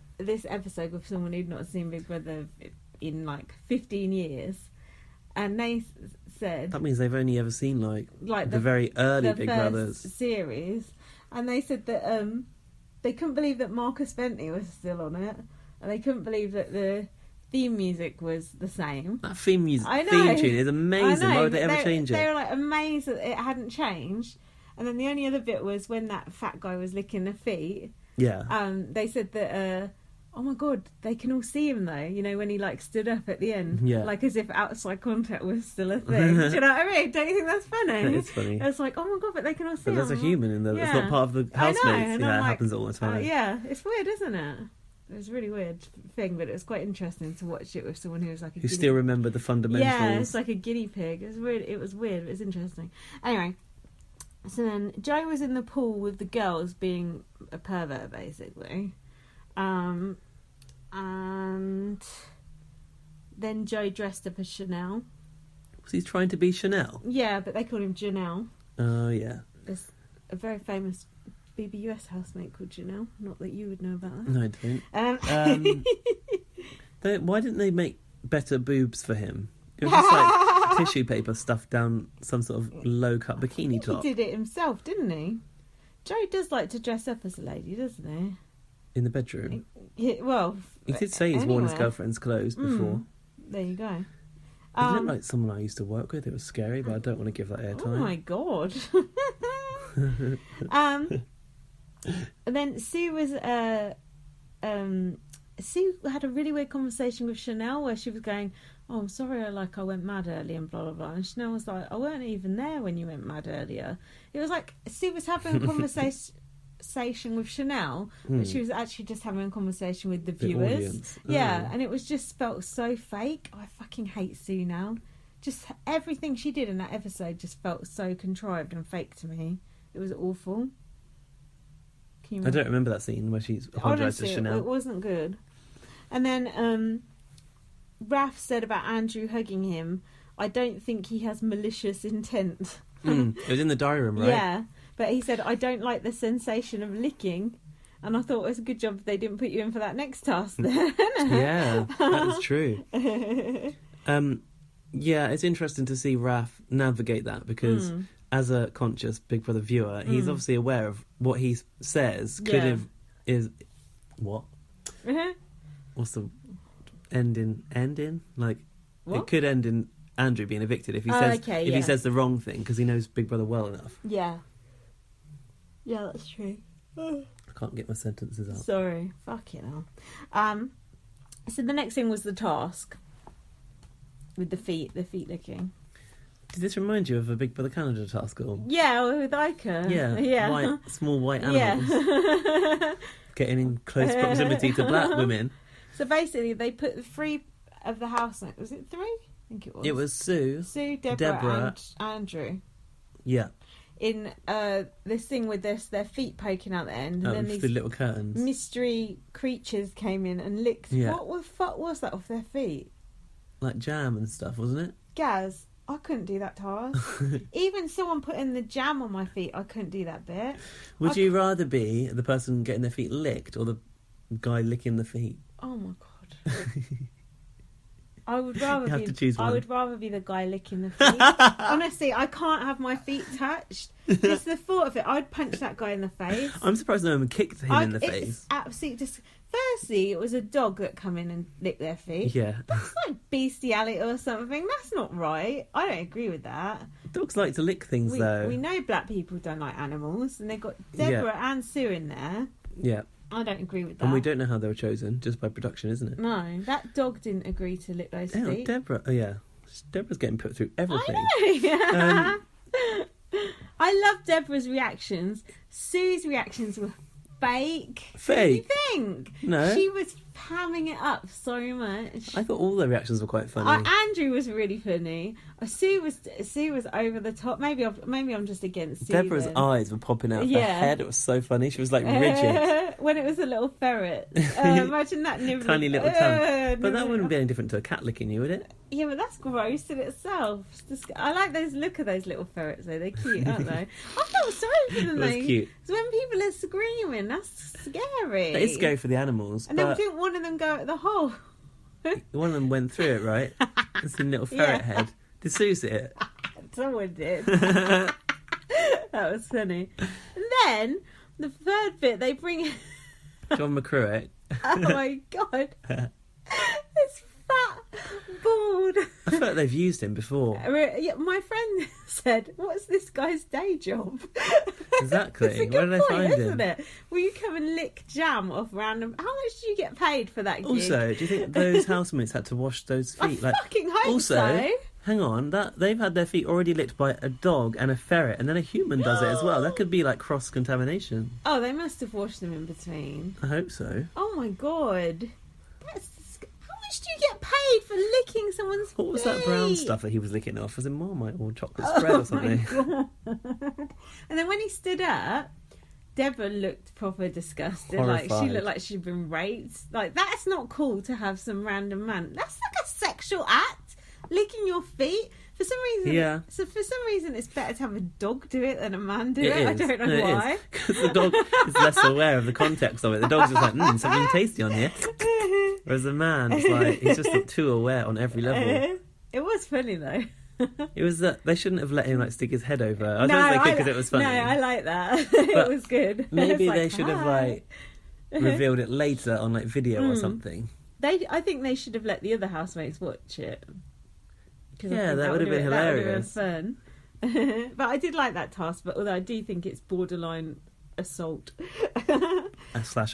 episode with someone who'd not seen Big Brother in like 15 years, and they said that means they've only ever seen like the very early Big Brothers series, and they said that they couldn't believe that Marcus Bentley was still on it, and they couldn't believe that the theme music was the same. That theme tune is amazing. Why would they ever change it? They were like amazed that it hadn't changed. And then the only other bit was when that fat guy was licking their feet. Yeah. They said that, oh my God, they can all see him though. You know, when he like stood up at the end. Yeah. Like as if outside contact was still a thing. Do you know what I mean? Don't you think that's funny? It's funny. It's like, oh my God, but they can all see him. But there's a human in there. Yeah. It's not part of the housemates. And Yeah, it happens all the time. Yeah, it's weird, isn't it? It was a really weird thing, but it was quite interesting to watch it with someone who was like who still remembered the fundamentals. Yeah, it's like a guinea pig. It was weird. It was weird, but it's interesting. Anyway. So then Joe was in the pool with the girls being a pervert, basically. And then Joe dressed up as Chanel. Was he trying to be Chanel? Yeah, but they call him Janelle. Oh, yeah. There's a very famous BBUS housemate called Janelle. Not that you would know about that. No, I don't. Why didn't they make better boobs for him? It was just like tissue paper stuffed down some sort of low-cut bikini top. He did it himself, didn't he? Joe does like to dress up as a lady, doesn't he? In the bedroom? Well... He did say he's worn his girlfriend's clothes before. There you go. He looked like someone I used to work with. It was scary, but I don't want to give that airtime. Oh, my God. And then Sue was... Sue had a really weird conversation with Chanel where she was going... Oh, I'm sorry, I went mad earlier and blah, blah, blah. And Chanel was like, I weren't even there when you went mad earlier. It was like, Sue was having a conversation with Chanel, but she was actually just having a conversation with the viewers. Audience. Yeah, and it was just felt so fake. I fucking hate Sue now. Just everything she did in that episode just felt so contrived and fake to me. It was awful. I don't remember that scene where she's apologised to Chanel. It wasn't good. And then... Raph said about Andrew hugging him, I don't think he has malicious intent. It was in the diary room, right? Yeah, but he said, I don't like the sensation of licking. And I thought it was a good job they didn't put you in for that next task then. Yeah, that is true. Yeah, it's interesting to see Raph navigate that because as a conscious Big Brother viewer, he's obviously aware of what he says is what? What's the... End in? Like, What? It could end in Andrew being evicted if he he says the wrong thing because he knows Big Brother well enough. Yeah. Yeah, that's true. I can't get my sentences out. Sorry. Fuck it all. So the next thing was the task with the feet licking. Did this remind you of a Big Brother Canada task at all? Yeah, with Ica. Yeah. Small white animals. Yeah. Getting in close proximity to black women. So basically, they put the 3 of the housemates. Was it 3? I think it was. It was Sue, Deborah, and Andrew. Yeah. In this thing with their feet poking out the end, and then these the little curtains. mystery creatures came in and licked. Yeah. What the fuck was that off their feet? Like jam and stuff, wasn't it? Gaz, I couldn't do that task. Even someone putting the jam on my feet, I couldn't do that bit. Would you rather be the person getting their feet licked or the guy licking the feet? Oh my god. I would rather you have to choose one. I would rather be the guy licking the feet. Honestly, I can't have my feet touched. Just the thought of it, I'd punch that guy in the face. I'm surprised no one kicked him in the face. Absolutely. Firstly, it was a dog that come in and licked their feet. Yeah. That's like bestiality or something. That's not right. I don't agree with that. Dogs like to lick things, though. We know black people don't like animals, and they've got Deborah and Sue in there. Yeah. I don't agree with that. And we don't know how they were chosen, just by production, isn't it? No, that dog didn't agree to lick those feet. Deborah. Oh, yeah. Deborah's getting put through everything. I know. I love Deborah's reactions. Sue's reactions were fake. Fake? What do you think? No. She was hamming it up so much. I thought all the reactions were quite funny. Andrew was really funny. Sue was over the top. Maybe I'm just against Sue. Deborah's eyes were popping out of her head. It was so funny. She was like rigid. When it was a little ferret. Imagine that nibbling. Tiny little tongue. But that wouldn't be any different to a cat licking you, would it? Yeah, but that's gross in itself. I like look of those little ferrets though. They're cute, aren't they? I felt sorry for them. It was cute. So when people are screaming, that's scary. It is scary for the animals. And then didn't one of them go at the hole? One of them went through it, right? It's a little ferret head. Did Sue see it? Someone did. That was funny. And then the third bit, they bring John McCruick. Oh my god. This fat, bald. I feel like they've used him before. Yeah, my friend said, "What's this guy's day job?" Exactly. Where did they find him? Isn't it? Will you come and lick jam off random? How much do you get paid for that gig? Also, do you think those housemates had to wash those feet? I fucking hope so. Hang on, they've had their feet already licked by a dog and a ferret, and then a human does it as well. That could be like cross contamination. Oh, they must have washed them in between. I hope so. Oh my god. How much do you get paid for licking someone's What was feet? that brown stuff that he was licking off? Was it Marmite or chocolate spread or something? And then when he stood up, Deborah looked proper disgusted. Horrified. Like she looked like she'd been raped. Like that's not cool to have some random man. That's like a sexual act. Licking your feet. For some reason, So for some reason, it's better to have a dog do it than a man do it. I don't know why. Because the dog is less aware of the context of it. The dog's just like, something tasty on here. Whereas the man is like, he's just too aware on every level. It was funny though. It was that they shouldn't have let him like stick his head over. I don't think because it was funny. No, I like that. It was good. Maybe like, they should have like revealed it later on like video or something. I think they should have let the other housemates watch it. Yeah, that would have been hilarious. That would have been fun. But I did like that task, but although I do think it's borderline assault. /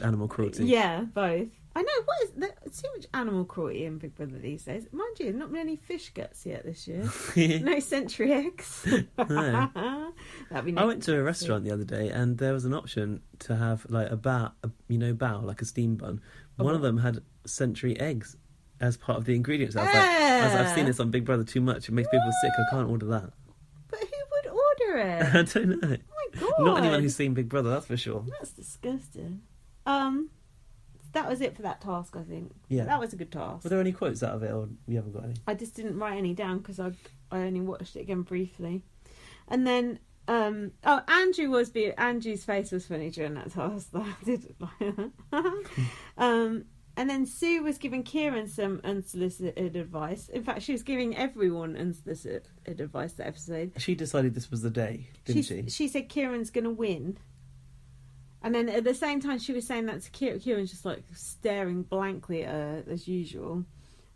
animal cruelty. Yeah, both. I know, there's too much animal cruelty in Big Brother these days. Mind you, not many fish guts yet this year. No century eggs. No. That'd be I went to a restaurant the other day and there was an option to have like a bao, like a steam bun. One of them had century eggs as part of the ingredients. I was like, I've seen this on Big Brother too much. It makes people sick. I can't order that. But who would order it? I don't know. Oh my god! Not anyone who's seen Big Brother, that's for sure. That's disgusting. That was it for that task, I think. Yeah, that was a good task. Were there any quotes out of it, or you haven't got any? I just didn't write any down because I only watched it again briefly, and then Andrew's face was funny during that task. I did and then Sue was giving Kieran some unsolicited advice. In fact, she was giving everyone unsolicited advice that episode. She decided this was the day, didn't she? She said Kieran's going to win. And then at the same time she was saying that to Kieran's just like staring blankly at her as usual.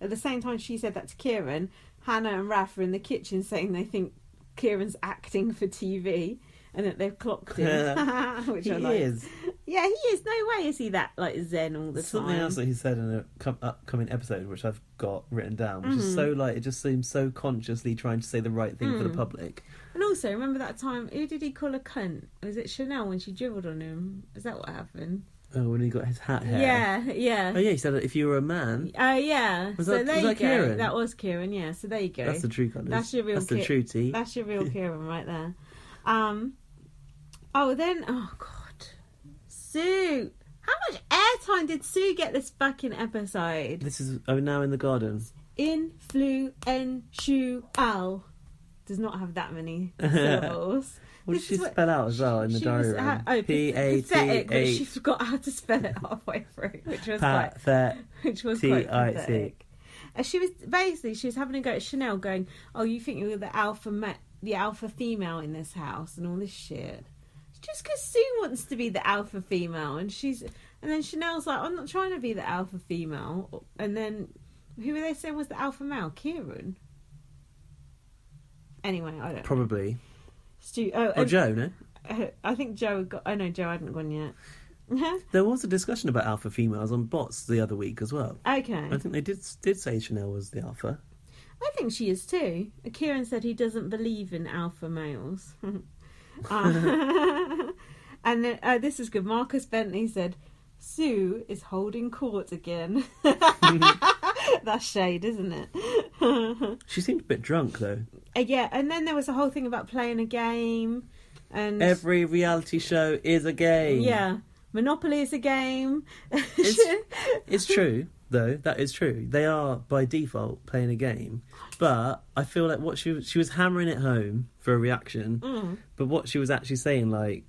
at the same time she said that to Kieran, Hannah and Raph are in the kitchen saying they think Kieran's acting for TV and that they've clocked him. Which He I like. is. Yeah, he is. No way is he that like zen all the Something time. else that he said in an upcoming episode, which I've got written down, which is so like, it just seems so consciously trying to say the right thing for the public. And also, remember that time, who did he call a cunt? Was it Chanel when she dribbled on him? Is that what happened? Oh, when he got his hat hair. Yeah, yeah. Oh yeah, he said that if you were a man. Oh yeah. Was so that- there was you that go. Kieran? That was Kieran. Yeah. So there you go. That's the true colours. That's your real. That's the true tea. That's your real Kieran right there. Oh God, Sue. How much airtime did Sue get this fucking episode? This is now in the garden. Influential. Does not have that many syllables. What did This she is what- spell out as well in the She diary was room? pathetic, but she P-A-T-H. forgot how to spell it halfway through, which was quite T-I-C. pathetic. She was having a go at Chanel, going, "Oh, you think you're the alpha female in this house and all this shit." Just because Sue wants to be the alpha female, and then Chanel's like, "I'm not trying to be the alpha female." And then who were they saying was the alpha male? Kieran. Anyway, I don't know. Probably. Stu. Or Joe, no? I think Joe had got. Oh no, Joe hadn't gone yet. There was a discussion about alpha females on bots the other week as well. Okay. I think they did say Chanel was the alpha. I think she is too. Kieran said he doesn't believe in alpha males. And then, this is good. Marcus Bentley said, Sue is holding court again. That's shade, isn't it? She seemed a bit drunk though. Yeah, and then there was a whole thing about playing a game. And Every reality show is a game. yeah, Monopoly is a game. It's true, though. That is true. They are, by default, playing a game. But I feel like what she was hammering it home for a reaction. But what she was actually saying, like,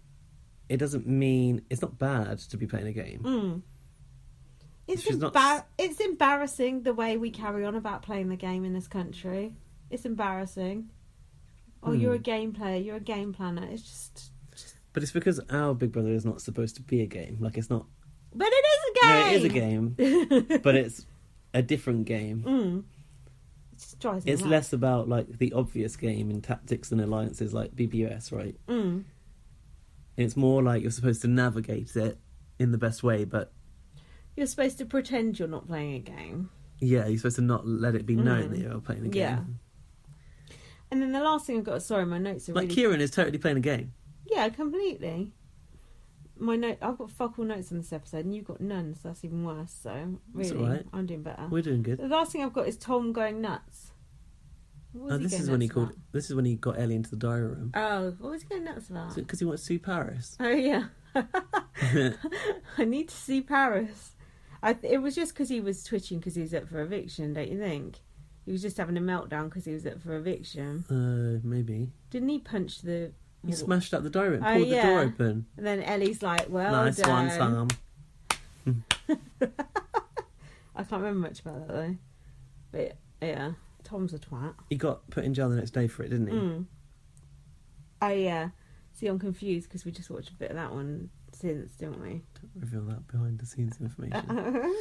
it doesn't mean... It's not bad to be playing a game. It's She's not- it's embarrassing the way we carry on about playing the game in this country. It's embarrassing. Oh, you're a game player. You're a game planner. It's just... But it's because our Big Brother is not supposed to be a game. Like, it's not... But it is a game! No, it is a game. But it's a different game. It just drives me It's mad. less about, like, the obvious game in tactics and alliances like BBS, right? It's more like you're supposed to navigate it in the best way, but... You're supposed to pretend you're not playing a game. Yeah, you're supposed to not let it be known that you're playing a game. Yeah. And then the last thing I've got... Sorry, my notes are Like, really... Kieran is totally playing a game. Yeah, completely. I've got fuck all notes on this episode, and you've got none, so that's even worse. So really, all right. I'm doing better. We're doing good. The last thing I've got is Tom going nuts. What was he This going is when he nuts called. about? This is when he got Ellie into the diary room. Oh, what was he going nuts about? Because he wants to sue Paris. Oh yeah, I need to see Paris. It was just because he was twitching because he was up for eviction, don't you think? He was just having a meltdown because he was up for eviction. Maybe. Didn't he punch the... He smashed up the diary room, Oh, pulled the door yeah. open. And then Ellie's like, well Nice done. one, Sam. I can't remember much about that though. But yeah, Tom's a twat. He got put in jail the next day for it, didn't he? Oh yeah. See, I'm confused because we just watched a bit of that one since, didn't we? Don't reveal that behind the scenes information.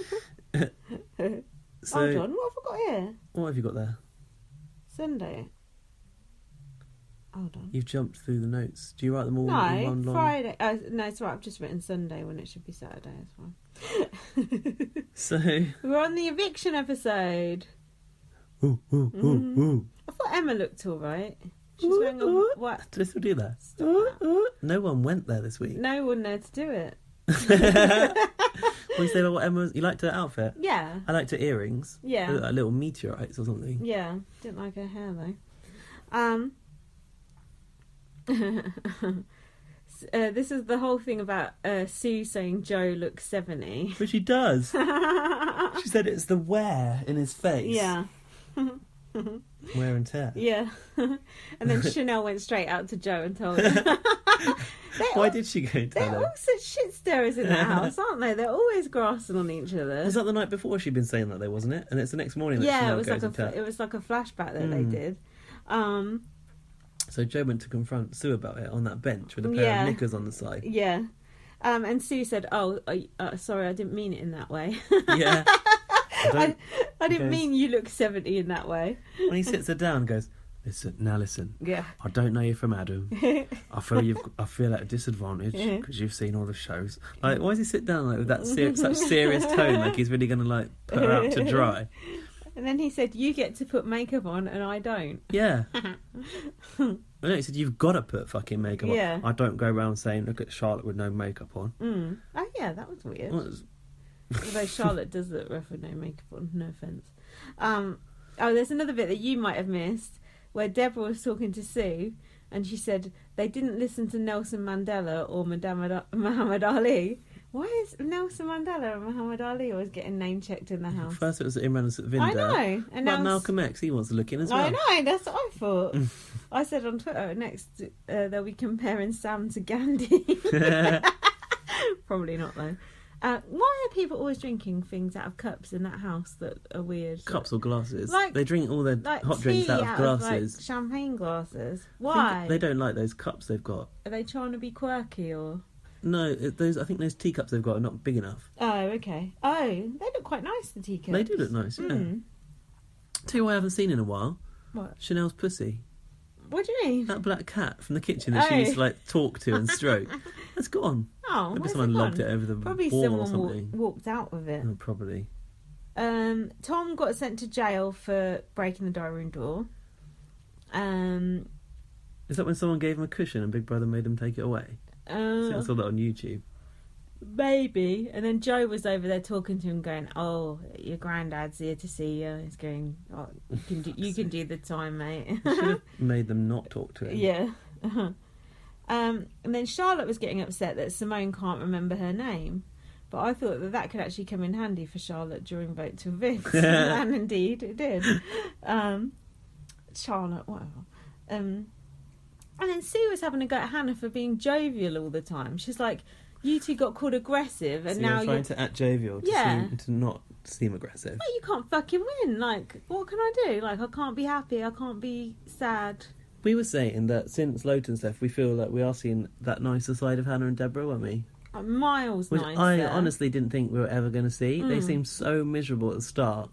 So, Hold on, what have I got here? what have you got there? Sunday. Hold on. You've jumped through the notes. Do you write them all in one No, long? Friday. No, it's right. I've just written Sunday when it should be Saturday. It's fine. So, We're on the eviction episode. ooh. I thought Emma looked all right. She was wearing a what? Did I still do that? Stop No one went there this week. No one there to do it. What do you say about what Emma was? You liked her outfit? Yeah. I liked her earrings. Yeah. They look like little meteorites or something. Yeah. Didn't like her hair though. This is the whole thing about Sue saying Joe looks 70. But she does. She said it's the wear in his face. Yeah. Wear and tear. Yeah. And then Chanel went straight out to Joe and told him. Why did she go tell They're him? all such shit stirrers in that house, aren't they? They're always grassing on each other. Was that the night before she'd been saying that though, wasn't it? And it's the next morning that Yeah, Chanel it was goes like and tells. it was like a flashback that they did. So Joe went to confront Sue about it on that bench with a pair Yeah. of knickers on the side. Yeah. And Sue said, "Oh, sorry, I didn't mean it in that way." Yeah. I didn't mean you look 70 in that way. When he sits her down and goes, listen. Yeah. I don't know you from Adam. I feel at a disadvantage because you've seen all the shows. Like, why does he sit down like with that such serious tone, like he's really going to like put her out to dry? And then he said, "You get to put makeup on, and I don't." Yeah. No, he said, "You've got to put fucking makeup on." I don't go around saying, "Look at Charlotte with no makeup on." Oh yeah, that was weird. Although Charlotte does look rough with no makeup on. No offense. There's another bit that you might have missed, where Deborah was talking to Sue, and she said they didn't listen to Nelson Mandela or Muhammad Ali. Why is Nelson Mandela and Muhammad Ali always getting name checked in the house? First it was Imran Satvinder. I know. And now Malcolm X, he wants to look in as well. I know, that's what I thought. I said on Twitter, next they'll be comparing Sam to Gandhi. Probably not though. Why are people always drinking things out of cups in that house that are weird? Cups or glasses? Like, they drink all their hot drinks out of glasses. Like champagne glasses. Why? They don't like those cups they've got. Are they trying to be quirky or...? No, I think those teacups they've got are not big enough. Oh, okay. Oh, they look quite nice, the teacups. They do look nice, yeah. Tell you what I haven't seen in a while. What? Chanel's pussy. What do you mean? That black cat from the kitchen that she used to like talk to and stroke. That's gone. Oh, maybe someone lobbed it over the probably wall someone or something. Walked out with it. Oh, probably. Tom got sent to jail for breaking the diary room door. Is that when someone gave him a cushion and Big Brother made him take it away? I saw that on YouTube. Maybe. And then Joe was over there talking to him, going, "Oh, your granddad's here to see you." He's going, "Oh, you can do the time, mate." Should have made them not talk to him. Yeah. And then Charlotte was getting upset that Simone can't remember her name. But I thought that could actually come in handy for Charlotte during Vote to Evict. And indeed it did. Charlotte, whatever. And then Sue was having a go at Hannah for being jovial all the time. She's like, "You two got called aggressive, and so now you're trying to act jovial to not seem aggressive." Well, you can't fucking win. Like, what can I do? Like, I can't be happy. I can't be sad. We were saying that since Lowton's left, we feel like we are seeing that nicer side of Hannah and Deborah, weren't we? Miles Which nicer. I honestly didn't think we were ever going to see. They seemed so miserable at the start.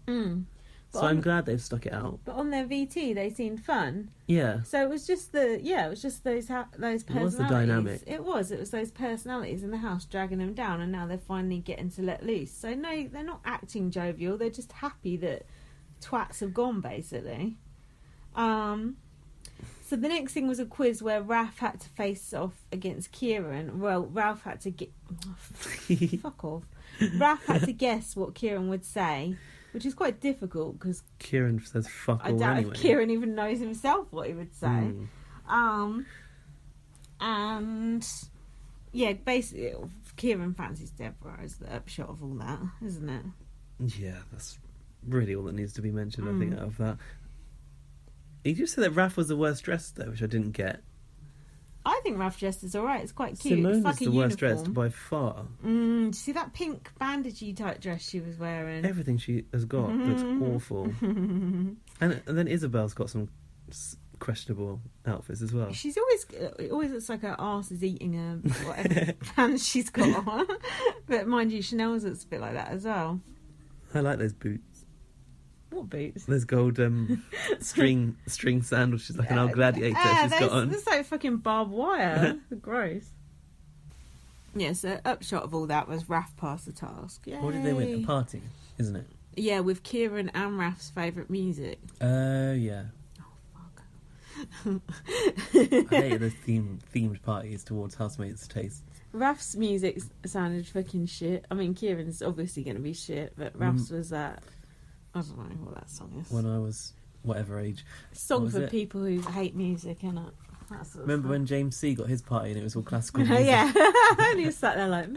So I'm glad they've stuck it out. But on their VT, they seemed fun. Yeah. So it was just those personalities. It was the dynamic. It was those personalities in the house dragging them down, and now they're finally getting to let loose. So no, they're not acting jovial. They're just happy that twats have gone, basically. So the next thing was a quiz where Ralph had to face off against Kieran. Well, Ralph had to get... fuck off. Ralph had to guess what Kieran would say, which is quite difficult because... Kieran says fuck all doubt anyway. if Kieran even knows himself what he would say. And... yeah, basically, Kieran fancies Deborah as the upshot of all that, isn't it? Yeah, that's really all that needs to be mentioned, I think, out of that. He just said that Raph was the worst dressed, though, which I didn't get. I think Raph dressed is alright. It's quite cute. Simone it's like is the worst dressed by far. See that pink bandagey type dress she was wearing? Everything she has got looks awful. And then Isabel's got some questionable outfits as well. She's always looks like her arse is eating her whatever pants she's got on. But mind you, Chanel's looks a bit like that as well. I like those boots. What boots? Those gold string sandals. She's like an old gladiator. She's got on. That's like fucking barbed wire. Gross. Yeah, so upshot of all that was Raph passed the task. Yay. What did they win? A party, isn't it? Yeah, with Kieran and Raph's favourite music. Oh, yeah. Oh, fuck. I hated those themed parties towards housemates' tastes. Raph's music sounded fucking shit. I mean, Kieran's obviously going to be shit, but Raph's was that... I don't know what that song is. When I was whatever age. Song for people who hate music, innit? Remember when James C got his party and it was all classical music? Yeah, and he was sat there like...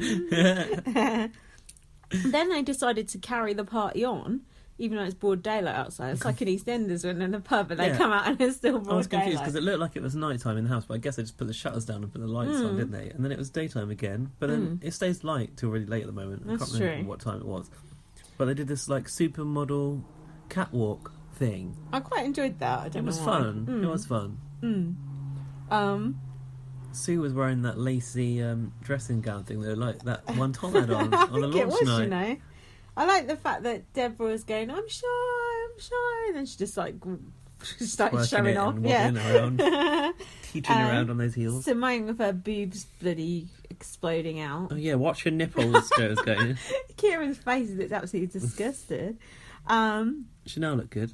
Then they decided to carry the party on, even though it's broad daylight outside. It's like in EastEnders when they're in the pub and they come out and it's still broad daylight. I was confused because it looked like it was night time in the house, but I guess they just put the shutters down and put the lights on, didn't they? And then it was daytime again, but then it stays light till really late at the moment. I can't remember what time it was. But they did this like supermodel catwalk thing. I quite enjoyed that. It was fun. It was fun. Sue was wearing that lacy dressing gown thing that like that one Tom had on the launch night. You know. I like the fact that Deborah was going, I'm shy, and then she just like started showing off. Yeah, around, teetering around on those heels. Simone with her boobs bloody exploding out. Oh yeah, watch her nipples. Joe's going. Kieran's face is absolutely disgusted. Chanel looked good.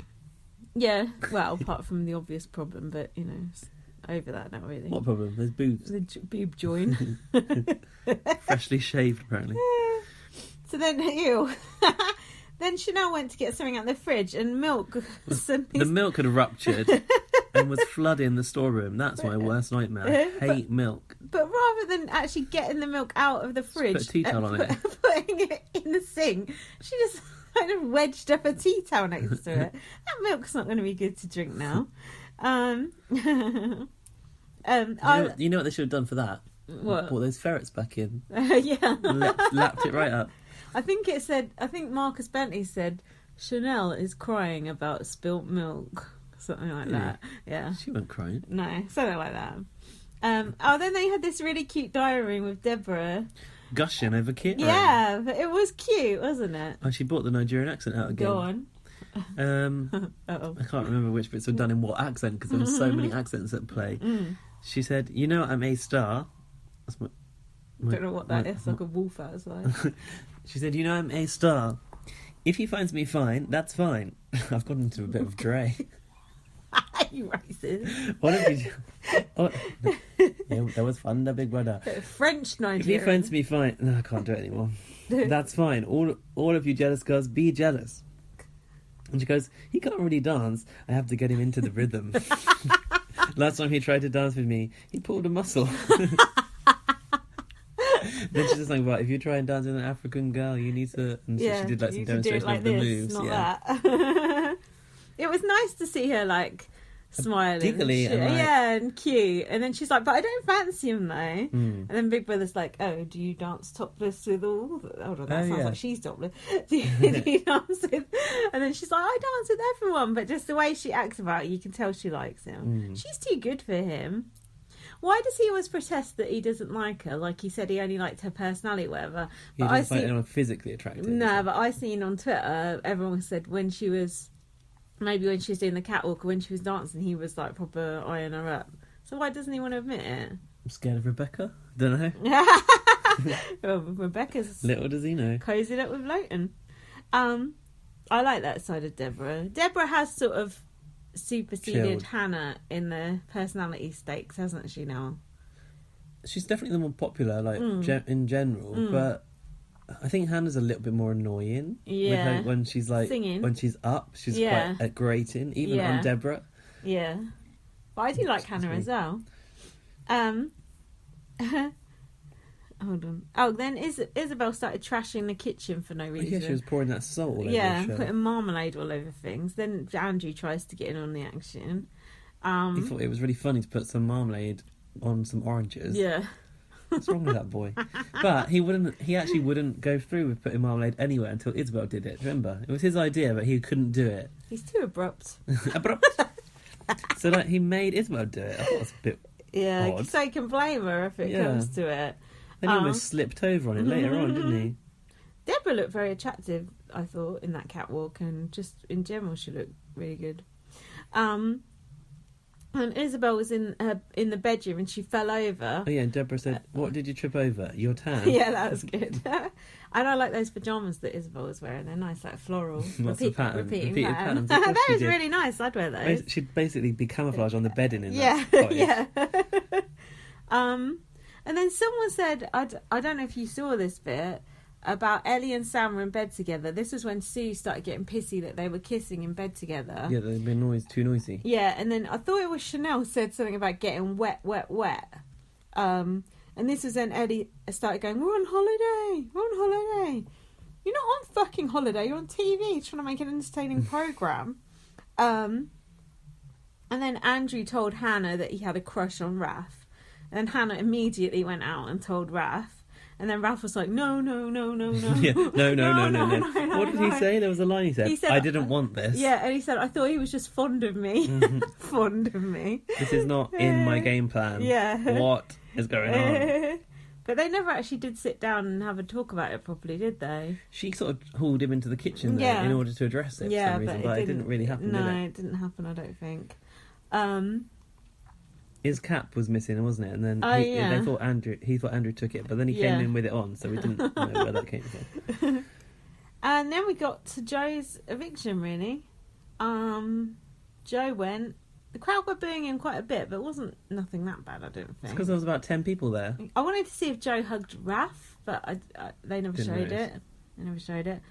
Yeah, well, apart from the obvious problem, but you know, it's over that now, really. What problem? There's boobs. The boob join. Freshly shaved, apparently. So then, ew. Then Chanel went to get something out of the fridge, and milk. The milk had ruptured and was flooding the storeroom. That's my worst nightmare. I hate milk. But rather than actually getting the milk out of the fridge, put a tea towel on it, putting it in the sink, she just kind of wedged up a tea towel next to it. That milk's not going to be good to drink now. You know what they should have done for that? What? Brought those ferrets back in. Yeah. Lapped it right up. I think Marcus Bentley said Chanel is crying about spilt milk. Something like that. Yeah. She wasn't crying. No, something like that. Then they had this really cute diary with Deborah. Gushing over Kit. Yeah, but it was cute, wasn't it? Oh, she brought the Nigerian accent out again. Go on. I can't remember which bits were done in what accent because there were so many accents at play. She said, "You know I'm A star." That's don't know what that is. Like a wolf outside. She said, "You know I'm A star. If he finds me fine, that's fine." I've got into a bit of Dre. You racist. What if you? Yeah, that was fun, the big brother. French Nigerian. If he finds me fine, no, I can't do it anymore. That's fine. All of you jealous girls, be jealous. And she goes, "He can't really dance. I have to get him into the rhythm." Last time he tried to dance with me, he pulled a muscle. Then she's just like, "Well, if you try and dance with an African girl, you need to." And so she did like some demonstration like of the this, moves. not yeah. that. It was nice to see her like smiling, giggly, and cute. And then she's like, "But I don't fancy him though." And then Big Brother's like, "Oh, do you dance topless with all?" Hold on, that sounds like she's topless. Do you dance with? And then she's like, "I dance with everyone," but just the way she acts about it, you can tell she likes him. She's too good for him. Why does he always protest that he doesn't like her? Like he said he only liked her personality or whatever. He doesn't find anyone physically attractive. No, but I seen on Twitter, everyone said when she was doing the catwalk or when she was dancing, he was like proper eyeing her up. So why doesn't he want to admit it? I'm scared of Rebecca. Don't know. Well, Rebecca's little does he know. Cozied up with Lowton. I like that side of Deborah. Deborah has sort of superseded Hannah in the personality stakes, hasn't she now? She's definitely the more popular, like in general, but I think Hannah's a little bit more annoying. Yeah. With her, when she's like singing. When she's up, she's quite grating, even on Deborah. Yeah. But I do like Hannah as well. Hold on. Oh, then Isabel started trashing the kitchen for no reason. Yeah, she was pouring that salt all over Yeah, the show. putting marmalade all over things. Then Andrew tries to get in on the action. He thought it was really funny to put some marmalade on some oranges. Yeah. What's wrong with that boy? But he actually wouldn't go through with putting marmalade anywhere until Isabel did it. Remember? It was his idea, but he couldn't do it. He's too abrupt. Abrupt. So like he made Isabel do it. I thought it was a bit odd. So he can blame her if it comes to it. Then he almost slipped over on it later on, didn't he? Deborah looked very attractive, I thought, in that catwalk, and just in general she looked really good. And Isabel was in the bedroom and she fell over. Oh yeah, and Deborah said, "What did you trip over? Your tan?" Yeah, that was good. And I like those pyjamas that Isabel was wearing. They're nice, like floral. Repeating patterns. That was really nice. I'd wear those. She'd basically be camouflage on the bedding in that cottage. And then someone said, I don't know if you saw this bit, about Ellie and Sam were in bed together. This was when Sue started getting pissy that they were kissing in bed together. Yeah, they'd been too noisy. Yeah, and then I thought it was Chanel said something about getting wet. And this was when Ellie started going, we're on holiday. You're not on fucking holiday, you're on TV trying to make an entertaining programme. And then Andrew told Hannah that he had a crush on Raph. And Hannah immediately went out and told Raph. And then Raph was like, no. Yeah, no. What did he say? There was a line he said, "I didn't want this." Yeah, and he said, "I thought he was just fond of me." Fond of me. This is not in my game plan. Yeah. What is going on? But they never actually did sit down and have a talk about it properly, did they? She sort of hauled him into the kitchen there in order to address it for some reason, but it didn't really happen, did it? No, it didn't happen, I don't think. His cap was missing, wasn't it? And then he thought Andrew took it, but then he came in with it on, so we didn't know where that came from. And then we got to Joe's eviction, really. Joe went. The crowd were booing him quite a bit, but it wasn't nothing that bad, I don't think. It's because there was about 10 people there. I wanted to see if Joe hugged Raph, but they never showed it. They never showed it.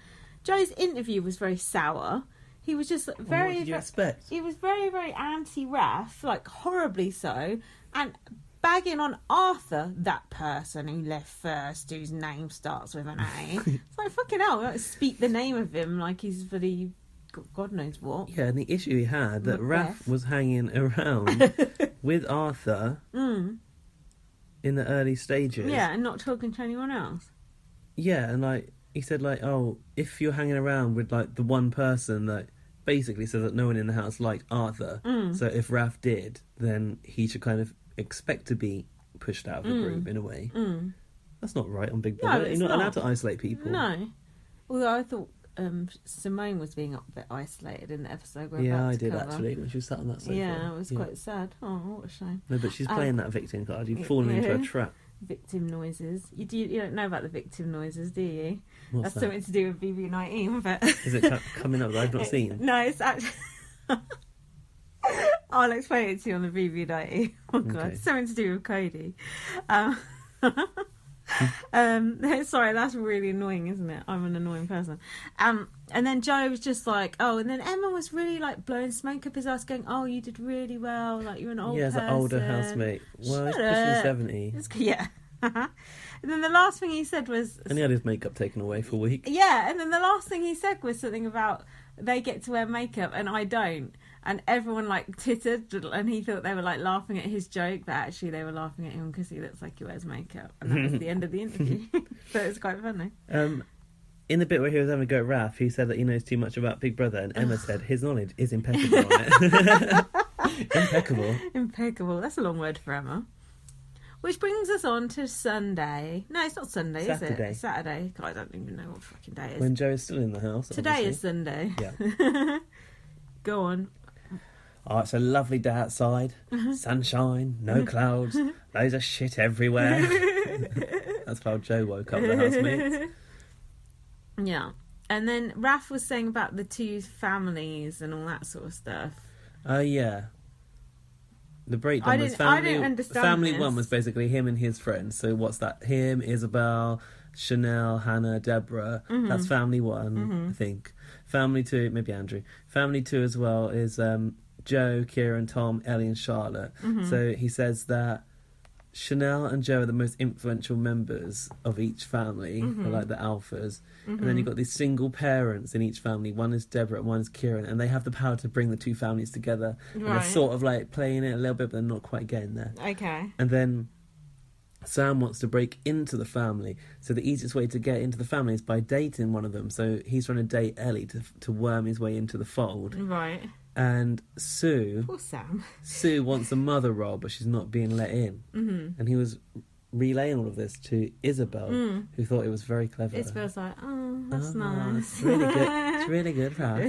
Joe's interview was very sour. He was just very... What did you expect? He was very, very anti-Raph, like horribly so, and bagging on Arthur, that person who left first, whose name starts with an A. It's like, fucking hell, like, speak the name of him like he's bloody... God knows what. Yeah, and the issue he had, that Raph was hanging around with Arthur in the early stages. Yeah, and not talking to anyone else. Yeah, and like he said, like, oh, if you're hanging around with like the one person that basically said that no one in the house liked Arthur, so if Raph did, then he should kind of expect to be pushed out of the group in a way. That's not right on Big Brother. No, you're not allowed to isolate people. No. Although I thought Simone was being a bit isolated in the episode. I did actually when she was sat on that sofa. Yeah, it was quite sad. Oh, what a shame. No, but she's playing that victim card. You've fallen into a trap. Victim noises. You don't know about the victim noises, do you? What's that? Something to do with BB19, but is it coming up that I've not seen? No, it's actually. I'll explain it to you on the BB19. Oh god, Okay. It's something to do with Cody. Sorry, that's really annoying, isn't it? I'm an annoying person. And then Joe was just like, oh, and then Emma was really like blowing smoke up his ass, going, oh, you did really well, like you're an old person. Yeah, as an older housemate. Well, he's pushing 70. Yeah. And then the last thing he said was... And he had his makeup taken away for a week. Yeah, and then the last thing he said was something about they get to wear makeup and I don't. And everyone like tittered, and he thought they were like laughing at his joke, but actually they were laughing at him because he looks like he wears makeup. And that was the end of the interview. So it was quite funny. In the bit where he was having a go at Raph, he said that he knows too much about Big Brother, and Emma said his knowledge is impeccable on it. Impeccable. Impeccable. That's a long word for Emma. Which brings us on to Sunday. No, it's not Sunday, Saturday. is it? Saturday. God, I don't even know what fucking day it is. When Joe is still in the house. Today obviously. is Sunday. Yeah. Go on. Oh, it's a lovely day outside. Sunshine, no clouds, loads of shit everywhere. That's how Joe woke up the housemates. Yeah. And then Raph was saying about the two families and all that sort of stuff. Oh, yeah. The breakdown was I didn't understand family this. one was basically him and his friends. So what's that? Him, Isabel, Chanel, Hannah, Deborah. That's family one, I think. Family two, maybe Andrew. Family two as well is Joe, Kieran, Tom, Ellie and Charlotte. So he says that Chanel and Joe are the most influential members of each family, are like the alphas. And then you've got these single parents in each family. One is Deborah and one is Kieran. And they have the power to bring the two families together. Right. And they're sort of like playing it a little bit, but they're not quite getting there. Okay. And then Sam wants to break into the family. So the easiest way to get into the family is by dating one of them. So he's trying to date Ellie to worm his way into the fold. Right. And Sue... Poor Sam. Sue wants a mother role, but she's not being let in. And he was relaying all of this to Isabel, who thought it was very clever. Isabel's like, oh, that's nice. It's really good. It's really good, Ralph.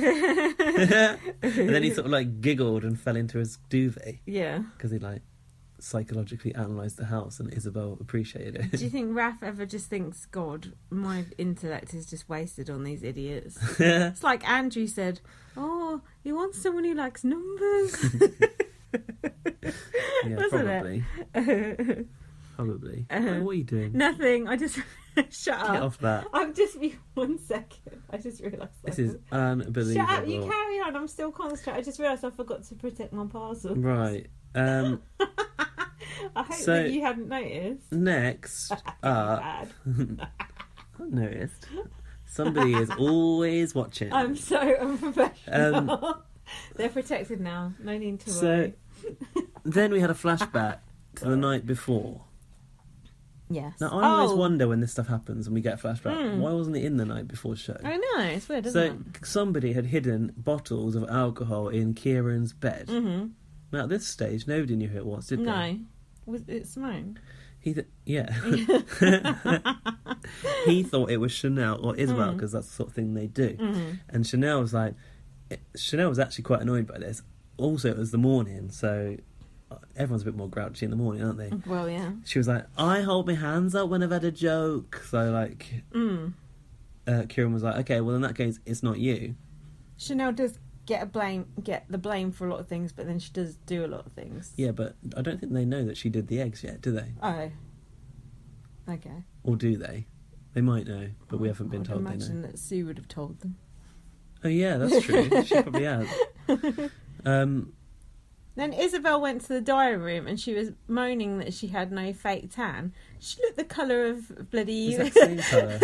And then he sort of like giggled and fell into his duvet. Yeah. Because he like psychologically analysed the house, and Isabel appreciated it. Do you think Raph ever just thinks, God, my intellect is just wasted on these idiots? Yeah, It's like Andrew said, oh, he wants someone who likes numbers. probably. It? Probably. What are you doing? Nothing. I just... Shut up. Get off that. I'm just... 1 second. I just realised that. This is unbelievable. Shut up. You carry on. I'm still concentrating. I just realised I forgot to protect my parcel. Right. I hope that you hadn't noticed. Next up... Bad. I've noticed. Somebody is always watching. I'm so unprofessional. They're protected now. No need to worry. Then we had a flashback to the night before. Yes. Now, I always wonder when this stuff happens and we get a flashback, why wasn't it in the night before show? I know, it's weird, isn't it? So, somebody had hidden bottles of alcohol in Kieran's bed. Now, at this stage, nobody knew who it was, did they? No. Was it Simone? Yeah. He thought it was Chanel or Isabel because that's the sort of thing they do. And Chanel was like, Chanel was actually quite annoyed by this. Also, it was the morning, so everyone's a bit more grouchy in the morning, aren't they? Well, yeah. She was like, I hold my hands up when I've had a joke. So, like, Kieran was like, okay, well, in that case, it's not you. Chanel does get the blame for a lot of things, but then she does do a lot of things. Yeah, but I don't think they know that she did the eggs yet, do they? Oh. Okay. Or do they? They might know, but we haven't been told they know. I imagine that Sue would have told them. Oh, yeah, that's true. She probably has. Then Isabel went to the diary room and she was moaning that she had no fake tan. She looked the colour of bloody... Is that the same colour?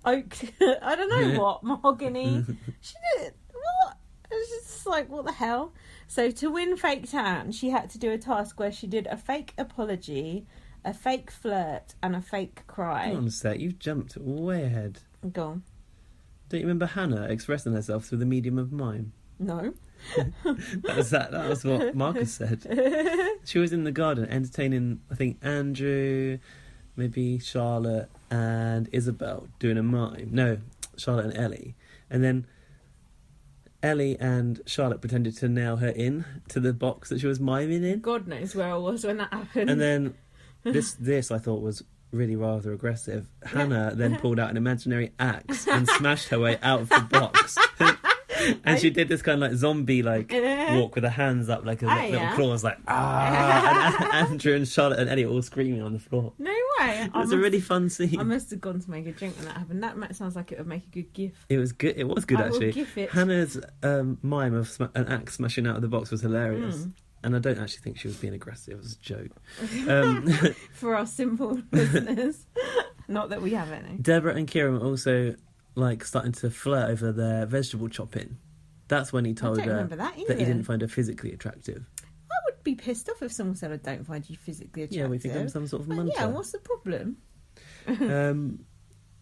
Oak. I don't know what. Mahogany. She did... What? It was just like, what the hell? So to win fake tan, she had to do a task where she did a fake apology, a fake flirt, and a fake cry. Hang on a sec, you've jumped way ahead. Go on. Don't you remember Hannah expressing herself through the medium of mime? No. That was what Marcus said. She was in the garden entertaining, I think, Andrew, maybe Charlotte and Isabel doing a mime. No, Charlotte and Ellie. And then Ellie and Charlotte pretended to nail her in to the box that she was miming in. God knows where I was when that happened. And then this I thought was really rather aggressive. Hannah then pulled out an imaginary axe and smashed her way out of the box. And she did this kind of like zombie like walk with her hands up like a little claws like and Andrew and Charlotte and Eddie were all screaming on the floor. No way. It was a really fun scene. I must have gone to make a drink when that happened. That sounds like it would make a good gif. It was good. It was good actually. Will gif it. Hannah's mime of an axe smashing out of the box was hilarious. And I don't actually think she was being aggressive. It was a joke. For our simple listeners. Not that we have any. Deborah and Kieran were also like starting to flirt over their vegetable chopping. That's when he told her that he didn't find her physically attractive. I would be pissed off if someone said I don't find you physically attractive. Yeah, we think I'm some sort of munter. Yeah, what's the problem?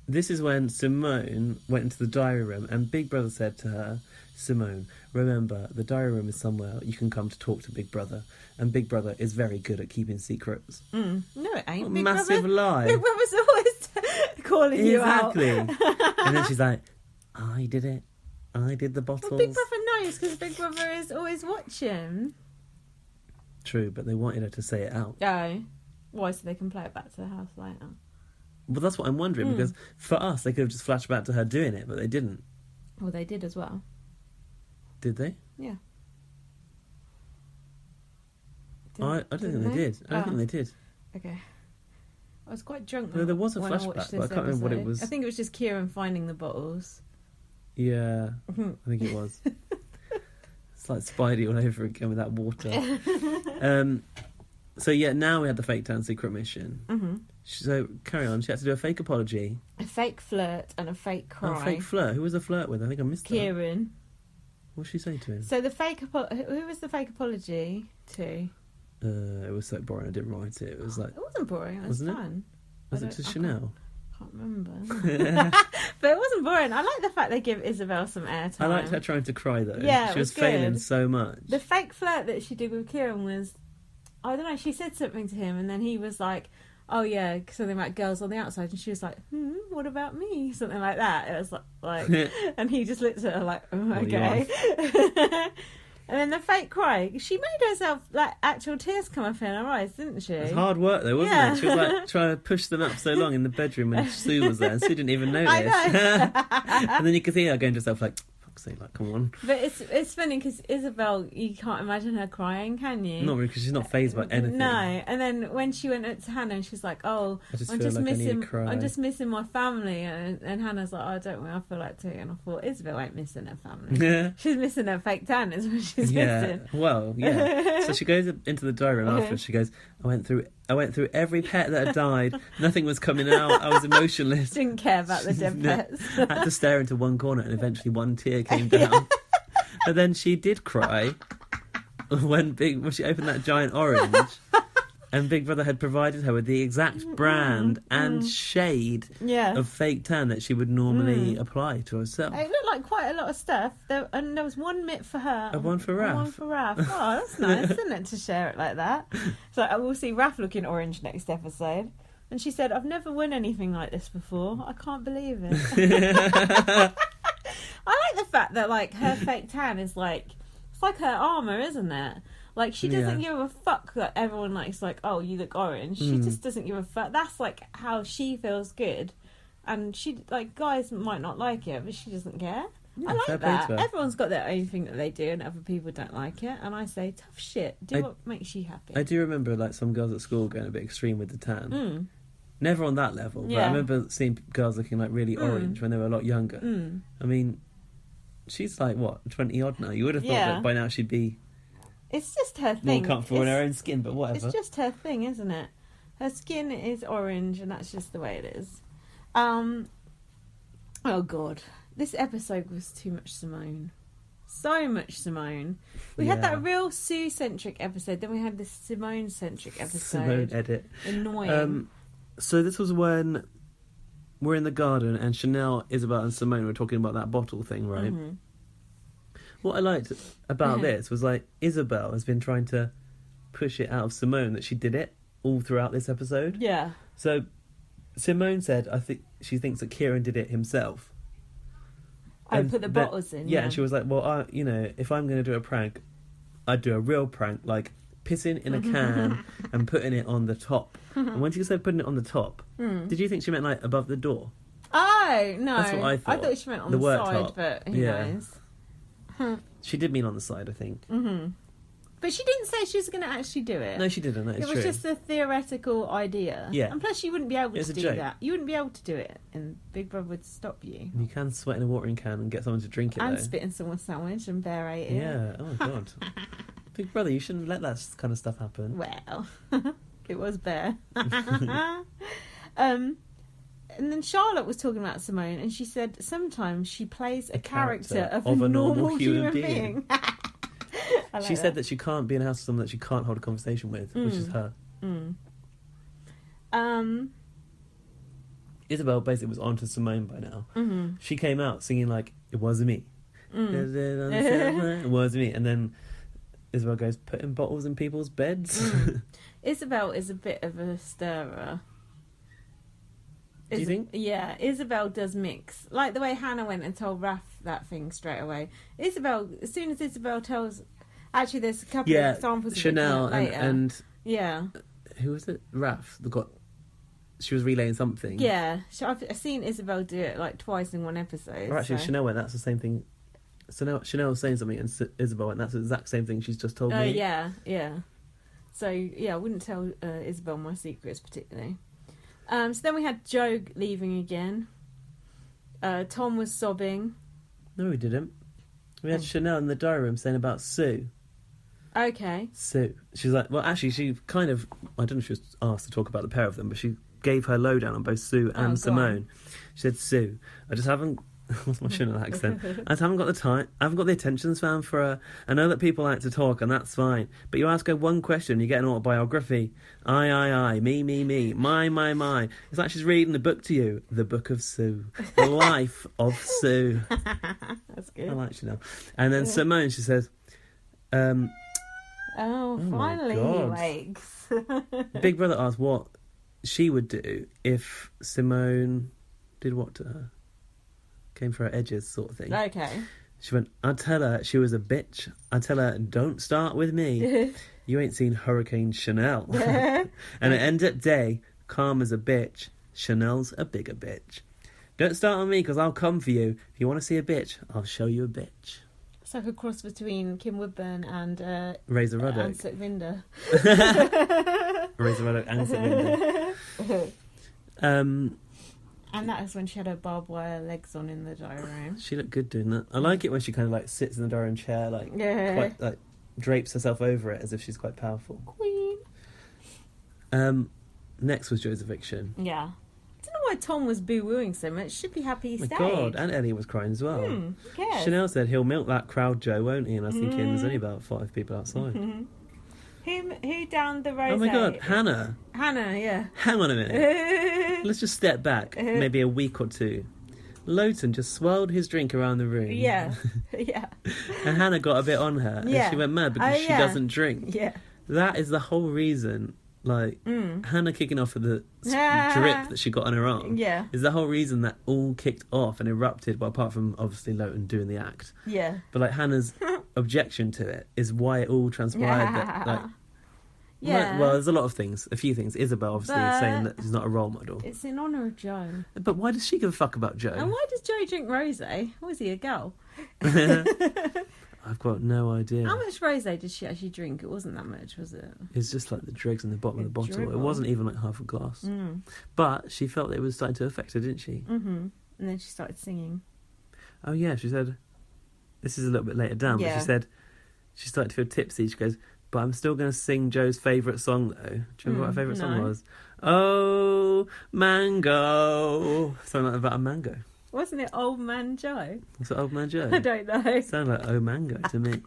This is when Simone went into the diary room and Big Brother said to her, Simone, remember, the diary room is somewhere you can come to talk to Big Brother. And Big Brother is very good at keeping secrets. No, it ain't. What a massive lie. Big Brother's always calling you out. Exactly. And then she's like, I did it. I did the bottles. Well, Big Brother knows because Big Brother is always watching. True, but they wanted her to say it out. Oh. Why? So they can play it back to the house later. Well, that's what I'm wondering, because for us, they could have just flashed back to her doing it, but they didn't. Well, they did as well. Did they? Yeah. I don't think they did. I don't think they did. Okay. I was quite drunk. No, there was a flashback, but I can't remember what it was. I think it was just Kieran finding the bottles. Yeah, I think it was. It's like Spidey all over again with that water. So yeah, now we had the fake tan secret mission. So carry on. She had to do a fake apology, a fake flirt, and a fake cry. A fake flirt. Who was the flirt with? I think I missed Kieran. What did she say to him? So the fake who was the fake apology to? It was so boring. I didn't write it. It was like it wasn't boring. It was fun. Was it to Chanel? I can't remember. But it wasn't boring. I like the fact they give Isabel some airtime. I liked her trying to cry though. Yeah, she was failing so much. The fake flirt that she did with Kieran was, I don't know. She said something to him, and then he was like, "Oh yeah, something about girls on the outside," and she was like, "What about me?" Something like that. It was like, and he just looked at her like, "Oh, okay." And then the fake cry, she made herself like actual tears come up in her eyes, didn't she? It was hard work though, wasn't it? She was like trying to push them up so long in the bedroom when Sue was there, and Sue didn't even notice. I know. And then you could see her going to herself like, fuck's sake, like, come on. But it's funny because Isabel, you can't imagine her crying, can you? Not really, because she's not fazed by anything. No. And then when she went up to Hannah and she's like, "Oh, I'm just missing my family," and Hannah's like, "Oh, don't worry, I feel like too." And I thought, Isabel ain't missing her family. Yeah. She's missing her fake tan is what she's missing. Well, yeah. So she goes into the diary room after. She goes, I went through every pet that had died. Nothing was coming out. I was emotionless. Didn't care about the dead pets. I had to stare into one corner, and eventually one tear came down. But then she did cry when she opened that giant orange. And Big Brother had provided her with the exact brand and shade of fake tan that she would normally apply to herself. It looked like quite a lot of stuff. There was one mitt for her. And one for Raph. One for Raph. Oh, that's nice, isn't it, to share it like that? So we'll see Raph looking orange next episode. And she said, I've never worn anything like this before. I can't believe it. I like the fact that, like, her fake tan is like, it's like her armour, isn't it? Like, she doesn't give a fuck that everyone likes, like, oh, you look orange. She just doesn't give a fuck. That's, like, how she feels good. And she, like, guys might not like it, but she doesn't care. I like that. Everyone's got their own thing that they do, and other people don't like it. And I say, tough shit. Do what makes you happy. I do remember, like, some girls at school going a bit extreme with the tan. Never on that level, but I remember seeing girls looking, like, really orange when they were a lot younger. I mean, she's, like, what, 20-odd now? You would have thought that by now she'd be... It's just her thing. More comfortable in her own skin, but whatever. It's just her thing, isn't it? Her skin is orange, and that's just the way it is. Oh, God. This episode was too much Simone. So much Simone. We had that real Sue-centric episode, then we had this Simone-centric episode. Simone edit. Annoying. So this was when we're in the garden, and Chanel, Isabel, and Simone were talking about that bottle thing, right? Mm-hmm. What I liked about this was, like, Isabel has been trying to push it out of Simone that she did it all throughout this episode. Yeah. So Simone said, I think she thinks that Kieran did it himself. And put the bottles in. Yeah, and she was like, well, if I'm going to do a prank, I'd do a real prank, like pissing in a can and putting it on the top. And when she said putting it on the top, did you think she meant, like, above the door? Oh, no. That's what I thought. I thought she meant on the side, top. But who knows? She did mean on the side, I think. But she didn't say she was going to actually do it. No, she didn't. That is true. It was just a theoretical idea. Yeah. And plus, you wouldn't be able to do that. You wouldn't be able to do it, and Big Brother would stop you. You can sweat in a watering can and get someone to drink it, and though. spit in someone's sandwich and berate it. Yeah. Oh, God. Big Brother, you shouldn't let that kind of stuff happen. Well, it was bear. And then Charlotte was talking about Simone, and she said sometimes she plays a character of a normal human being. She said that she can't be in a house with someone that she can't hold a conversation with, which is her. Isabel basically was on to Simone by now. She came out singing, like, it wasn't me. It wasn't me. And then Isabel goes, putting bottles in people's beds. Isabel is a bit of a stirrer. Do you think? Yeah, Isabel does mix. Like the way Hannah went and told Raph that thing straight away. Isabel, as soon as Isabel tells... Actually, there's a couple of examples of Chanel it later. and... Yeah. Who was it? Raph. She was relaying something. Yeah. I've seen Isabel do it, like, twice in one episode. Or actually, Chanel went, that's the same thing. So Chanel was saying something, and Isabel went, that's the exact same thing she's just told me. Oh, yeah. So, yeah, I wouldn't tell Isabel my secrets, particularly. So then we had Joe leaving again. Tom was sobbing. No, he didn't. We had Chanel in the diary room saying about Sue. Okay. Sue. She's like, well, actually, she kind of... I don't know if she was asked to talk about the pair of them, but she gave her lowdown on both Sue and Simone. She said, Sue, I just haven't... What's my Chanel accent? I just haven't got the time. I haven't got the attention span for her. I know that people like to talk, and that's fine. But you ask her one question, you get an autobiography. I, me, my. It's like she's reading the book to you. The Book of Sue. The Life of Sue. That's good. I like Chanel. And then Simone, she says... finally he wakes. Big Brother asked what she would do if Simone did what to her? Came for her edges, sort of thing. Okay. She went, I'd tell her she was a bitch. I'd tell her, don't start with me. You ain't seen Hurricane Chanel. And it ended up day, calm as a bitch. Chanel's a bigger bitch. Don't start on me, because I'll come for you. If you want to see a bitch, I'll show you a bitch. It's like a cross between Kim Woodburn and Razor Ruddock. And Sukvinder. Razor Ruddock and Sukvinder. And that is when she had her barbed wire legs on in the diary room. She looked good doing that. I like it when she kind of, like, sits in the diary room chair, like, quite, like, drapes herself over it as if she's quite powerful. Queen. Next was Joe's eviction. Yeah. I don't know why Tom was boo-wooing so much. Should be happy he stayed. My God, and Ellie was crying as well. Who cares? Chanel said he'll milk that crowd, Joe, won't he? And I was thinking, there's only about 5 people outside. Who downed the rosé? Oh my God, Hannah. Hannah, yeah. Hang on a minute. Let's just step back maybe a week or two. Lowton just swirled his drink around the room. Yeah, yeah. And Hannah got a bit on her. Yeah. And she went mad because she doesn't drink. Yeah. That is the whole reason. Like, Hannah kicking off with the drip that she got on her arm. Yeah. Is the whole reason that all kicked off and erupted, well, apart from obviously Lowton doing the act. Yeah. But like Hannah's objection to it is why it all transpired. That, like, yeah. Well, there's a few things. Isabel obviously saying that she's not a role model. It's in honour of Joe. But why does she give a fuck about Joe? And why does Joe drink rosé? Was he a girl? I've got no idea. How much rosé did she actually drink? It wasn't that much, was it? It's just like the dregs in the bottom of the bottle. Dribble. It wasn't even like half a glass. But she felt it was starting to affect her, didn't she? Mm-hmm. And then she started singing. Oh yeah, she said, this is a little bit later down, but she said she started to feel tipsy. She goes, but I'm still going to sing Joe's favourite song though. Do you remember what her favourite song was? Oh, mango. Something like about a mango. Wasn't it Old Man Joe? Was it Old Man Joe? I don't know. Sounded like oh mango to me.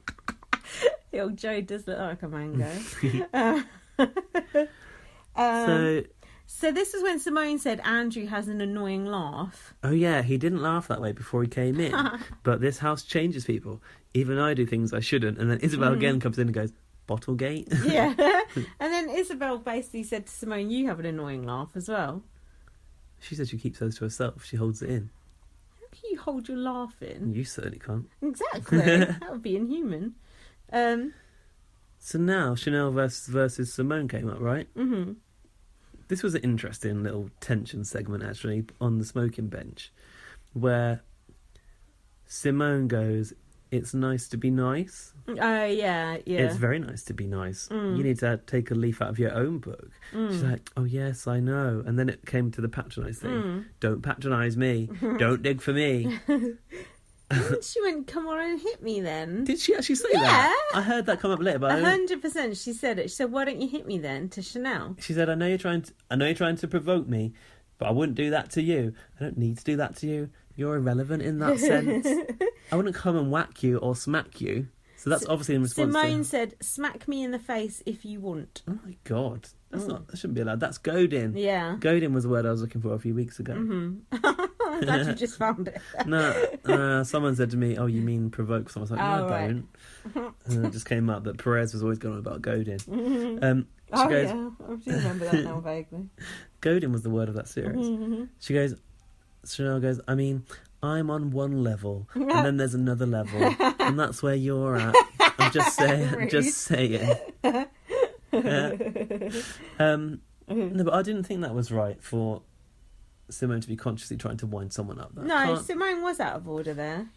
The old Joe does look like a mango. So this is when Simone said Andrew has an annoying laugh. Oh yeah, he didn't laugh that way before he came in. But this house changes people. Even I do things I shouldn't. And then Isabel again comes in and goes, Bottlegate? Yeah. And then Isabel basically said to Simone, you have an annoying laugh as well. She said she keeps hers to herself. She holds it in. How can you hold your laugh in? You certainly can't. Exactly. That would be inhuman. So now Chanel versus Simone came up, right? Mm-hmm. This was an interesting little tension segment, actually, on the smoking bench, where Simone goes, it's nice to be nice. Oh, yeah. It's very nice to be nice. You need to take a leaf out of your own book. She's like, oh, yes, I know. And then it came to the patronise thing. Don't patronise me. Don't dig for me. She went, come on and hit me then. Did she actually say that? I heard that come up later. But 100% she said it. She said, why don't you hit me then, to Chanel? She said, I know you're trying to provoke me, but I wouldn't do that to you. I don't need to do that to you. You're irrelevant in that sense. I wouldn't come and whack you or smack you. So that's obviously in response Simone to... said, smack me in the face if you want. Oh my God. That shouldn't be allowed. That's goading. Yeah. Goading was the word I was looking for a few weeks ago. I'm glad you just found it. No, someone said to me, oh, you mean provoke? So I was like, no, I don't. And it just came up that Perez was always going on about goading. She goes, yeah. I do remember that now vaguely. Goading was the word of that series. She goes, Chanel goes, I mean, I'm on one level, and then there's another level, and that's where you're at. I'm just saying. Just saying. No, but I didn't think that was right for Simone to be consciously trying to wind someone up. Simone was out of order there.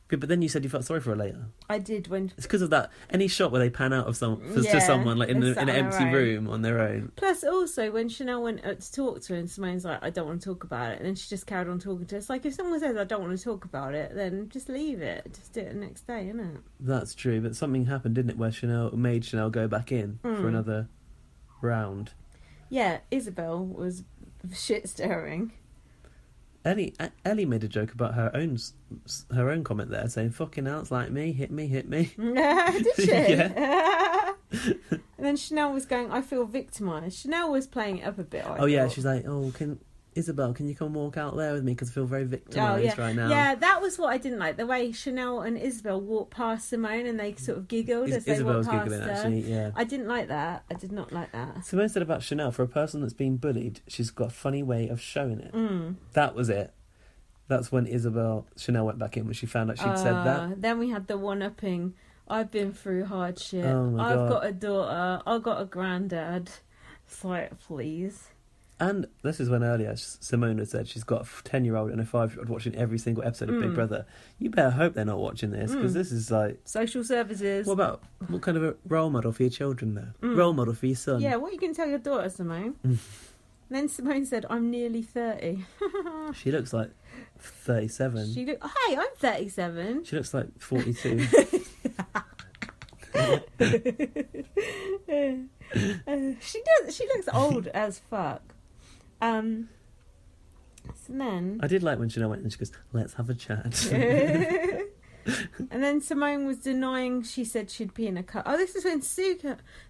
Yeah, but then you said you felt sorry for her later. I did when... It's because of that. Any shot where they pan out of to someone like in an empty room on their own. Plus, also when Chanel went to talk to her, and Simone's like, "I don't want to talk about it," and then she just carried on talking to her. It's like if someone says, "I don't want to talk about it," then just leave it. Just do it the next day, innit? That's true, but something happened, didn't it, where Chanel made Chanel go back in for another round. Yeah, Isabel was shit stirring. Ellie made a joke about her own comment there, saying, "Fucking hell, it's like me, hit me." Did she? Yeah. And then Chanel was going, "I feel victimised." Chanel was playing it up a bit. I yeah, thought. she's like, "Oh, Isabel, can you come walk out there with me? Because I feel very victimised right now." Yeah, that was what I didn't like. The way Chanel and Isabel walked past Simone and they sort of giggled as they walked past giggling, her. actually, yeah. I didn't like that. I did not like that. Simone said about Chanel, for a person that's been bullied, she's got a funny way of showing it. That was it. That's when Chanel went back in when she found out she'd said that. Then we had the one-upping. I've been through hardship. Oh my God. I've got a daughter. I've got a granddad. It's like, please. And this is when earlier Simone had said she's got a 10-year-old and a 5-year-old watching every single episode of Big Brother. You better hope they're not watching this, because this is like... Social services. What kind of a role model for your children there? Role model for your son? Yeah, what are you going to tell your daughter, Simone? Then Simone said, I'm nearly 30. She looks like 37. Hey, I'm 37. She looks like 42. She looks old as fuck. So then... I did like when Chanel went and she goes, let's have a chat. And then Simone was denying she said she'd pee in a cup. Oh, this is when Sue...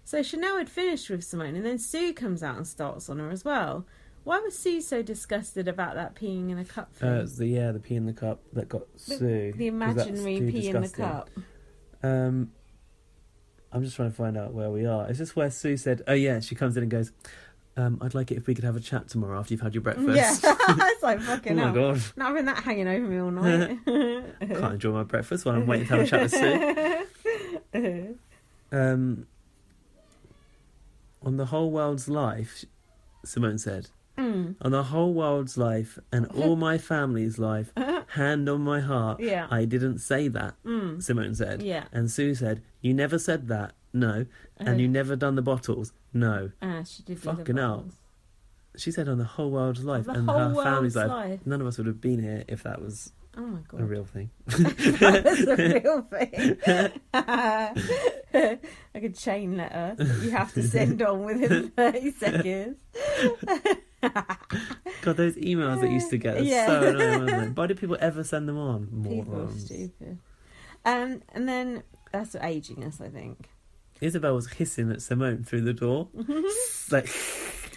So Chanel had finished with Simone, and then Sue comes out and starts on her as well. Why was Sue so disgusted about that peeing in a cup thing? It's the pee in the cup that got Sue. The imaginary pee in the cup. I'm just trying to find out where we are. Is this where Sue said, oh yeah, she comes in and goes, I'd like it if we could have a chat tomorrow after you've had your breakfast. Yeah, it's like fucking hell. Oh my God. Not having that hanging over me all night. Can't enjoy my breakfast while I'm waiting to have a chat with Sue. On the whole world's life, Simone said, on the whole world's life and all my family's life, hand on my heart, I didn't say that, Simone said. Yeah. And Sue said, you never said that, no. And you never done the bottles, no. She did. Fucking hell. She said on the whole world's life The and whole her family's world's life. life. None of us would have been here if that was Oh my God. a real thing. That was a real thing. Like a chain letter that you have to send on within 30 seconds. God, those emails that used to get are so annoying, wasn't they? Why did people ever send them on? People are Morons. stupid. And then that's aging us, I think. Isabel was hissing at Simone through the door, like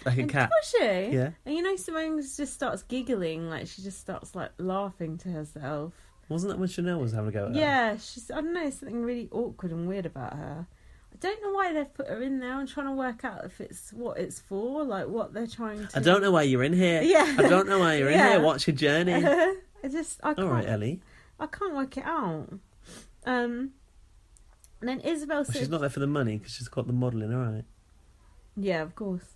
a cat. Was she? Yeah. And you know, Simone just starts giggling, like she just starts like laughing to herself. Wasn't that when Chanel was having a go at her? Yeah, I don't know, something really awkward and weird about her. I don't know why they've put her in there. I'm trying to work out if it's what it's for, like what they're trying to... I don't know why you're in here. Yeah. I don't know why you're in here. What's your journey? I can't... All right, Ellie. I can't work it out. And then Isabel said... She's not there for the money because she's got the modelling, all right. Yeah, of course.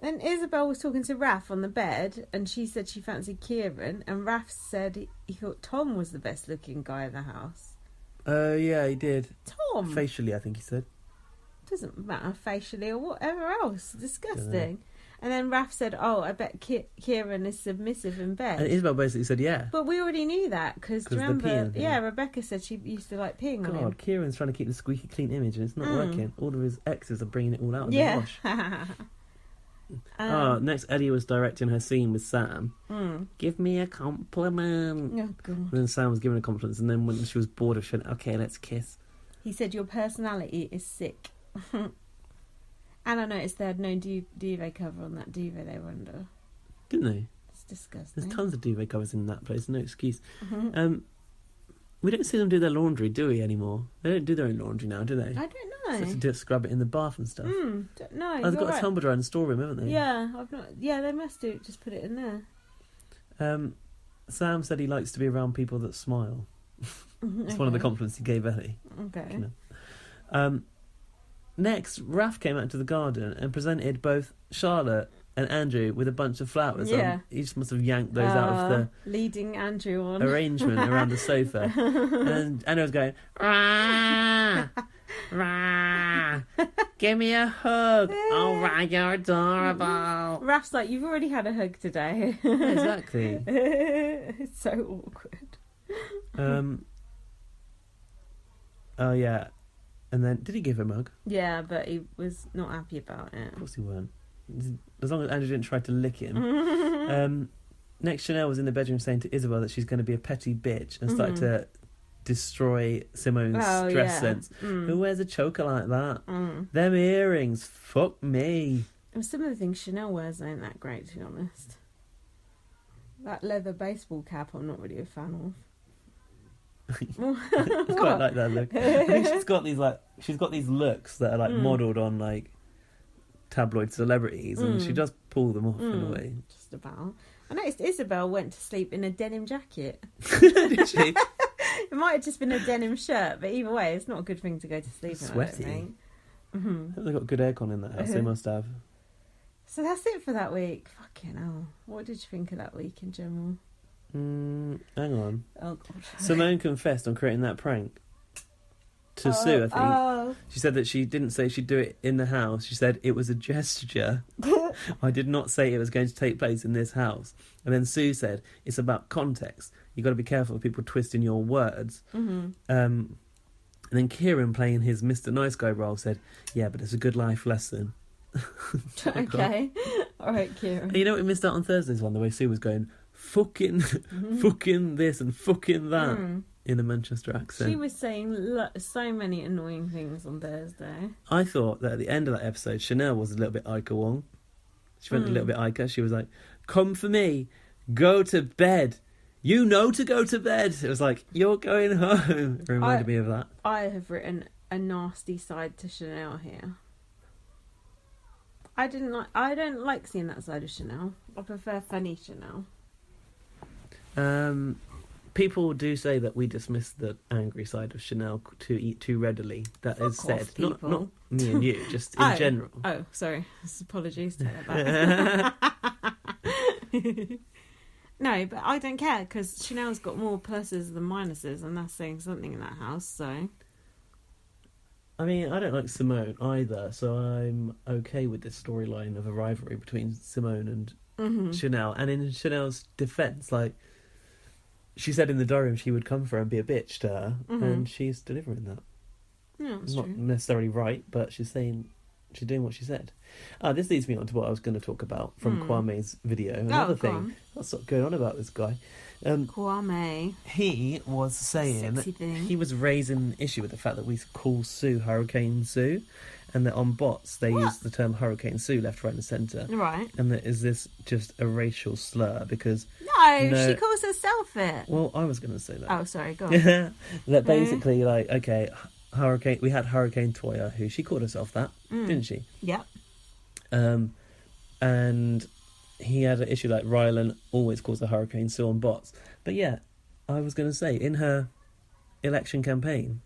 Then Isabel was talking to Raph on the bed, and she said she fancied Kieran, and Raph said he thought Tom was the best looking guy in the house. Yeah, he did. Tom? Facially, I think he said. Doesn't matter, facially or whatever else. Disgusting. And then Raph said, oh, I bet Kieran is submissive in bed. And Isabel basically said, yeah. But we already knew that, because remember, peeing thing. yeah, Rebecca said she used to like peeing on him. God, Kieran's trying to keep the squeaky clean image and it's not working. All of his exes are bringing it all out in the wash. Next Eddie was directing her scene with Sam. Give me a compliment. Oh, God. And then Sam was giving her compliments, and then when she was bored of shit, okay, let's kiss. He said, your personality is sick. And I noticed they had no duvet cover on that duvet they were under. Didn't they? It's disgusting. There's tons of duvet covers in that place, no excuse. We don't see them do their laundry, do we, anymore? They don't do their own laundry now, do they? I don't know. So to scrub it in the bath and stuff. Don't know. They've got a tumble dryer in the storeroom, haven't they? Yeah, I've not. Yeah, they must do. Just put it in there. Sam said he likes to be around people that smile. It's one of the compliments he gave Ellie. Okay. You know. Next, Raph came out into the garden and presented both Charlotte and Andrew with a bunch of flowers. Yeah. Each must have yanked those out of the leading Andrew on arrangement around the sofa. And Andrew was going, rah, rah, give me a hug. Oh, right, you're adorable. Raph's like, you've already had a hug today. Yeah, exactly. It's so awkward. Oh, yeah. And then, did he give him a hug? Yeah, but he was not happy about it. Of course he weren't. As long as Andrew didn't try to lick him. Next, Chanel was in the bedroom saying to Isabel that she's going to be a petty bitch and started to destroy Simone's dress sense. Who wears a choker like that? Them earrings, fuck me. And some of the things Chanel wears ain't that great, to be honest. That leather baseball cap I'm not really a fan of. I quite like that look. I think she's got these looks that are like modelled on like tabloid celebrities, and she does pull them off in a way. Just about. I noticed Isabel went to sleep in a denim jacket. Did she? It might have just been a denim shirt, but either way, it's not a good thing to go to sleep in. Sweaty. They've got good aircon in that house. They must have. So that's it for that week. Fucking hell. What did you think of that week in general? Hang on. Oh, God. Simone confessed on creating that prank to Sue, I think. She said that she didn't say she'd do it in the house. She said it was a gesture. I did not say it was going to take place in this house. And then Sue said it's about context. You've got to be careful of people twisting your words. And then Kieran, playing his Mr. Nice Guy role, said, yeah, but it's a good life lesson. Okay. All right, Kieran. And you know what we missed out on Thursday's one? The way Sue was going, fucking this and fucking that. in a Manchester accent. She was saying so many annoying things on Thursday. I thought that at the end of that episode, Chanel was a little bit Ica Wong. She went a little bit Ica. She was like, "Come for me, go to bed. You know to go to bed." It was like, "You're going home." It reminded me of that. I have written a nasty side to Chanel here. I don't like seeing that side of Chanel. I prefer funny Chanel. People do say that we dismiss the angry side of Chanel too readily. That is said. Not me and you, just in general. Oh, sorry. Apologies. Take that back. No, but I don't care because Chanel's got more pluses than minuses, and that's saying something in that house, so... I mean, I don't like Simone either, so I'm okay with this storyline of a rivalry between Simone and Chanel. And in Chanel's defence, like... She said in the diary room she would come for her and be a bitch to her, and she's delivering that. Yeah, that's not true. necessarily right, but she's doing what she said. This leads me on to what I was going to talk about from Kwame's video. Another thing, what's sort of going on about this guy? Kwame. He was saying that he was raising an issue with the fact that we call Sue Hurricane Sue, and that on bots they use the term Hurricane Sue left, right and centre. Right. And that is this just a racial slur because... No, she calls herself it. Well, I was going to say that. Oh, sorry, go on. That basically, like, okay, we had Hurricane Toya, who she called herself that, didn't she? Yep. And he had an issue like Rylan always calls her Hurricane Sue on bots. But yeah, I was going to say, in her election campaign,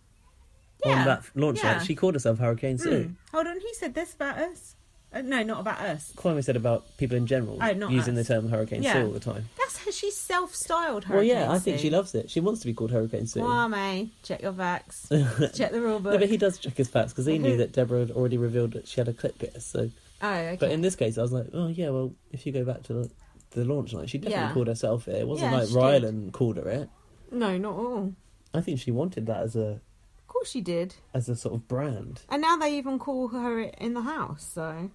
on that launch night, she called herself Hurricane Sue. Hold on, he said this about us? No, not about us. Kwame said about people in general using the term Hurricane Sue all the time. That's how she's self-styled Hurricane Well, yeah, I think Sue. she loves it. She wants to be called Hurricane Sue. Kwame, check your facts. Check the rule book. No, but he does check his facts because he knew that Deborah had already revealed that she had a clip here. So, okay. But in this case, I was like, oh yeah, well, if you go back to the launch night, she definitely called herself it. It wasn't like Rylan called her it. No, not at all. I think she wanted that as a... Of course she did. As a sort of brand. And now they even call her it in the house, so...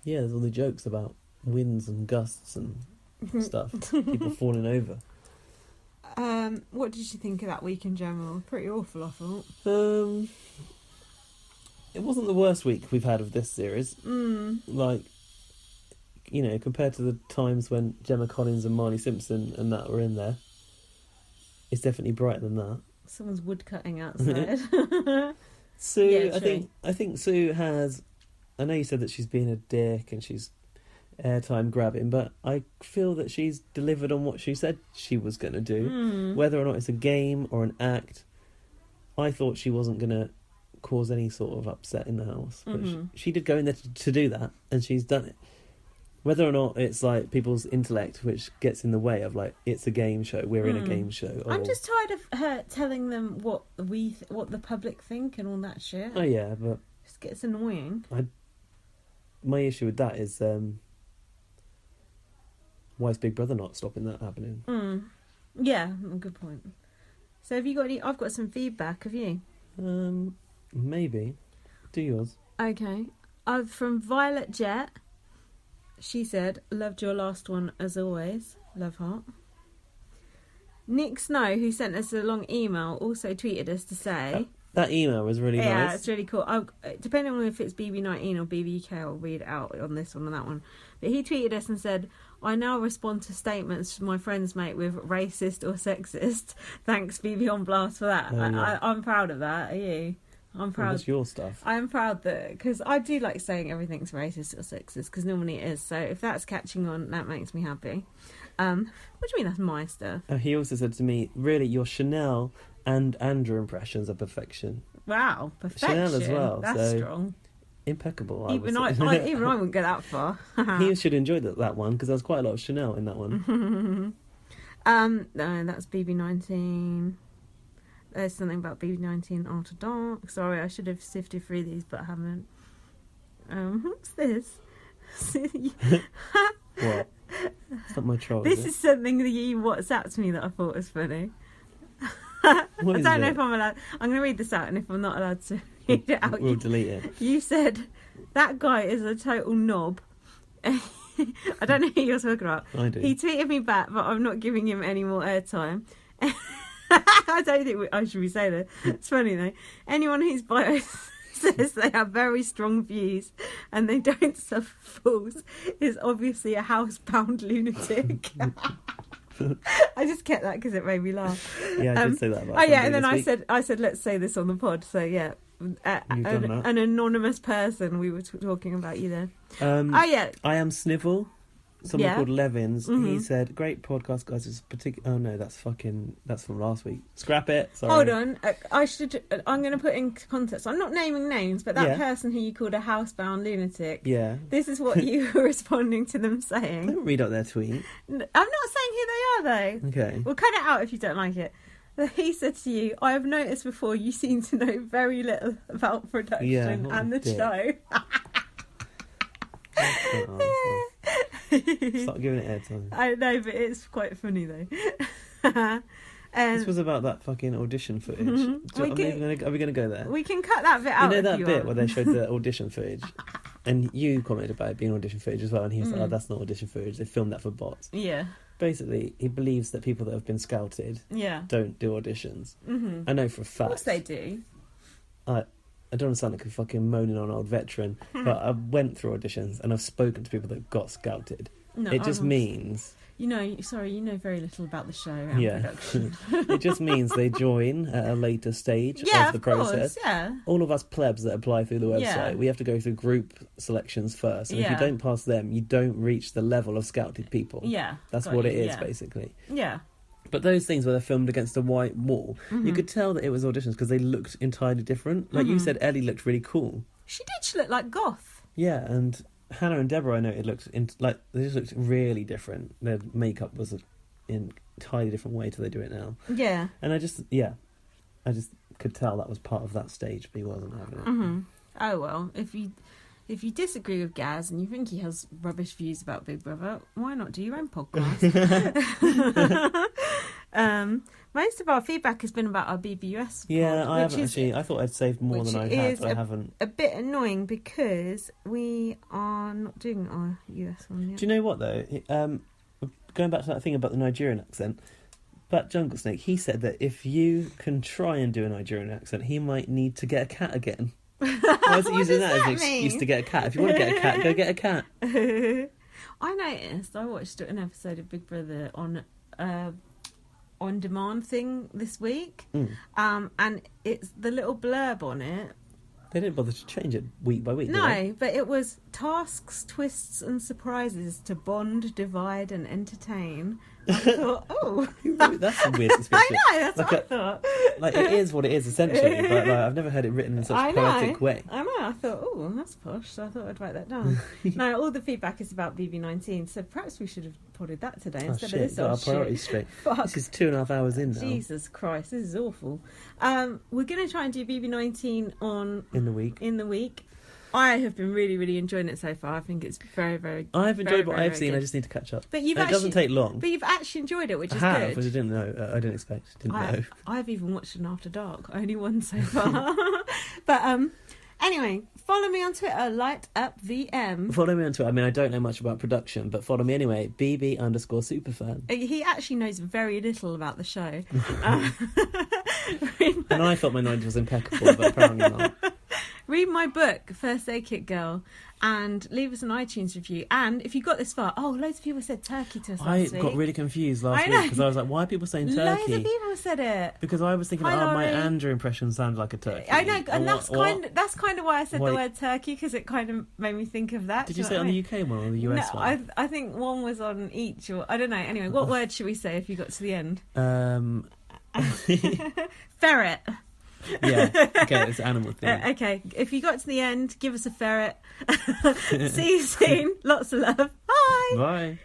Yeah, there's all the jokes about winds and gusts and stuff. People falling over. What did you think of that week in general? Pretty awful, I thought. It wasn't the worst week we've had of this series. Like, you know, compared to the times when Gemma Collins and Marnie Simpson and that were in there, it's definitely brighter than that. Someone's woodcutting outside. Sue, Yeah, I think Sue has... I know you said that she's being a dick and she's airtime grabbing, but I feel that she's delivered on what she said she was going to do. Whether or not it's a game or an act, I thought she wasn't going to cause any sort of upset in the house. But she did go in there to do that, and she's done it. Whether or not it's like people's intellect which gets in the way of like, it's a game show, we're in a game show. I'm just tired of her telling them what the public think and all that shit. Oh yeah, but... It just gets annoying. My issue with that is why is Big Brother not stopping that happening? Yeah, good point. So have you got any... I've got some feedback, have you? Maybe. Do yours. Okay. From Violet Jet. She said, loved your last one as always. Love heart. Nick Snow, who sent us a long email, also tweeted us to say... That email was really nice. Yeah, it's really cool. Depending on if it's BB19 or BBK, I'll read it out on this one and that one. But he tweeted us and said, I now respond to statements my friends make with racist or sexist. Thanks, BB on Blast, for that. I'm proud of that. Are you? I'm proud. Well, that's your stuff. I'm proud that... Because I do like saying everything's racist or sexist, because normally it is. So if that's catching on, that makes me happy. What do you mean that's my stuff? He also said to me, really, your Chanel and Andrew impressions are perfection. Wow, perfection. Chanel as well. That's strong. Impeccable. Even I wouldn't go that far. He should enjoy that one, because there's quite a lot of Chanel in that one. No, that's BB19. There's something about BB19 After Dark. Sorry, I should have sifted through these, but I haven't. What's this? What? It's not my troll. This is something that you WhatsApped me that I thought was funny. I don't know if I'm allowed. I'm going to read this out, and if I'm not allowed to read it out, we'll delete it. You said that guy is a total knob. I don't know who you're talking about. I do. He tweeted me back, but I'm not giving him any more airtime. I don't think I should be saying it. It's funny though. Anyone whose bio says they have very strong views and they don't suffer fools is obviously a housebound lunatic. I just kept that because it made me laugh. Yeah, I did say that about and then I said let's say this on the pod. So yeah, an anonymous person. We were talking about you there. I am Snivel. Someone called Levins. Mm-hmm. He said, "Great podcast, guys. It's particular." Oh no, that's from last week. Scrap it. Sorry. Hold on. I'm going to put in context. I'm not naming names, but that person who you called a housebound lunatic. Yeah. This is what you were responding to them saying. Don't read out their tweet. I'm not saying who they are though. Okay. We'll cut it out if you don't like it. He said to you, "I have noticed before you seem to know very little about production and the show." Start giving it airtime. I know, but it's quite funny though. This was about that fucking audition footage. Mm-hmm. Are we going to go there? We can cut that bit out. You know that bit where they showed the audition footage, and you commented about it being audition footage as well, and he was like, "Oh, that's not audition footage. They filmed that for bots." Yeah. Basically, he believes that people that have been scouted don't do auditions. Mm-hmm. I know for a fact. Of course they do. I don't sound like a fucking moaning on old veteran, but I went through auditions and I've spoken to people that got scouted. No, it just means... You know very little about the show and production. It just means they join at a later stage of the process. Course, yeah. All of us plebs that apply through the website, we have to go through group selections first. And if you don't pass them, you don't reach the level of scouted people. Yeah. That's what it is, basically. Yeah. But those things where they're filmed against a white wall, you could tell that it was auditions because they looked entirely different. Like you said, Ellie looked really cool. She did. She looked like goth. Yeah, and Hannah and Deborah, I know, they just looked really different. Their makeup was in an entirely different way to they do it now. Yeah. And I just could tell that was part of that stage, but he wasn't having it. Mm-hmm. Oh well, if you disagree with Gaz and you think he has rubbish views about Big Brother, why not do your own podcast? Most of our feedback has been about our BBUS pod. Yeah, I haven't actually. I thought I'd saved more than I had, but I haven't. A bit annoying because we are not doing our US one yet. Do you know what though? Going back to that thing about the Nigerian accent, but Jungle Snake, he said that if you can try and do a Nigerian accent, he might need to get a cat again. Why is it using that as an excuse to get a cat? If you want to get a cat, go get a cat. I noticed. I watched an episode of Big Brother on demand thing this week, and it's the little blurb on it. They didn't bother to change it week by week. No, but it was tasks, twists, and surprises to bond, divide, and entertain. I thought, oh, that's a weird description. I know, that's what I thought. Like it is what it is essentially, but I've never heard it written in such a poetic way. I know. I thought, oh, that's posh. So I thought I'd write that down. No, all the feedback is about BB19, so perhaps we should have potted that today instead of this. Got our priorities straight. This is 2.5 hours in now. Jesus Christ, this is awful. We're going to try and do BB19 in the week. I have been really, really enjoying it so far. I think it's very, very. I've enjoyed what I've seen. Good. I just need to catch up. But it doesn't take long. But you've actually enjoyed it, which is good. Which I didn't know. I didn't expect. Know. I've even watched an After Dark. Only one so far. But anyway, follow me on Twitter. LightUpVM. Follow me on Twitter. I mean, I don't know much about production, but follow me anyway. BB_superfan. He actually knows very little about the show. And I thought my knowledge was impeccable, but apparently not. Read my book, First Aid Kit Girl, and leave us an iTunes review. And if you got this far, loads of people said turkey to us last week. I got really confused last week because I was like, why are people saying turkey? Loads of people said it. Because I was thinking, my Andrew impression sounded like a turkey. I know, and that's kind of why I said the word turkey, because it kind of made me think of that. Did you say it on the UK one or the US one? I think one was on each, or I don't know. Anyway, what word should we say if you got to the end? Ferret. Yeah, okay, it's an animal thing. Okay, if you got to the end, give us a ferret. See you soon. Lots of love. Bye. Bye.